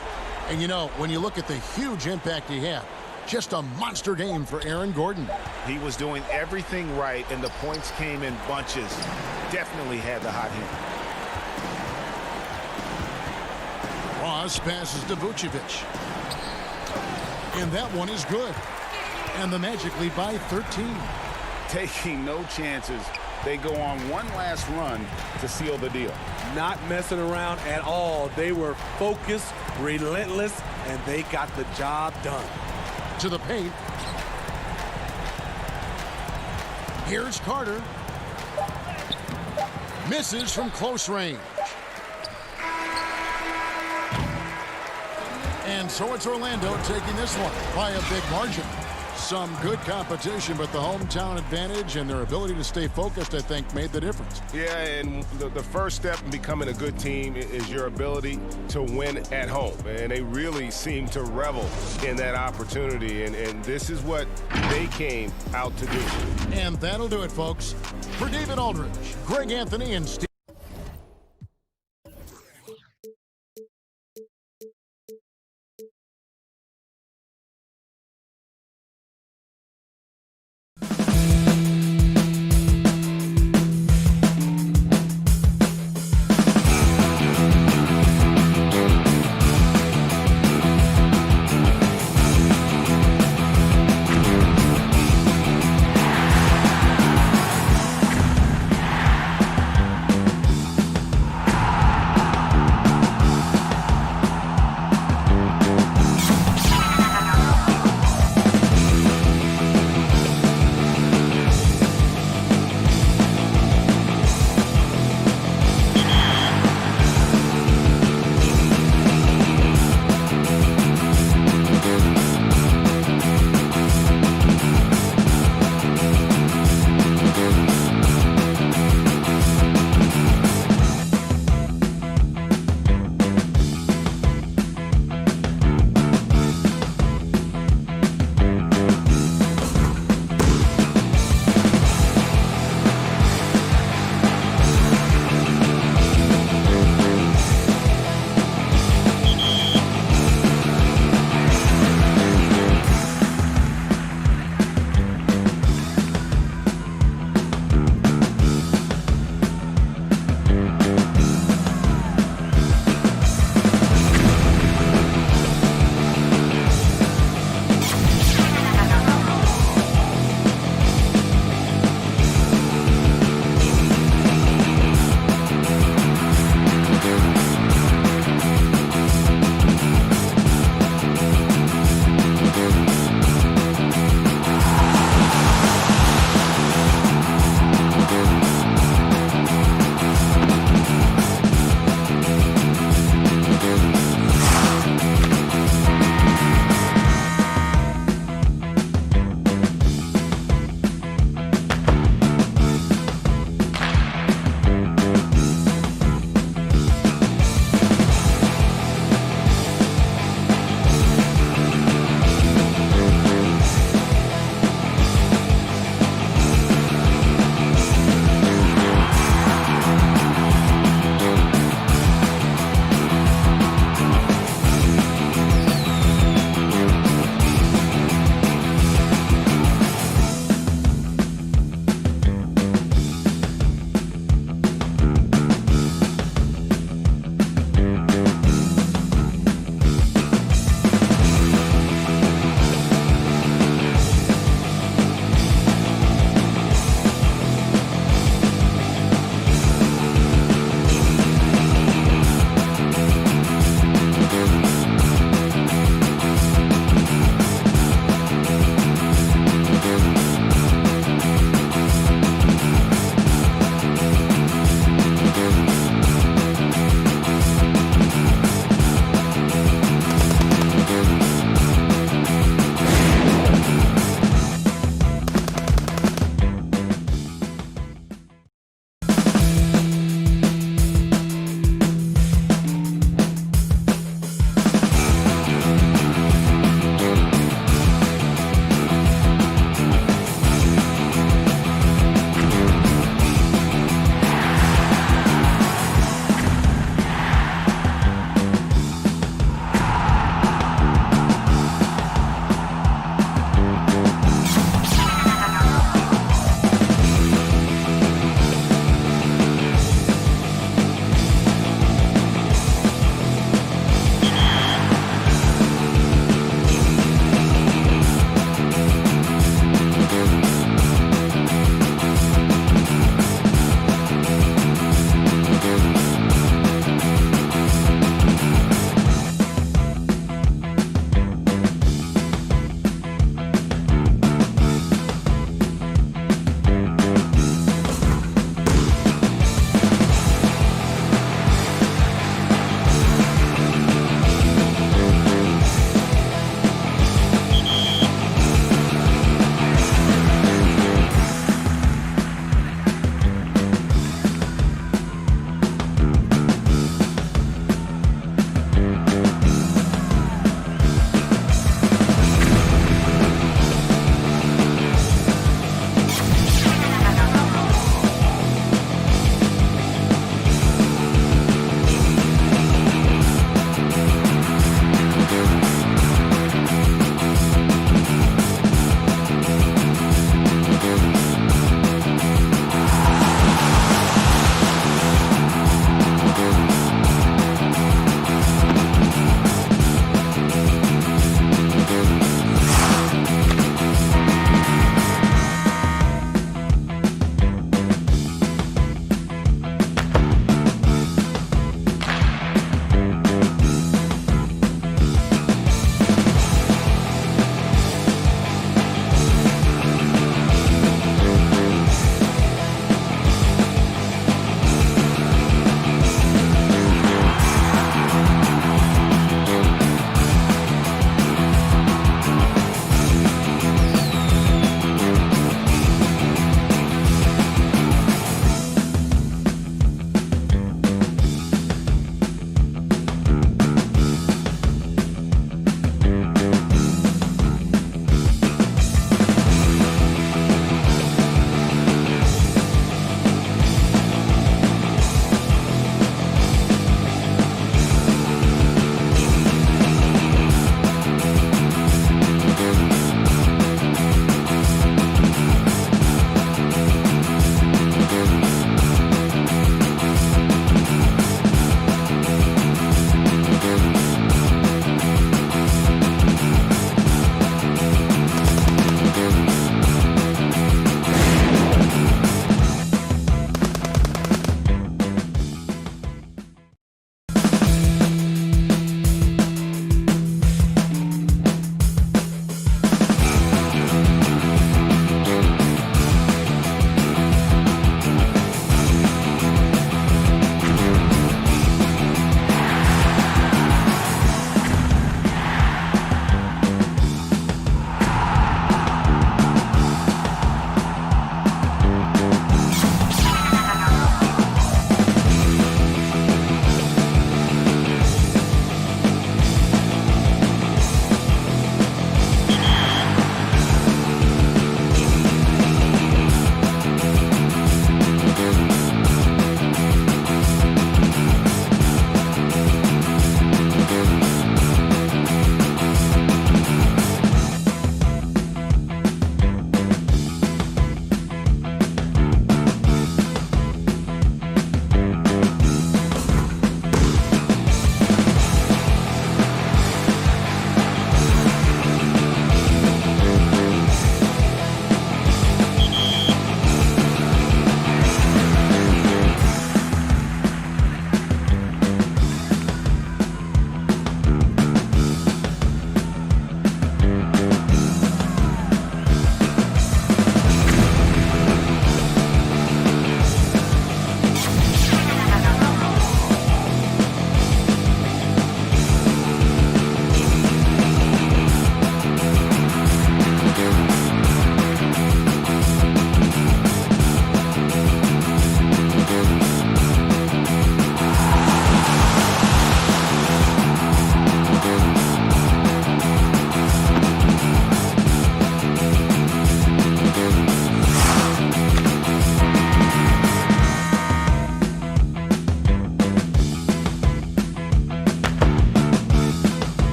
And, you know, when you look at the huge impact he had, just a monster game for Aaron Gordon. He was doing everything right, and the points came in bunches. Definitely had the hot hand. Ross passes to Vucevic. And that one is good. And the Magic lead by 13. Taking no chances. They go on one last run to seal the deal. Not messing around at all. They were focused, relentless, and they got the job done. To the paint. Here's Carter. Misses from close range. And so it's Orlando taking this one by a big margin. Some good competition, but the hometown advantage and their ability to stay focused, I think, made the difference. Yeah, and the first step in becoming a good team is your ability to win at home. And they really seem to revel in that opportunity. And this is what they came out to do. And that'll do it, folks. For David Aldridge, Greg Anthony, and Steve.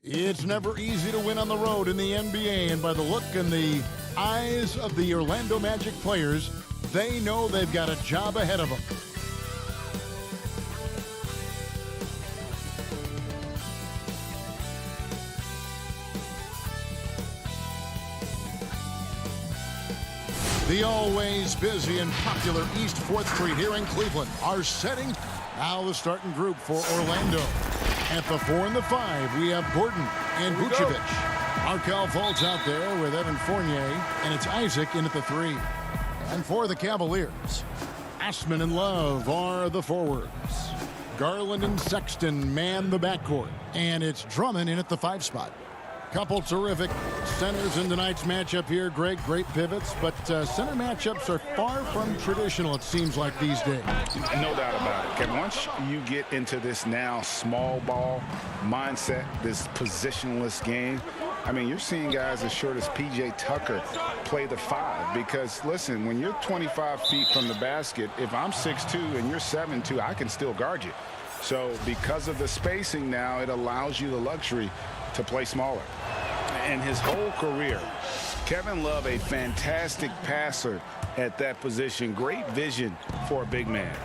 It's never easy to win on the road in the NBA, and by the look in the eyes of the Orlando Magic players, they know they've got a job ahead of them. The always busy and popular East 4th Street here in Cleveland are setting now the starting group for Orlando. At the 4 and the 5, we have Gordon and Vucevic. Markelle Fultz out there with Evan Fournier, and it's Isaac in at the 3. And for the Cavaliers, Osman and Love are the forwards. Garland and Sexton man the backcourt, and it's Drummond in at the 5 spot. Couple terrific centers in tonight's matchup here, Greg. Great pivots, but center matchups are far from traditional, it seems like, these days. No doubt about it. Okay, once you get into this now small ball mindset, this positionless game, I mean, you're seeing guys as short as P.J. Tucker play the 5 because, listen, when you're 25 feet from the basket, if I'm 6'2" and you're 7'2", I can still guard you. So because of the spacing now, it allows you the luxury to play smaller. And his whole career, Kevin Love, a fantastic passer at that position. Great vision for a big man.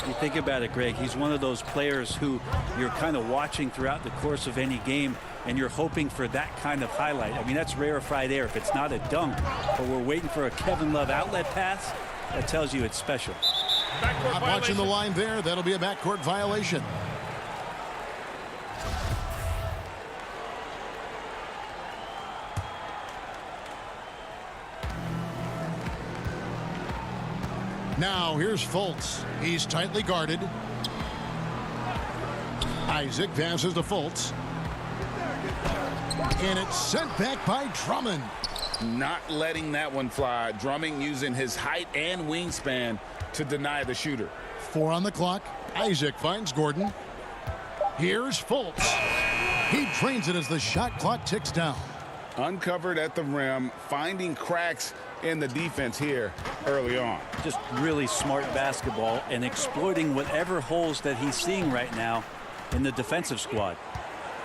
You think about it, Greg, he's one of those players who you're kind of watching throughout the course of any game, and you're hoping for that kind of highlight. I mean, that's rarefied air. If it's not a dunk, but we're waiting for a Kevin Love outlet pass, that tells you it's special. Not watching the line there. That'll be a backcourt violation. Now here's Fultz. He's tightly guarded. Isaac passes to Fultz. And it's sent back by Drummond. Not letting that one fly. Drummond using his height and wingspan to deny the shooter. 4 on the clock. Isaac finds Gordon. Here's Fultz. He drains it as the shot clock ticks down. Uncovered at the rim, finding cracks in the defense here early on. Just really smart basketball and exploiting whatever holes that he's seeing right now in the defensive squad.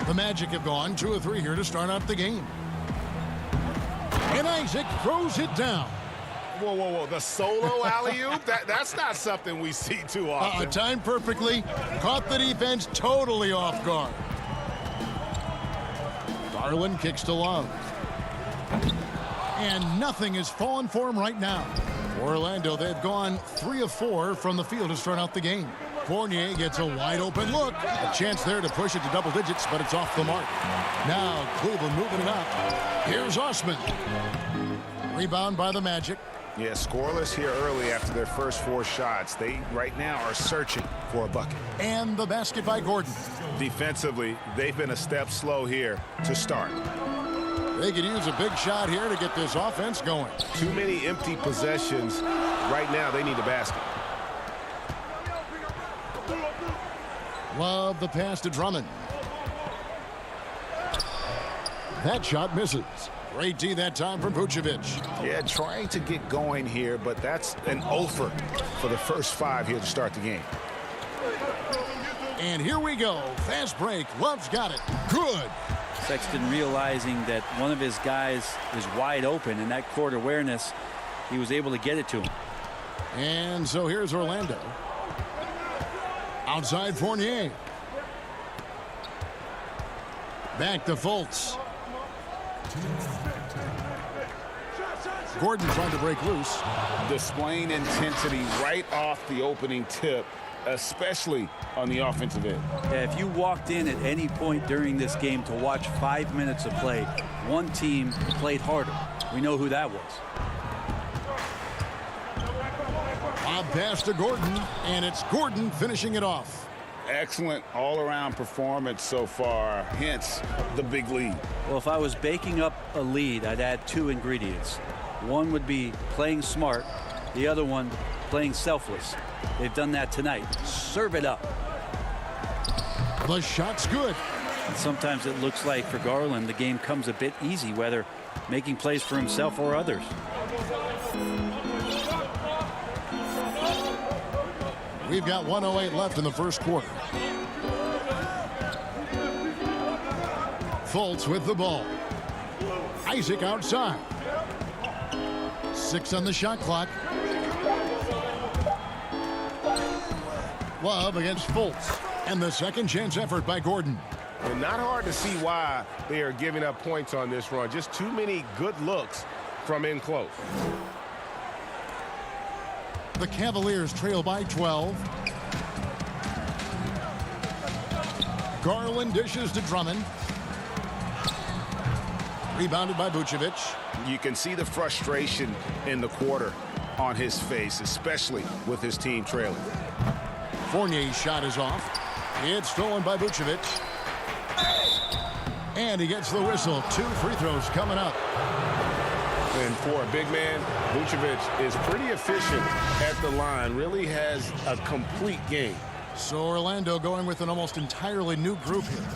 The Magic have gone 2 of 3 here to start out the game. And Isaac throws it down. Whoa, whoa, whoa. The solo alley-oop? That's not something we see too often. Timed perfectly. Caught the defense totally off guard. Garland kicks to Love. And nothing has fallen for him right now. For Orlando, they've gone 3 of 4 from the field to start out the game. Fournier gets a wide open look. A chance there to push it to double digits, but it's off the mark. Now Cleveland moving it up. Here's Osman. Rebound by the Magic. Yeah, scoreless here early after their first 4 shots. They right now are searching for a bucket. And the basket by Gordon. Defensively, they've been a step slow here to start. They could use a big shot here to get this offense going. Too many empty possessions. Right now, they need a basket. Love the pass to Drummond. That shot misses. Great D that time from Vucevic. Yeah, trying to get going here, but that's an offer for the first 5 here to start the game. And here we go. Fast break. Love's got it. Good. Sexton realizing that one of his guys is wide open, and that court awareness, he was able to get it to him. And so here's Orlando. Outside Fournier. Back to Fultz. Gordon trying to break loose. Displaying intensity right off the opening tip, especially on the offensive end. Yeah, if you walked in at any point during this game to watch 5 minutes of play, one team played harder. We know who that was. Bob pass to Gordon, and it's Gordon finishing it off. Excellent all-around performance so far, hence the big lead. Well, if I was baking up a lead, I'd add 2 ingredients. One would be playing smart, the other one playing selfless. They've done that tonight. Serve it up. The shot's good. And sometimes it looks like for Garland the game comes a bit easy, whether making plays for himself or others. We've got 1:08 left in the first quarter. Fultz with the ball. Isaac outside. 6 on the shot clock. Love against Fultz. And the second chance effort by Gordon. And not hard to see why they are giving up points on this run. Just too many good looks from in close. The Cavaliers trail by 12. Garland dishes to Drummond. Rebounded by Vucevic. You can see the frustration in the quarter on his face, especially with his team trailing. Fournier's shot is off. It's stolen by Vucevic. And he gets the whistle. 2 free throws coming up. And for a big man, Vucevic is pretty efficient at the line. Really has a complete game. So Orlando going with an almost entirely new group here.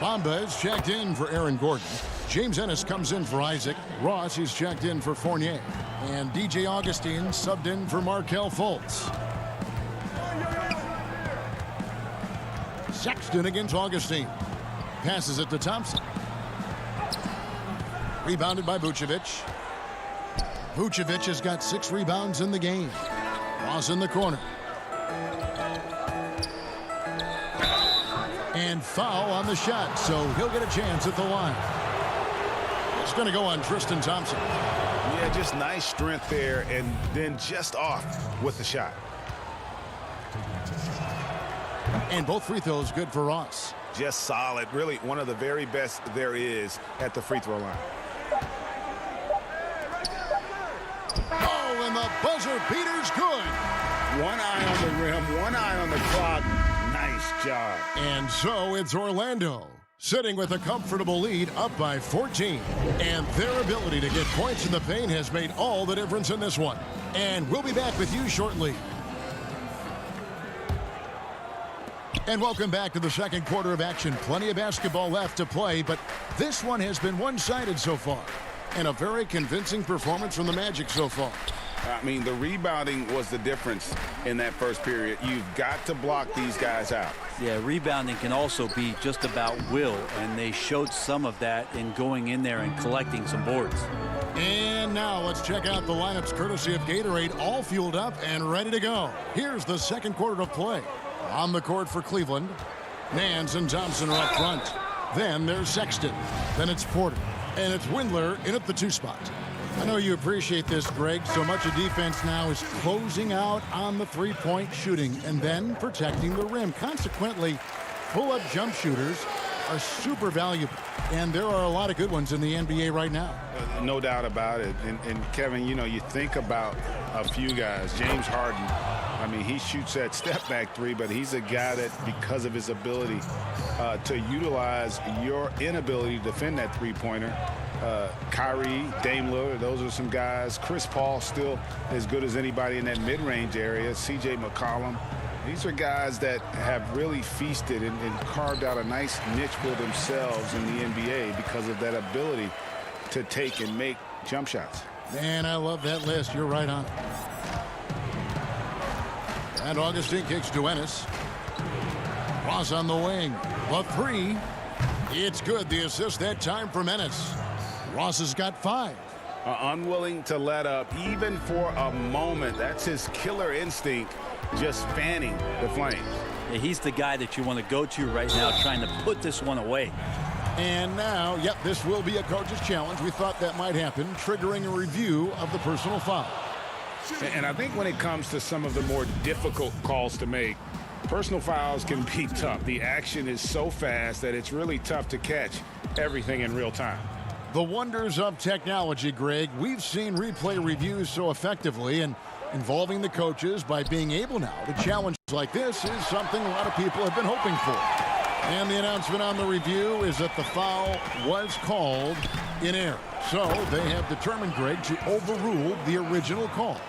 Bamba is checked in for Aaron Gordon. James Ennis comes in for Isaac. Ross is checked in for Fournier. And DJ Augustine subbed in for Markelle Fultz. Sexton against Augustine. Passes it to Thompson. Rebounded by Vucevic. Vucevic has got 6 rebounds in the game. Ross in the corner. And foul on the shot, so he'll get a chance at the line. It's going to go on Tristan Thompson. Yeah, just nice strength there, and then just off with the shot. And both free throws good for Ross. Just solid. Really one of the very best there is at the free throw line. Oh, and the buzzer beater's good. One eye on the rim, one eye on the clock. Nice job. And so it's Orlando sitting with a comfortable lead up by 14. And their ability to get points in the paint has made all the difference in this one. And we'll be back with you shortly. And welcome back to the second quarter of action. Plenty of basketball left to play, but this one has been one-sided so far. And a very convincing performance from the Magic so far. I mean, the rebounding was the difference in that first period. You've got to block these guys out. Yeah, rebounding can also be just about will, and they showed some of that in going in there and collecting some boards. And now let's check out the lineups courtesy of Gatorade, all fueled up and ready to go. Here's the second quarter of play. On the court for Cleveland, Nance and Thompson are up front. Then there's Sexton. Then it's Porter. And it's Windler in at the 2 spot. I know you appreciate this, Greg. So much of defense now is closing out on the three-point shooting and then protecting the rim. Consequently, pull-up jump shooters are super valuable. And there are a lot of good ones in the NBA right now. No doubt about it. And Kevin, you know, you think about a few guys. James Harden, I mean, he shoots that step-back 3, but he's a guy that, because of his ability to utilize your inability to defend that three-pointer, Kyrie, Dame Lillard, those are some guys. Chris Paul still as good as anybody in that mid-range area. C.J. McCollum. These are guys that have really feasted and carved out a nice niche for themselves in the NBA because of that ability to take and make jump shots. Man, I love that list. You're right on it. And Augustine kicks to Ennis. Ross on the wing. The 3. It's good. The assist that time from Ennis. Ross has got 5. Unwilling to let up even for a moment. That's his killer instinct, just fanning the flames. Yeah, he's the guy that you want to go to right now, trying to put this one away. And now, yep, this will be a coach's challenge. We thought that might happen, triggering a review of the personal foul. And I think when it comes to some of the more difficult calls to make, personal fouls can be tough. The action is so fast that it's really tough to catch everything in real time. The wonders of technology, Greg. We've seen replay reviews so effectively, and involving the coaches by being able now to challenge like this is something a lot of people have been hoping for. And the announcement on the review is that the foul was called in error. So they have determined, Greg, to overrule the original call.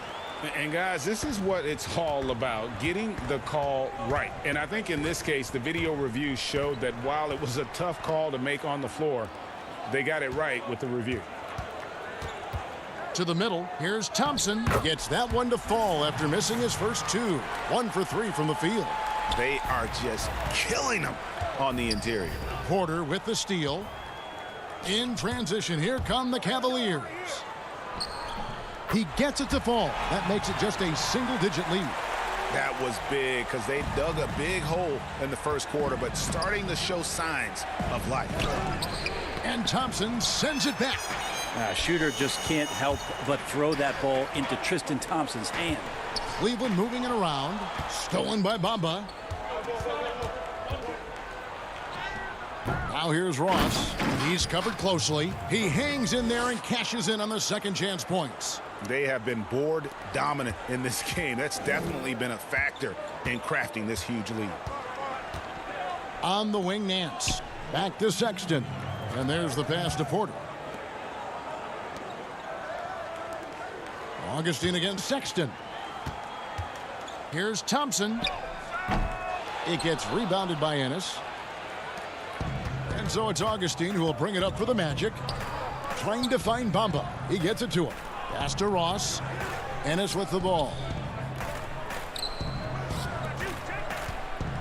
And guys, this is what it's all about, getting the call right. And I think in this case, the video review showed that while it was a tough call to make on the floor, they got it right with the review. To the middle, here's Thompson. Gets that one to fall after missing his first 2. 1 for 3 from the field. They are just killing them on the interior. Porter with the steal. In transition, here come the Cavaliers. He gets it to fall. That makes it just a single-digit lead. That was big because they dug a big hole in the first quarter, but starting to show signs of life. And Thompson sends it back. Shooter just can't help but throw that ball into Tristan Thompson's hand. Cleveland moving it around. Stolen by Bamba. Now here's Ross. He's covered closely. He hangs in there and cashes in on the second chance points. They have been board dominant in this game. That's definitely been a factor in crafting this huge lead. On the wing, Nance. Back to Sexton. And there's the pass to Porter. Augustine against Sexton. Here's Thompson. It gets rebounded by Ennis. And so it's Augustine who will bring it up for the Magic. Trying to find Bamba. He gets it to him. Pass to Ross. Ennis with the ball.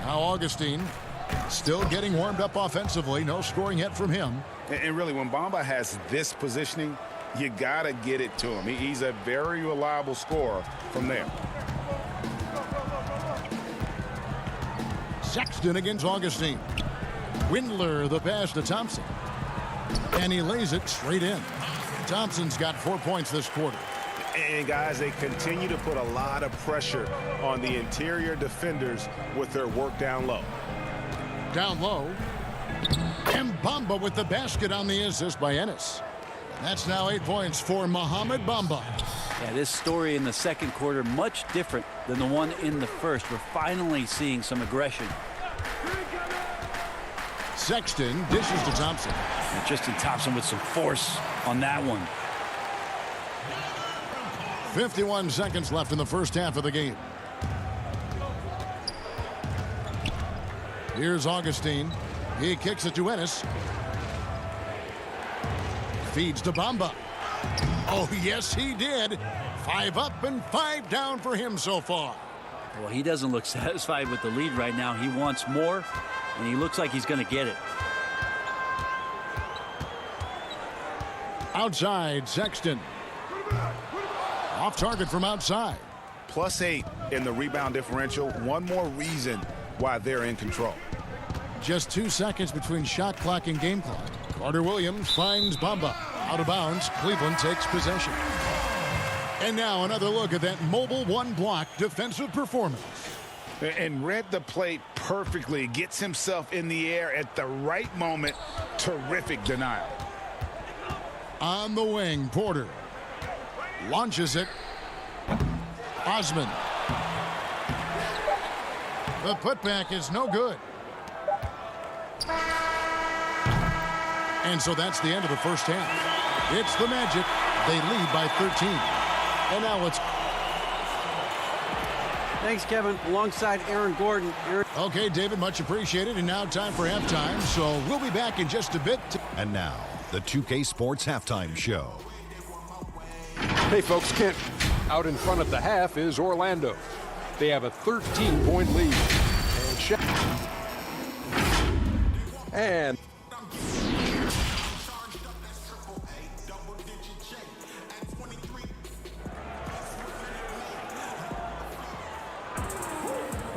Now Augustine still getting warmed up offensively. No scoring yet from him. And really, when Bamba has this positioning, you got to get it to him. He's a very reliable scorer from there. Sexton against Augustine. Windler, the pass to Thompson. And he lays it straight in. Thompson's got 4 points this quarter. And, guys, they continue to put a lot of pressure on the interior defenders with their work down low. Down low. And Bamba with the basket on the assist by Ennis. That's now 8 points for Mohamed Bamba. Yeah, this story in the second quarter much different than the one in the first. We're finally seeing some aggression. Sexton dishes to Thompson. And Tristan Thompson with some force on that one. 51 seconds left in the first half of the game. Here's Augustine. He kicks it to Ennis. Feeds to Bamba. Oh, yes, he did. 5 up and 5 down for him so far. Well, he doesn't look satisfied with the lead right now. He wants more, and he looks like he's going to get it. Outside, Sexton. Off target from outside. +8 in the rebound differential. One more reason why they're in control. Just 2 seconds between shot clock and game clock. Carter Williams finds Bamba. Out of bounds, Cleveland takes possession. And now another look at that mobile one-block defensive performance. And read the play perfectly. Gets himself in the air at the right moment. Terrific denial. On the wing, Porter. Launches it. Osman. The putback is no good. And so that's the end of the first half. It's the Magic. They lead by 13. And now it's... Thanks, Kevin. Alongside Aaron Gordon. Okay, David, much appreciated. And now time for halftime. So we'll be back in just a bit. And now, the 2K Sports Halftime Show. Hey, folks, Kent, out in front at the half is Orlando. They have a 13-point lead. And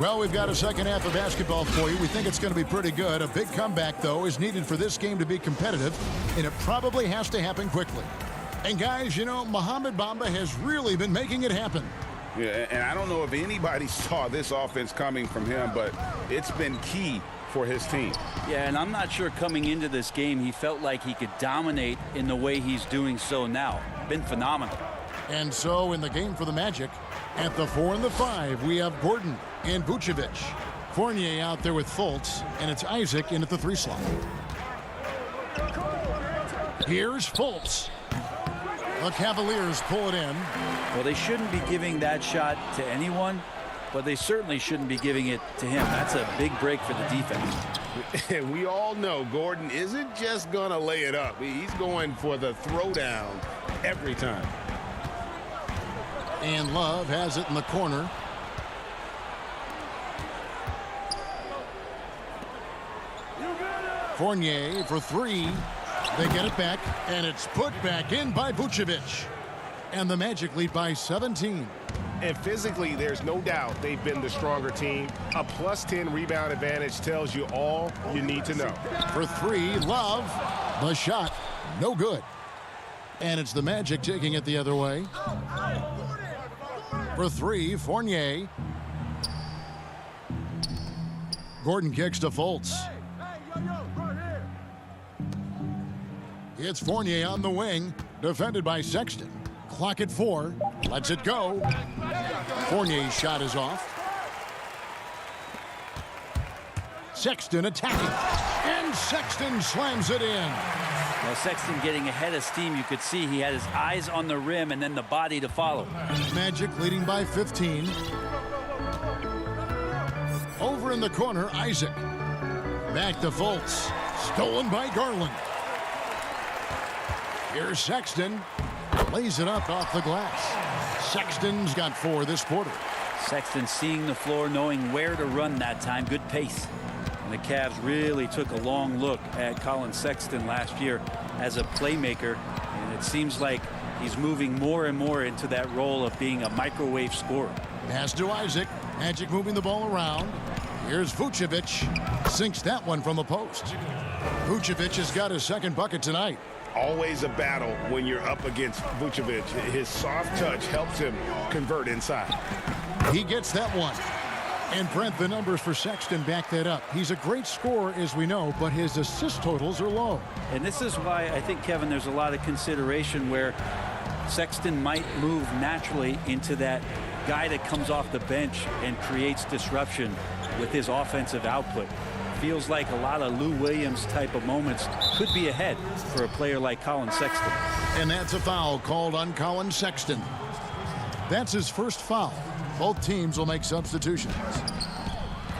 well, we've got a second half of basketball for you. We think it's going to be pretty good. A big comeback, though, is needed for this game to be competitive, and it probably has to happen quickly. And, guys, you know, Mohamed Bamba has really been making it happen. Yeah, and I don't know if anybody saw this offense coming from him, but it's been key for his team. Yeah, and I'm not sure coming into this game he felt like he could dominate in the way he's doing so now. Been phenomenal. And so in the game for the Magic, at the 4 and the 5, we have Gordon and Vucevic. Fournier out there with Fultz, and it's Isaac in at the 3 slot. Here's Fultz. The Cavaliers pull it in. Well, they shouldn't be giving that shot to anyone, but they certainly shouldn't be giving it to him. That's a big break for the defense. And we all know Gordon isn't just going to lay it up. He's going for the throwdown every time. And Love has it in the corner. Fournier for 3. They get it back, and it's put back in by Vucevic. And the Magic lead by 17. And physically, there's no doubt they've been the stronger team. A +10 rebound advantage tells you all you need to know. For three, Love. The shot, no good. And it's the Magic taking it the other way. For three, Fournier. Gordon kicks to Fultz. It's Fournier on the wing, defended by Sexton. Clock at 4. Lets it go. Fournier's shot is off. Sexton attacking. And Sexton slams it in. Well, Sexton getting ahead of steam. You could see he had his eyes on the rim and then the body to follow. Magic leading by 15. Over in the corner, Isaac. Back to Fultz. Stolen by Garland. Here's Sexton. Lays it up off the glass. Sexton's got 4 this quarter. Sexton seeing the floor, knowing where to run that time. Good pace. And the Cavs really took a long look at Colin Sexton last year as a playmaker. And it seems like he's moving more and more into that role of being a microwave scorer. Pass to Isaac. Magic moving the ball around. Here's Vucevic. Sinks that one from the post. Vucevic has got his second bucket tonight. Always a battle when you're up against Vucevic. His soft touch helps him convert inside. He gets that one. And Brent, the numbers for Sexton back that up. He's a great scorer, as we know, but his assist totals are low. And this is why I think, Kevin, there's a lot of consideration where Sexton might move naturally into that guy that comes off the bench and creates disruption with his offensive output. Feels like a lot of Lou Williams type of moments could be ahead for a player like Colin Sexton. And that's a foul called on Colin Sexton. That's his first foul. Both teams will make substitutions.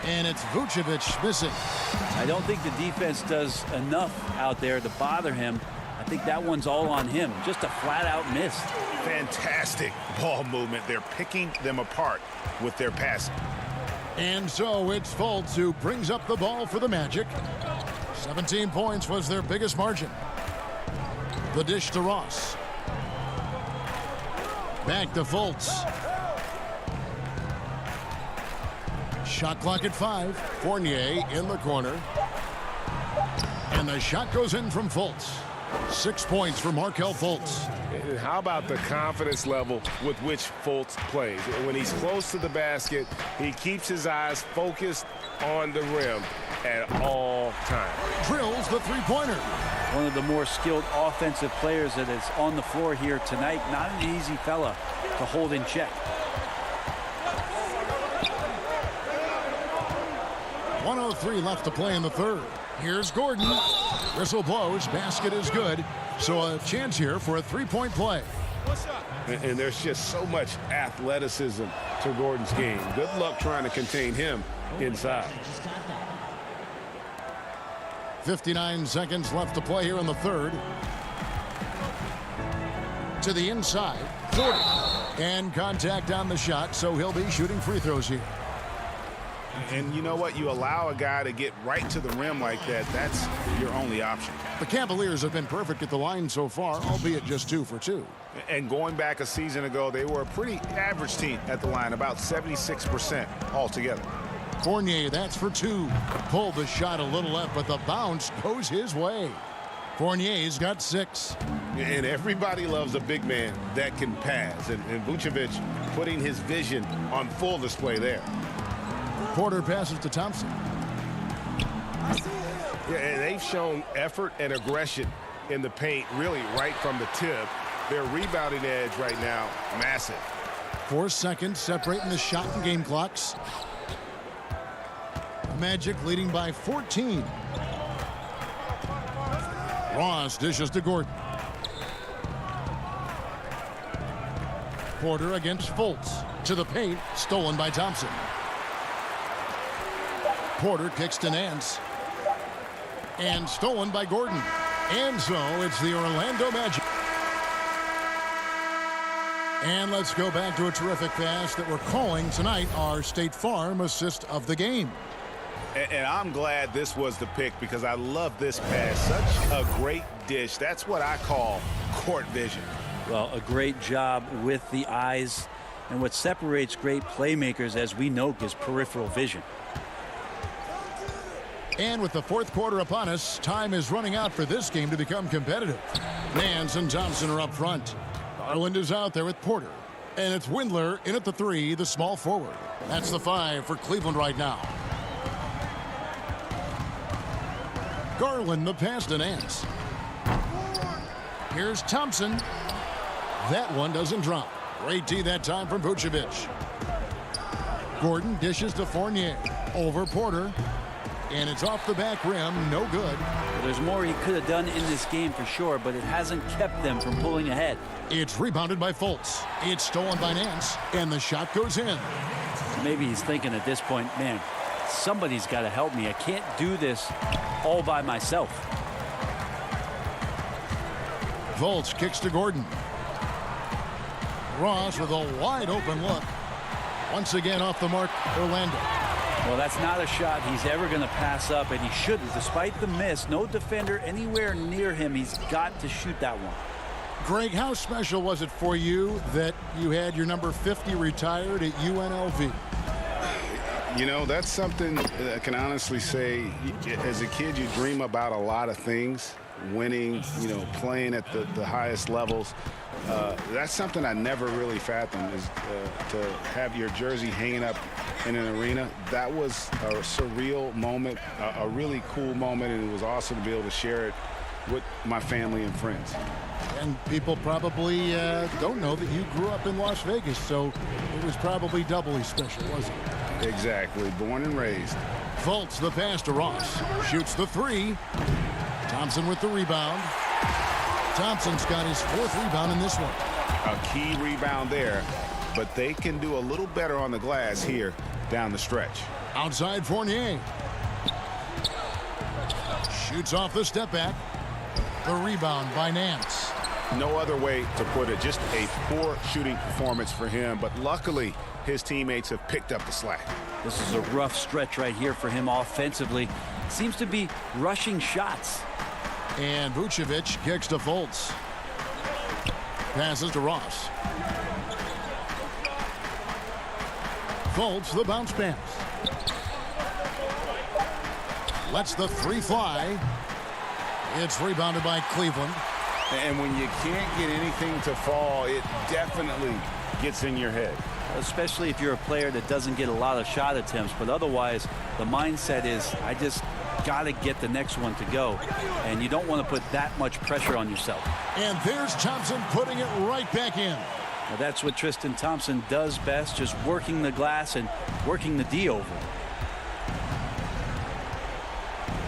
And it's Vucevic missing. I don't think the defense does enough out there to bother him. I think that one's all on him. Just a flat-out miss. Fantastic ball movement. They're picking them apart with their passing. And so it's Fultz who brings up the ball for the Magic. 17 points was their biggest margin. The dish to Ross. Back to Fultz. Shot clock at 5. Fournier in the corner. And the shot goes in from Fultz. 6 points for Markelle Fultz. And how about the confidence level with which Fultz plays? When he's close to the basket, he keeps his eyes focused on the rim at all times. Drills the three-pointer. One of the more skilled offensive players that is on the floor here tonight. Not an easy fella to hold in check. 1:03 left to play in the third. Here's Gordon. Whistle blows. Basket is good. So a chance here for a three-point play. And there's just so much athleticism to Gordon's game. Good luck trying to contain him inside. 59 seconds left to play here in the third. To the inside. Gordon. And contact on the shot, so he'll be shooting free throws here. And you know what? You allow a guy to get right to the rim like that, that's your only option. The Cavaliers have been perfect at the line so far, albeit just 2 for 2. And going back a season ago, they were a pretty average team at the line, about 76% altogether. Fournier, that's for 2. Pulled the shot a little left, but the bounce goes his way. Fournier's got 6. And everybody loves a big man that can pass. And Vucevic putting his vision on full display there. Porter passes to Thompson. Yeah, and they've shown effort and aggression in the paint, really right from the tip. Their rebounding edge right now, massive. 4 seconds separating the shot and game clocks. Magic leading by 14. Ross dishes to Gordon. Porter against Fultz. To the paint, stolen by Thompson. Porter kicks to Nance. And stolen by Gordon. And so it's the Orlando Magic. And let's go back to a terrific pass that we're calling tonight our State Farm assist of the game. And I'm glad this was the pick because I love this pass. Such a great dish. That's what I call court vision. Well, a great job with the eyes. And what separates great playmakers, as we know, is peripheral vision. And with the fourth quarter upon us, time is running out for this game to become competitive. Nance and Thompson are up front. Garland is out there with Porter. And it's Windler in at the 3, the small forward. That's the 5 for Cleveland right now. Garland the pass to Nance. Here's Thompson. That one doesn't drop. Great D that time from Vucevic. Gordon dishes to Fournier. Over Porter. And it's off the back rim. No good. Well, there's more he could have done in this game for sure, but it hasn't kept them from pulling ahead. It's rebounded by Fultz. It's stolen by Nance. And the shot goes in. Maybe he's thinking at this point, man, somebody's got to help me. I can't do this all by myself. Fultz kicks to Gordon. Ross with a wide open look. Once again off the mark, Orlando. Well, that's not a shot he's ever going to pass up, and he shouldn't. Despite the miss, no defender anywhere near him. He's got to shoot that one. Greg, how special was it for you that you had your number 50 retired at UNLV? You know, that's something I can honestly say. As a kid, you dream about a lot of things. Winning, you know, playing at the highest levels. That's something I never really fathomed, is to have your jersey hanging up in an arena. That was a surreal moment, a really cool moment, and it was awesome to be able to share it with my family and friends. And people probably don't know that you grew up in Las Vegas, so it was probably doubly special, wasn't it? Exactly. Born and raised. Fultz the pass to Ross. Shoots the 3. Thompson with the rebound. Thompson's got his 4th rebound in this one. A key rebound there, but they can do a little better on the glass here down the stretch. Outside Fournier. Shoots off the step back. The rebound by Nance. No other way to put it. Just a poor shooting performance for him, but luckily his teammates have picked up the slack. This is a rough stretch right here for him offensively. Seems to be rushing shots. And Vucevic kicks to Fultz. Passes to Ross. Fultz the bounce pass. Lets the 3 fly. It's rebounded by Cleveland. And when you can't get anything to fall, it definitely gets in your head. Especially if you're a player that doesn't get a lot of shot attempts, but otherwise the mindset is, I just got to get the next one to go, and you don't want to put that much pressure on yourself. And there's Thompson putting it right back in. Now that's what Tristan Thompson does best, just working the glass and working the D over.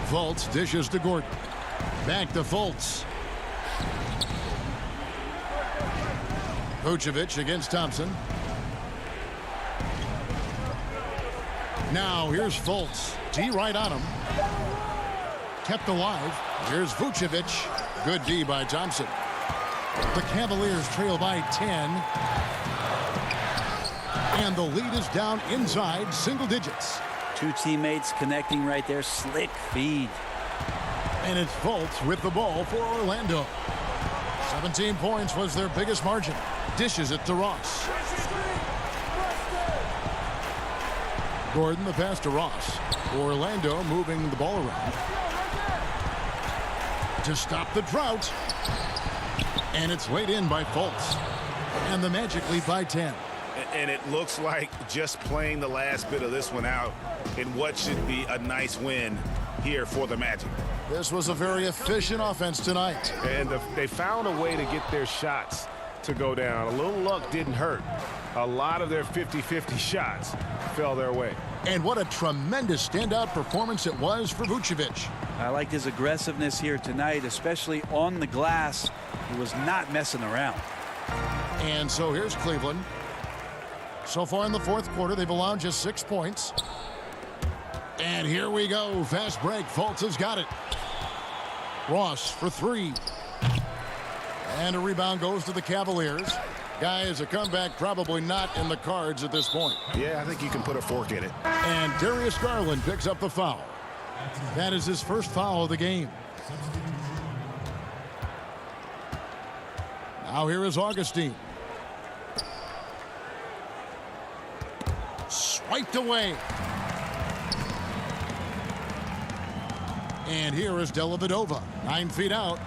Fultz dishes to Gordon. Back to Fultz. Vucevic against Thompson. Now here's Fultz. D right on him. Kept alive. Here's Vucevic. Good D by Thompson. The Cavaliers trail by 10. And the lead is down inside single digits. 2 teammates connecting right there. Slick feed. And it's Fultz with the ball for Orlando. 17 points was their biggest margin. Dishes it to Ross. Gordon the pass to Ross. Orlando moving the ball around to stop the drought. And it's laid in by Fultz. And the Magic lead by 10. And it looks like just playing the last bit of this one out in what should be a nice win here for the Magic. This was a very efficient offense tonight. And they found a way to get their shots to go down. A little luck didn't hurt. A lot of their 50-50 shots fell their way. And what a tremendous standout performance it was for Vucevic. I liked his aggressiveness here tonight, especially on the glass. He was not messing around. And so here's Cleveland. So far in the fourth quarter, they've allowed just 6 points. And here we go. Fast break. Fultz has got it. Ross for 3. And a rebound goes to the Cavaliers. Guys, a comeback probably not in the cards at this point. Yeah, I think you can put a fork in it. And Darius Garland picks up the foul. That is his first foul of the game. Now here is Augustine. Swiped away. And here is Dellavedova. 9 feet out.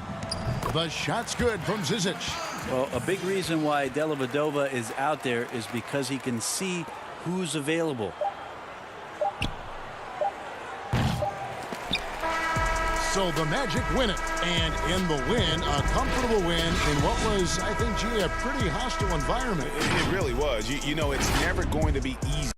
The shot's good from Zizic. Well, a big reason why Dellavedova is out there is because he can see who's available. So the Magic win it. And in the win, a comfortable win in what was, I think, gee, a pretty hostile environment. It really was. You know, it's never going to be easy.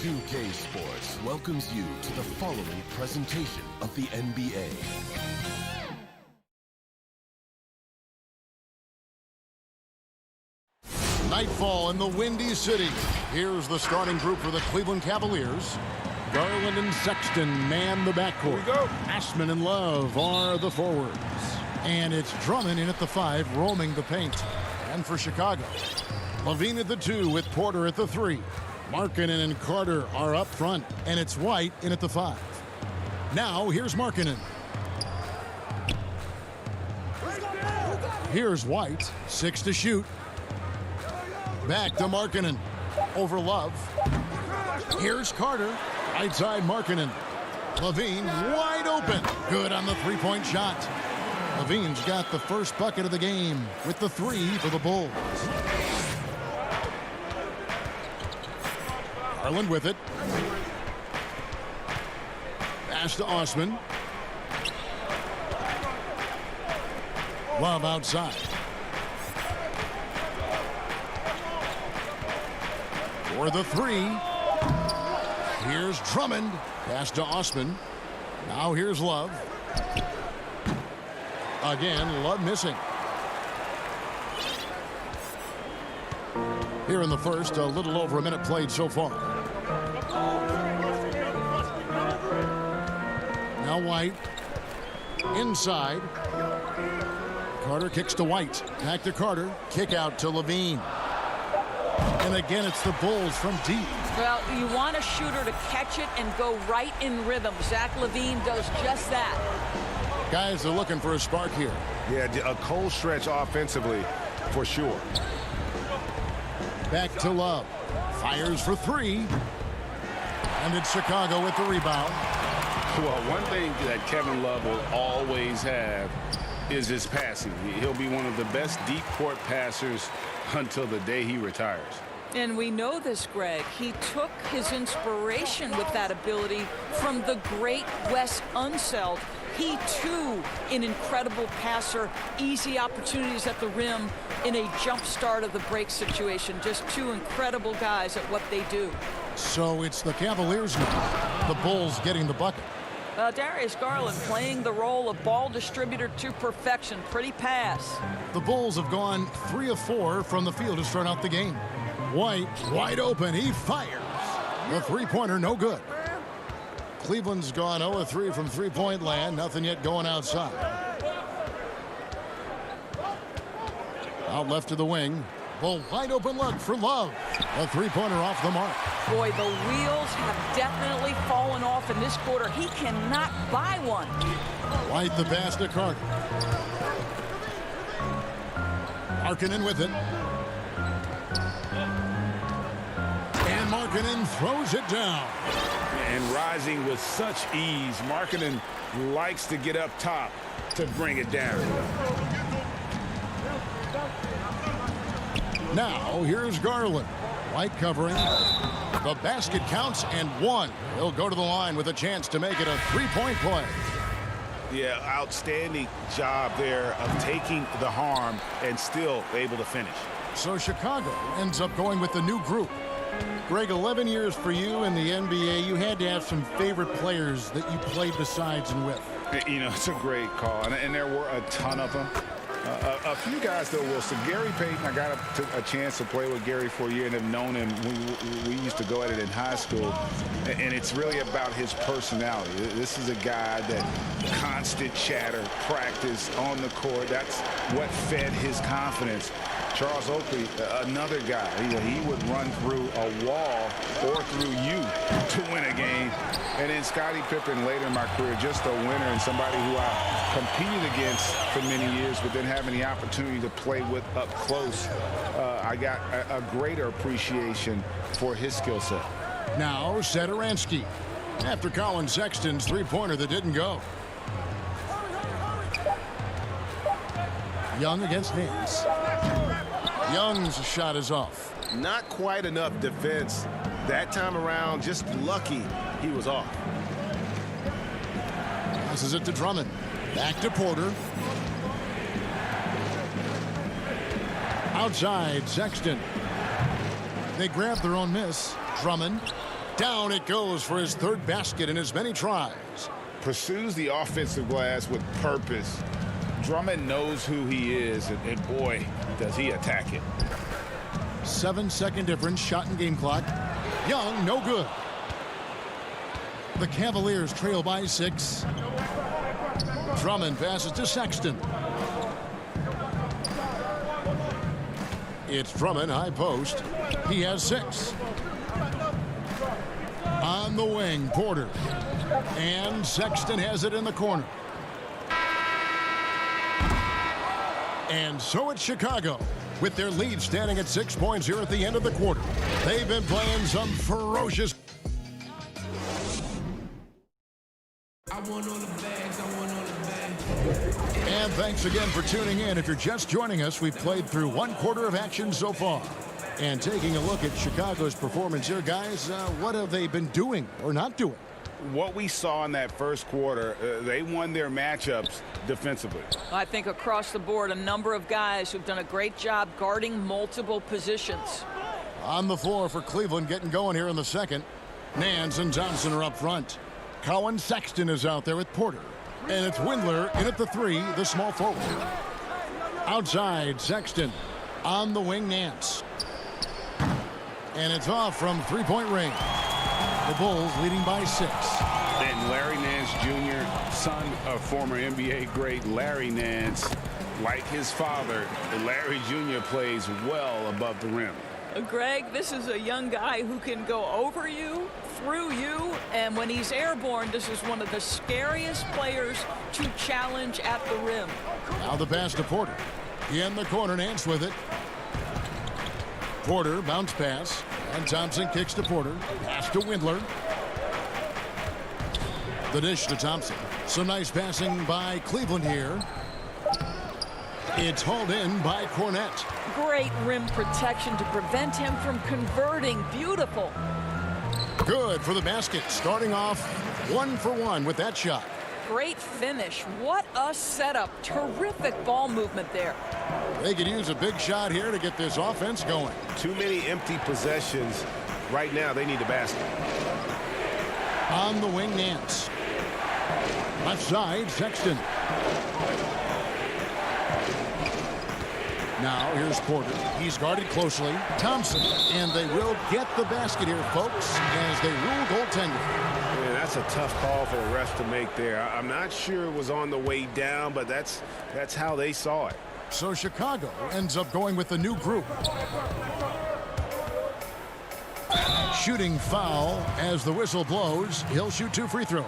2K Sports welcomes you to the following presentation of the NBA. Nightfall in the Windy City. Here's the starting group for the Cleveland Cavaliers. Garland and Sexton man the backcourt. Here we go. Ashman and Love are the forwards. And it's Drummond in at the 5, roaming the paint. And for Chicago, Levine at the 2 with Porter at the 3. Markkanen and Carter are up front, and it's White in at the 5. Now here's Markkanen. Here's White, 6 to shoot. Back to Markkanen. Over Love. Here's Carter. Right side Markkanen. Levine wide open. Good on the three-point shot. Levine's got the first bucket of the game with the 3 for the Bulls. Garland with it. Pass to Osman. Love outside. For the 3. Here's Drummond. Pass to Osman. Now here's Love. Again, Love missing. Here in the first, a little over a minute played so far. Now White. Inside. Carter kicks to White. Back to Carter. Kick out to Levine. And again, it's the Bulls from deep. Well, you want a shooter to catch it and go right in rhythm. Zach LaVine does just that. Guys are looking for a spark here. Yeah, a cold stretch offensively, for sure. Back to Love. Fires for 3. And it's Chicago with the rebound. Well, one thing that Kevin Love will always have is his passing. He'll be one of the best deep court passers until the day he retires. And we know this, Greg. He took his inspiration with that ability from the great Wes Unseld. He, too, an incredible passer, easy opportunities at the rim in a jump start of the break situation. Just 2 incredible guys at what they do. So it's the Cavaliers now. The Bulls getting the bucket. Darius Garland playing the role of ball distributor to perfection. Pretty pass. The Bulls have gone 3 of 4 from the field to start out the game. White wide open. He fires. The three-pointer no good. Cleveland's gone 0 of 3 from three-point land. Nothing yet going outside. Out left to the wing. Bull wide open look for Love. A three-pointer off the mark. Boy, the wheels have definitely fallen off in this quarter. He cannot buy one. White the pass to Carter. Markkanen with it. And Markkanen throws it down. And rising with such ease, Markkanen likes to get up top to bring it down. Now here's Garland. White covering. The basket counts and 1. He'll go to the line with a chance to make it a three-point play. Yeah, outstanding job there of taking the harm and still able to finish. So Chicago ends up going with the new group. Greg, 11 years for you in the NBA. You had to have some favorite players that you played besides and with. You know, it's a great call, and there were a ton of them. A few guys, though, Wilson. Gary Payton, I got a chance to play with Gary for a year and have known him. We used to go at it in high school, and it's really about his personality. This is a guy that constant chatter, practice on the court. That's what fed his confidence. Charles Oakley, another guy, he would run through a wall or through you to win a game. And then Scottie Pippen later in my career, just a winner and somebody who I competed against for many years, but then having the opportunity to play with up close, I got a greater appreciation for his skill set. Now Satoransky after Colin Sexton's three-pointer that didn't go. Young against Nance. Young's shot is off. Not quite enough defense that time around. Just lucky he was off. Passes it to Drummond. Back to Porter. Outside, Sexton. They grab their own miss. Drummond Down it goes for his third basket in as many tries. Pursues the offensive glass with purpose. Drummond knows who he is, and boy, does he attack it. 7-second difference, shot and game clock. Young, no good. The Cavaliers trail by 6. Drummond passes to Sexton. It's Drummond, high post. He has 6. On the wing, Porter. And Sexton has it in the corner. And so it's Chicago, with their lead standing at 6 points here at the end of the quarter. They've been playing some ferocious. And thanks again for tuning in. If you're just joining us, we've played through 1 quarter of action so far. And taking a look at Chicago's performance here, guys, what have they been doing or not doing? What we saw in that first quarter, they won their matchups defensively. I think across the board, a number of guys who've done a great job guarding multiple positions. On the floor for Cleveland, getting going here in the second. Nance and Thompson are up front. Cowan Sexton is out there with Porter. And it's Windler in at the 3, the small forward. Outside, Sexton. On the wing, Nance. And it's off from three-point range. The Bulls leading by 6. And Larry Nance Jr., son of former NBA great Larry Nance, like his father, Larry Jr. plays well above the rim. Greg, this is a young guy who can go over you, through you, and when he's airborne, this is one of the scariest players to challenge at the rim. Now the pass to Porter. In the corner, Nance with it. Porter, bounce pass, and Thompson kicks to Porter. Pass to Windler. The dish to Thompson. Some nice passing by Cleveland here. It's hauled in by Cornette. Great rim protection to prevent him from converting. Beautiful. Good for the basket. Starting off 1 for 1 with that shot. Great finish. What a setup. Terrific ball movement there. They could use a big shot here to get this offense going. Too many empty possessions. Right now, they need a basket. On the wing, Nance. Left side, Sexton. Now here's Porter. He's guarded closely. Thompson. And they will get the basket here, folks, as they rule goaltending. Man, that's a tough call for the refs to make there. I'm not sure it was on the way down, but that's how they saw it. So Chicago ends up going with the new group. Shooting foul as the whistle blows. He'll shoot 2 free throws.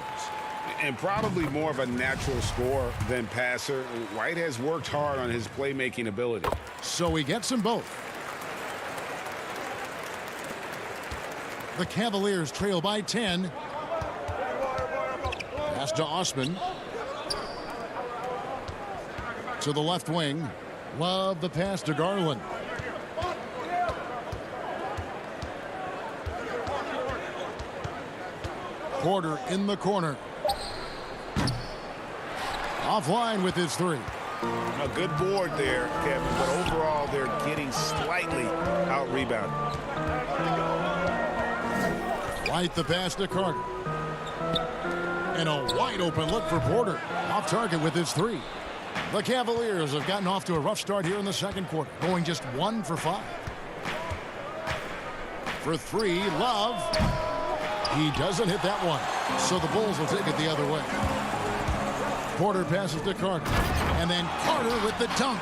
And probably more of a natural scorer than passer. White has worked hard on his playmaking ability. So he gets them both. The Cavaliers trail by 10. Pass to Osman. To the left wing. Love the pass to Garland. Porter in the corner. Offline with his 3. A good board there, Kevin, but overall they're getting slightly out-rebounded. White the pass to Carter. And a wide open look for Porter. Off target with his 3. The Cavaliers have gotten off to a rough start here in the second quarter, going just 1 for 5. For 3, Love. He doesn't hit that one, so the Bulls will take it the other way. Porter passes to Carter, and then Carter with the dunk.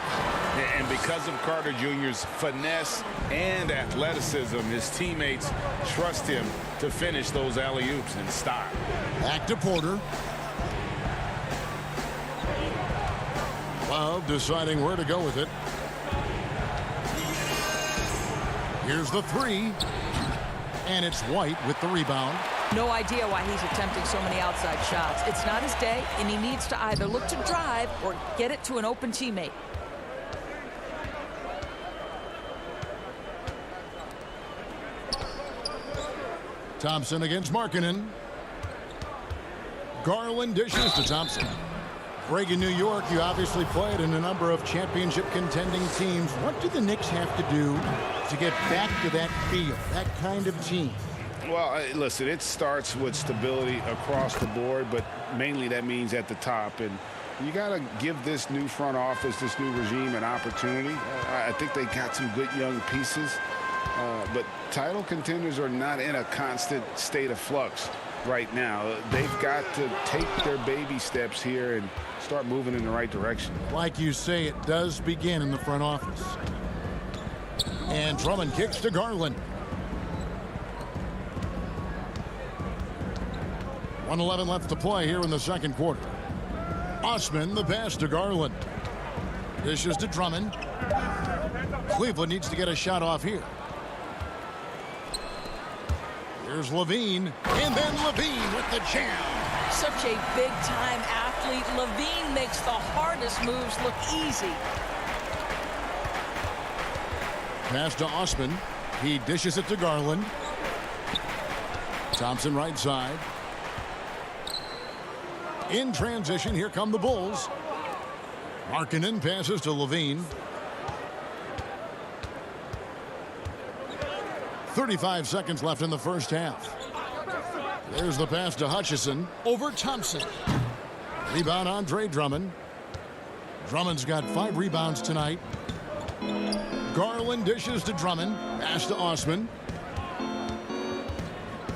And because of Carter Jr.'s finesse and athleticism, his teammates trust him to finish those alley-oops in style. Back to Porter. Love deciding where to go with it. Here's the 3. And it's White with the rebound. No idea why he's attempting so many outside shots. It's not his day, and he needs to either look to drive or get it to an open teammate. Thompson against Markkanen. Garland dishes to Thompson. Greg, in New York, you obviously played in a number of championship contending teams. What do the Knicks have to do to get back to that feel, that kind of team? Well, listen, it starts with stability across the board, but mainly that means at the top. And you got to give this new front office, this new regime, an opportunity. I think they got some good young pieces, but title contenders are not in a constant state of flux right now. They've got to take their baby steps here and start moving in the right direction. Like you say, it does begin in the front office. And Drummond kicks to Garland. 1:11 left to play here in the second quarter. Osman, the pass to Garland. Dishes to Drummond. Cleveland needs to get a shot off here. Here's Levine, and then Levine with the jam. Such a big-time athlete. Levine makes the hardest moves look easy. Pass to Osman. He dishes it to Garland. Thompson right side. In transition, here come the Bulls. Markkanen passes to Levine. 35 seconds left in the first half. There's the pass to Hutchison over Thompson. Rebound Andre Drummond. Drummond's got 5 rebounds tonight. Garland dishes to Drummond. Pass to Osman.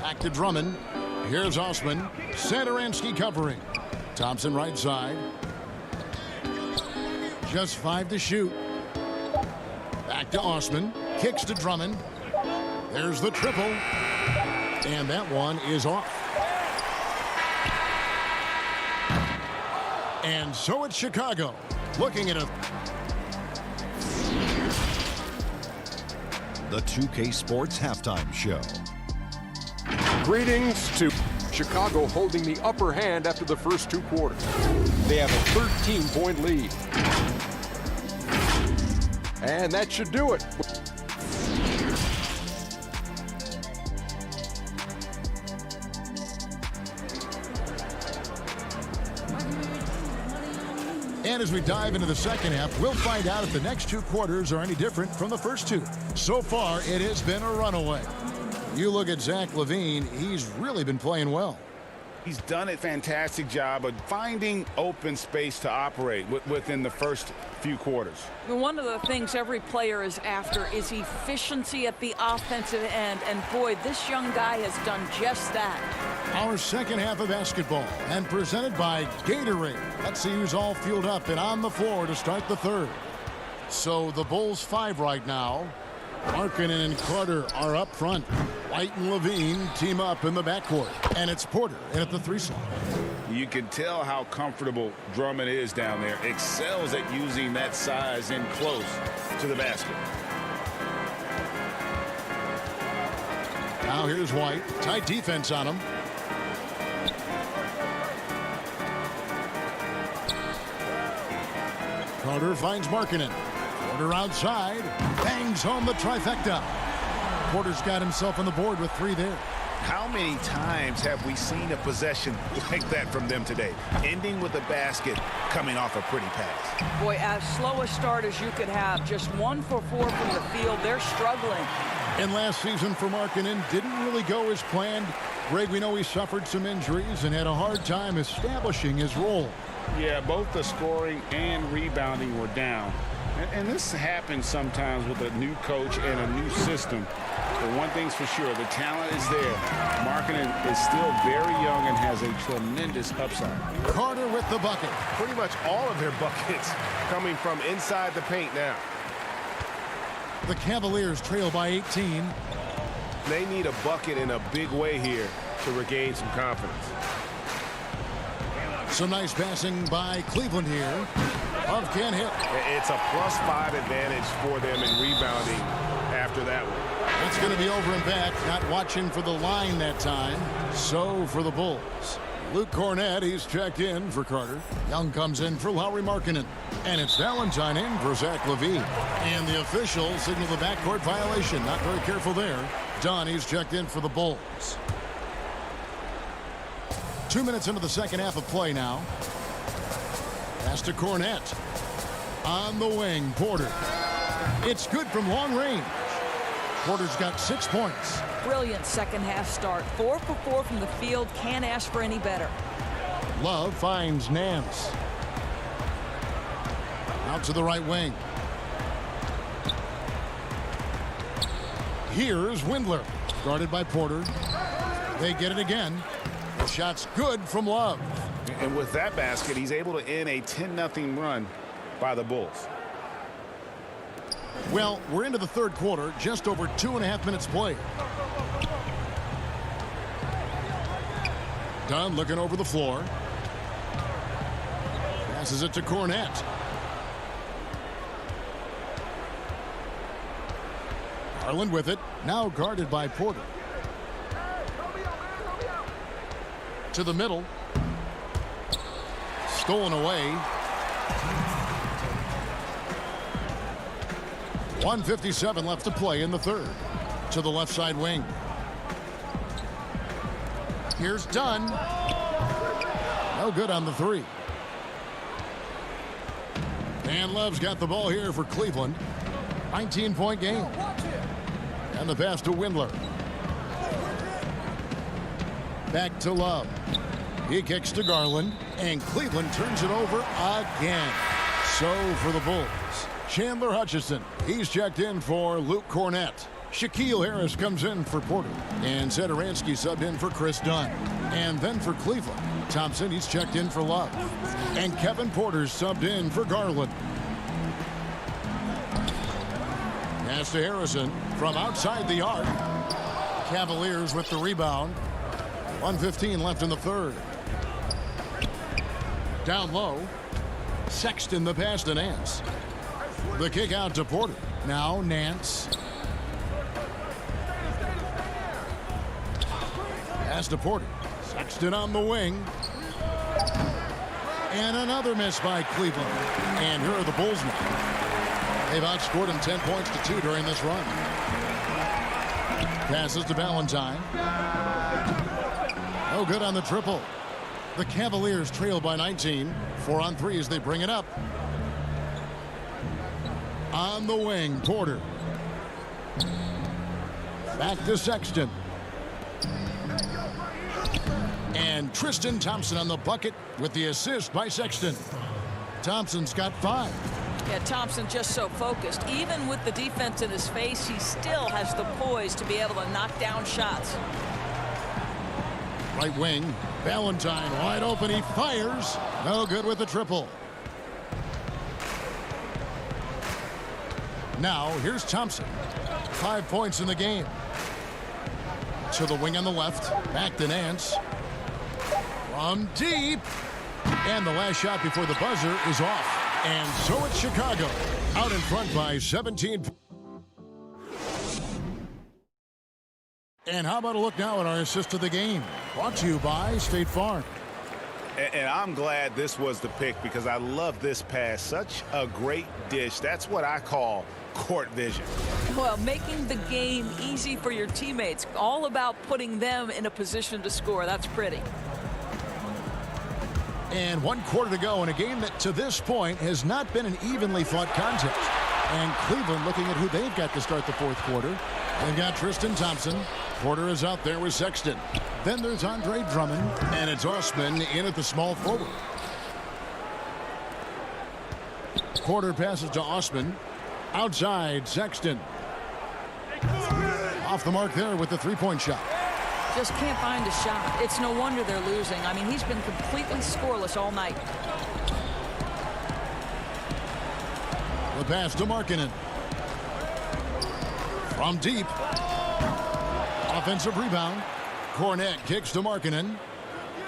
Back to Drummond. Here's Osman. Satoransky covering. Thompson right side. Just 5 to shoot. Back to Osman. Kicks to Drummond. There's the triple. And that one is off. And so it's Chicago looking at a... The 2K Sports Halftime Show. Greetings to Chicago holding the upper hand after the first 2 quarters. They have a 13-point lead. And that should do it. And as we dive into the second half, we'll find out if the next 2 quarters are any different from the first 2. So far, it has been a runaway. You look at Zach LaVine, he's really been playing well. He's done a fantastic job of finding open space to operate within the first few quarters. One of the things every player is after is efficiency at the offensive end, and boy, this young guy has done just that. Our second half of basketball, and presented by Gatorade. Let's see who's all fueled up and on the floor to start the third. So the Bulls 5 right now. Markkanen and Carter are up front. White and Levine team up in the backcourt. And it's Porter in at the 3 slot. You can tell how comfortable Drummond is down there. Excels at using that size in close to the basket. Now here's White. Tight defense on him. Carter finds Markkanen. Porter outside. Bangs home the trifecta. Porter's got himself on the board with 3 there. How many times have we seen a possession like that from them today? Ending with a basket, coming off a pretty pass. Boy, as slow a start as you could have. Just 1 for 4 from the field. They're struggling. And last season for Markkanen didn't really go as planned. Greg, we know he suffered some injuries and had a hard time establishing his role. Yeah, both the scoring and rebounding were down. And this happens sometimes with a new coach and a new system. But one thing's for sure, the talent is there. Markkanen is still very young and has a tremendous upside. Carter with the bucket. Pretty much all of their buckets coming from inside the paint now. The Cavaliers trail by 18. They need a bucket in a big way here to regain some confidence. Some nice passing by Cleveland here. Love can't hit. It's a +5 advantage for them in rebounding after that one. It's going to be over and back. Not watching for the line that time. So for the Bulls. Luke Cornett, he's checked in for Carter. Young comes in for Lauri Markkanen. And it's Valentine in for Zach LaVine. And the officials signal the backcourt violation. Not very careful there. Dunn, he's checked in for the Bulls. 2 minutes into the second half of play now. Pass to Cornett. On the wing, Porter. It's good from long range. Porter's got 6 points. Brilliant second half start. 4 for 4 from the field. Can't ask for any better. Love finds Nance. Out to the right wing. Here's Windler. Guarded by Porter. They get it again. The shot's good from Love. And with that basket, he's able to end a 10-0 run by the Bulls. Well, we're into the third quarter. Just over 2.5 minutes played. Dunn looking over the floor. Passes it to Cornette. Garland with it. Now guarded by Porter. To the middle. Stolen away. 1:57 left to play in the third. To the left side wing. Here's Dunn. No good on the three. And Love's got the ball here for Cleveland. 19-point game. And the pass to Windler. Back to Love. He kicks to Garland. And Cleveland turns it over again. So for the Bulls, Chandler Hutchison. He's checked in for Luke Cornette. Shaquille Harris comes in for Porter. And Satoransky subbed in for Chris Dunn. And then for Cleveland, Thompson, he's checked in for Love. And Kevin Porter's subbed in for Garland. Pass to Harrison from outside the arc. Cavaliers with the rebound. 1:15 left in the third. Down low. Sexton the pass to Nance. The kick out to Porter. Now Nance. Pass to Porter. Sexton on the wing. And another miss by Cleveland. And here are the Bulls now. They've outscored him 10 points to 2 during this run. Passes to Valentine. No good on the triple. The Cavaliers trail by 19. 4 on 3 as they bring it up. On the wing, Porter. Back to Sexton. And Tristan Thompson on the bucket with the assist by Sexton. Thompson's got 5. Yeah, Thompson just so focused. Even with the defense in his face, he still has the poise to be able to knock down shots. Right wing, Valentine wide open. He fires. No good with the triple. Now, here's Thompson. 5 points in the game. To the wing on the left. Back to Nance. From deep. And the last shot before the buzzer is off. And so it's Chicago. Out in front by 17. And how about a look now at our assist of the game? Brought to you by State Farm. And I'm glad this was the pick because I love this pass. Such a great dish. That's what I call court vision. Well, making the game easy for your teammates. All about putting them in a position to score. That's pretty. And 1 quarter to go in a game that to this point has not been an evenly fought contest. And Cleveland looking at who they've got to start the fourth quarter. They've got Tristan Thompson. Porter is out there with Sexton. Then there's Andre Drummond. And it's Osman in at the small forward. Porter passes to Osman. Outside, Sexton. Off the mark there with the three-point shot. Just can't find a shot. It's no wonder they're losing. I mean, he's been completely scoreless all night. The pass to Markkanen. From deep. Offensive rebound. Cornette kicks to Markkanen.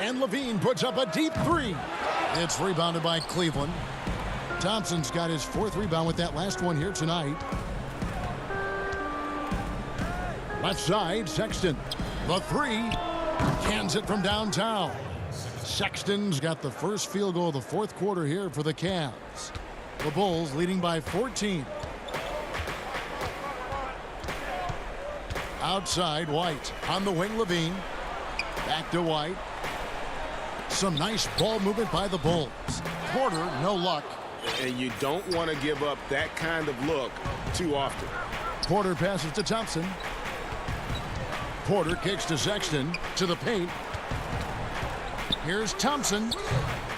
And Levine puts up a deep three. It's rebounded by Cleveland. Thompson's got his 4th rebound with that last one here tonight. Left side, Sexton. The three. Cans it from downtown. Sexton's got the first field goal of the fourth quarter here for the Cavs. The Bulls leading by 14. Outside, White. On the wing, Levine. Back to White. Some nice ball movement by the Bulls. Porter, no luck. And you don't want to give up that kind of look too often. Porter passes to Thompson. Porter kicks to Sexton, to the paint. Here's Thompson.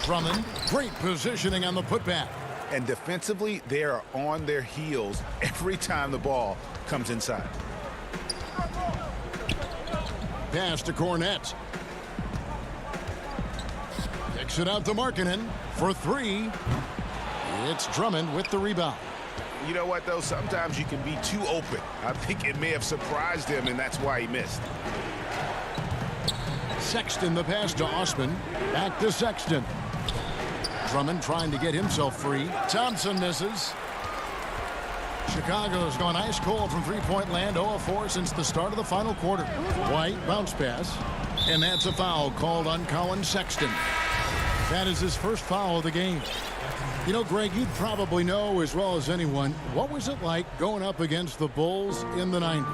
Drummond, great positioning on the putback. And defensively, they are on their heels every time the ball comes inside. Pass to Cornette. Kicks it out to Markkanen for three. It's Drummond with the rebound. You know what, though? Sometimes you can be too open. I think it may have surprised him, and that's why he missed. Sexton the pass to Osman. Back to Sexton. Drummond trying to get himself free. Thompson misses. Chicago's gone ice cold from three-point land, 0 of 4 since the start of the final quarter. White bounce pass. And that's a foul called on Colin Sexton. That is his first foul of the game. You know, Greg, you'd probably know as well as anyone, what was it like going up against the Bulls in the 90s?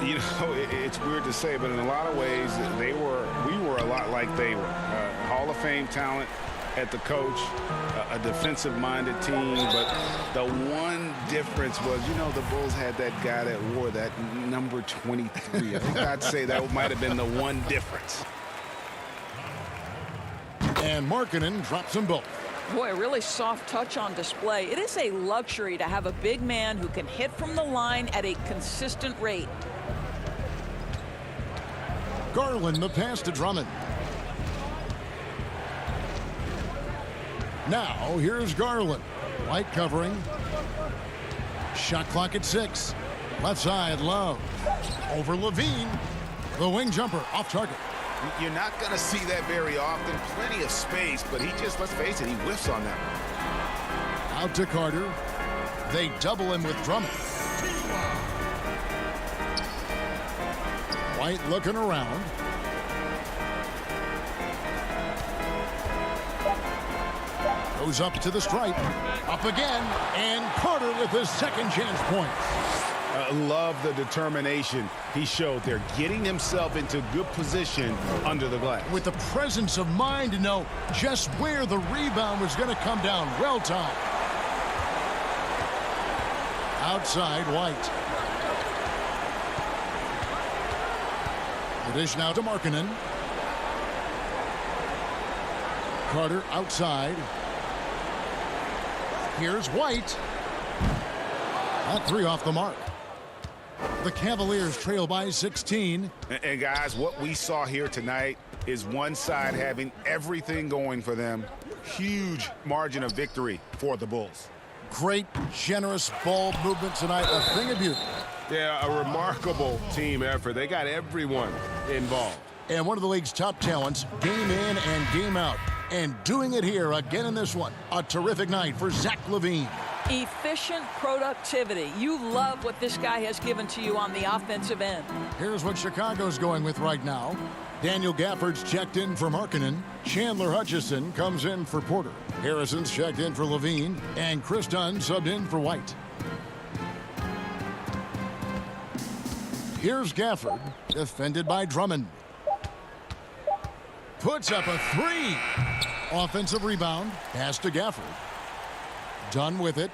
You know, it's weird to say, but in a lot of ways, we were a lot like they were. Hall of Fame talent at the coach, a defensive-minded team, but the one difference was, you know, the Bulls had that guy that wore that number 23. I think I'd say that might have been the one difference. And Markkanen drops them both. Boy, a really soft touch on display. It is a luxury to have a big man who can hit from the line at a consistent rate. Garland the pass to Drummond. Now here's Garland. White covering. Shot clock at 6. Left side, Love. Over Levine. The wing jumper off target. You're not going to see that very often. Plenty of space, but he just, let's face it, he whiffs on that one. Out to Carter. They double him with Drummond. White looking around. Goes up to the stripe. Up again. And Carter with his second chance point. Love the determination he showed there, getting himself into good position under the glass. With the presence of mind to know just where the rebound was going to come down. Well timed. Outside, White. The dish now to Markkanen. Carter outside. Here's White. That three off the mark. The Cavaliers trail by 16. And guys, what we saw here tonight is one side having everything going for them. Huge margin of victory for the Bulls. Great, generous ball movement tonight. A thing of beauty. Yeah, a remarkable team effort. They got everyone involved. And one of the league's top talents, game in and game out. And doing it here again in this one. A terrific night for Zach LaVine. Efficient productivity. You love what this guy has given to you on the offensive end. Here's what Chicago's going with right now. Daniel Gafford's checked in for Markkanen. Chandler Hutchison comes in for Porter. Harrison's checked in for Levine. And Chris Dunn subbed in for White. Here's Gafford, defended by Drummond. Puts up a three. Offensive rebound. Pass to Gafford. Done with it.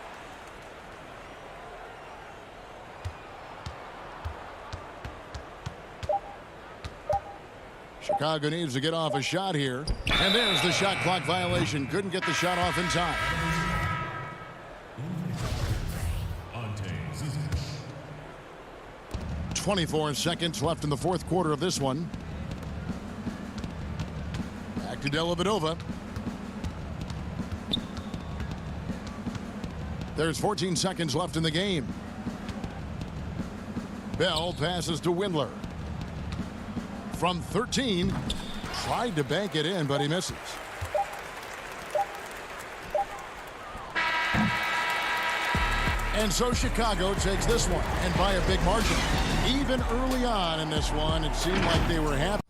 Chicago needs to get off a shot here. And there's the shot clock violation. Couldn't get the shot off in time. .24 seconds left in the fourth quarter of this one. Back to Dellavedova. There's 14 seconds left in the game. Bell passes to Windler. From 13, tried to bank it in, but he misses. And so Chicago takes this one, and by a big margin. Even early on in this one, it seemed like they were happy.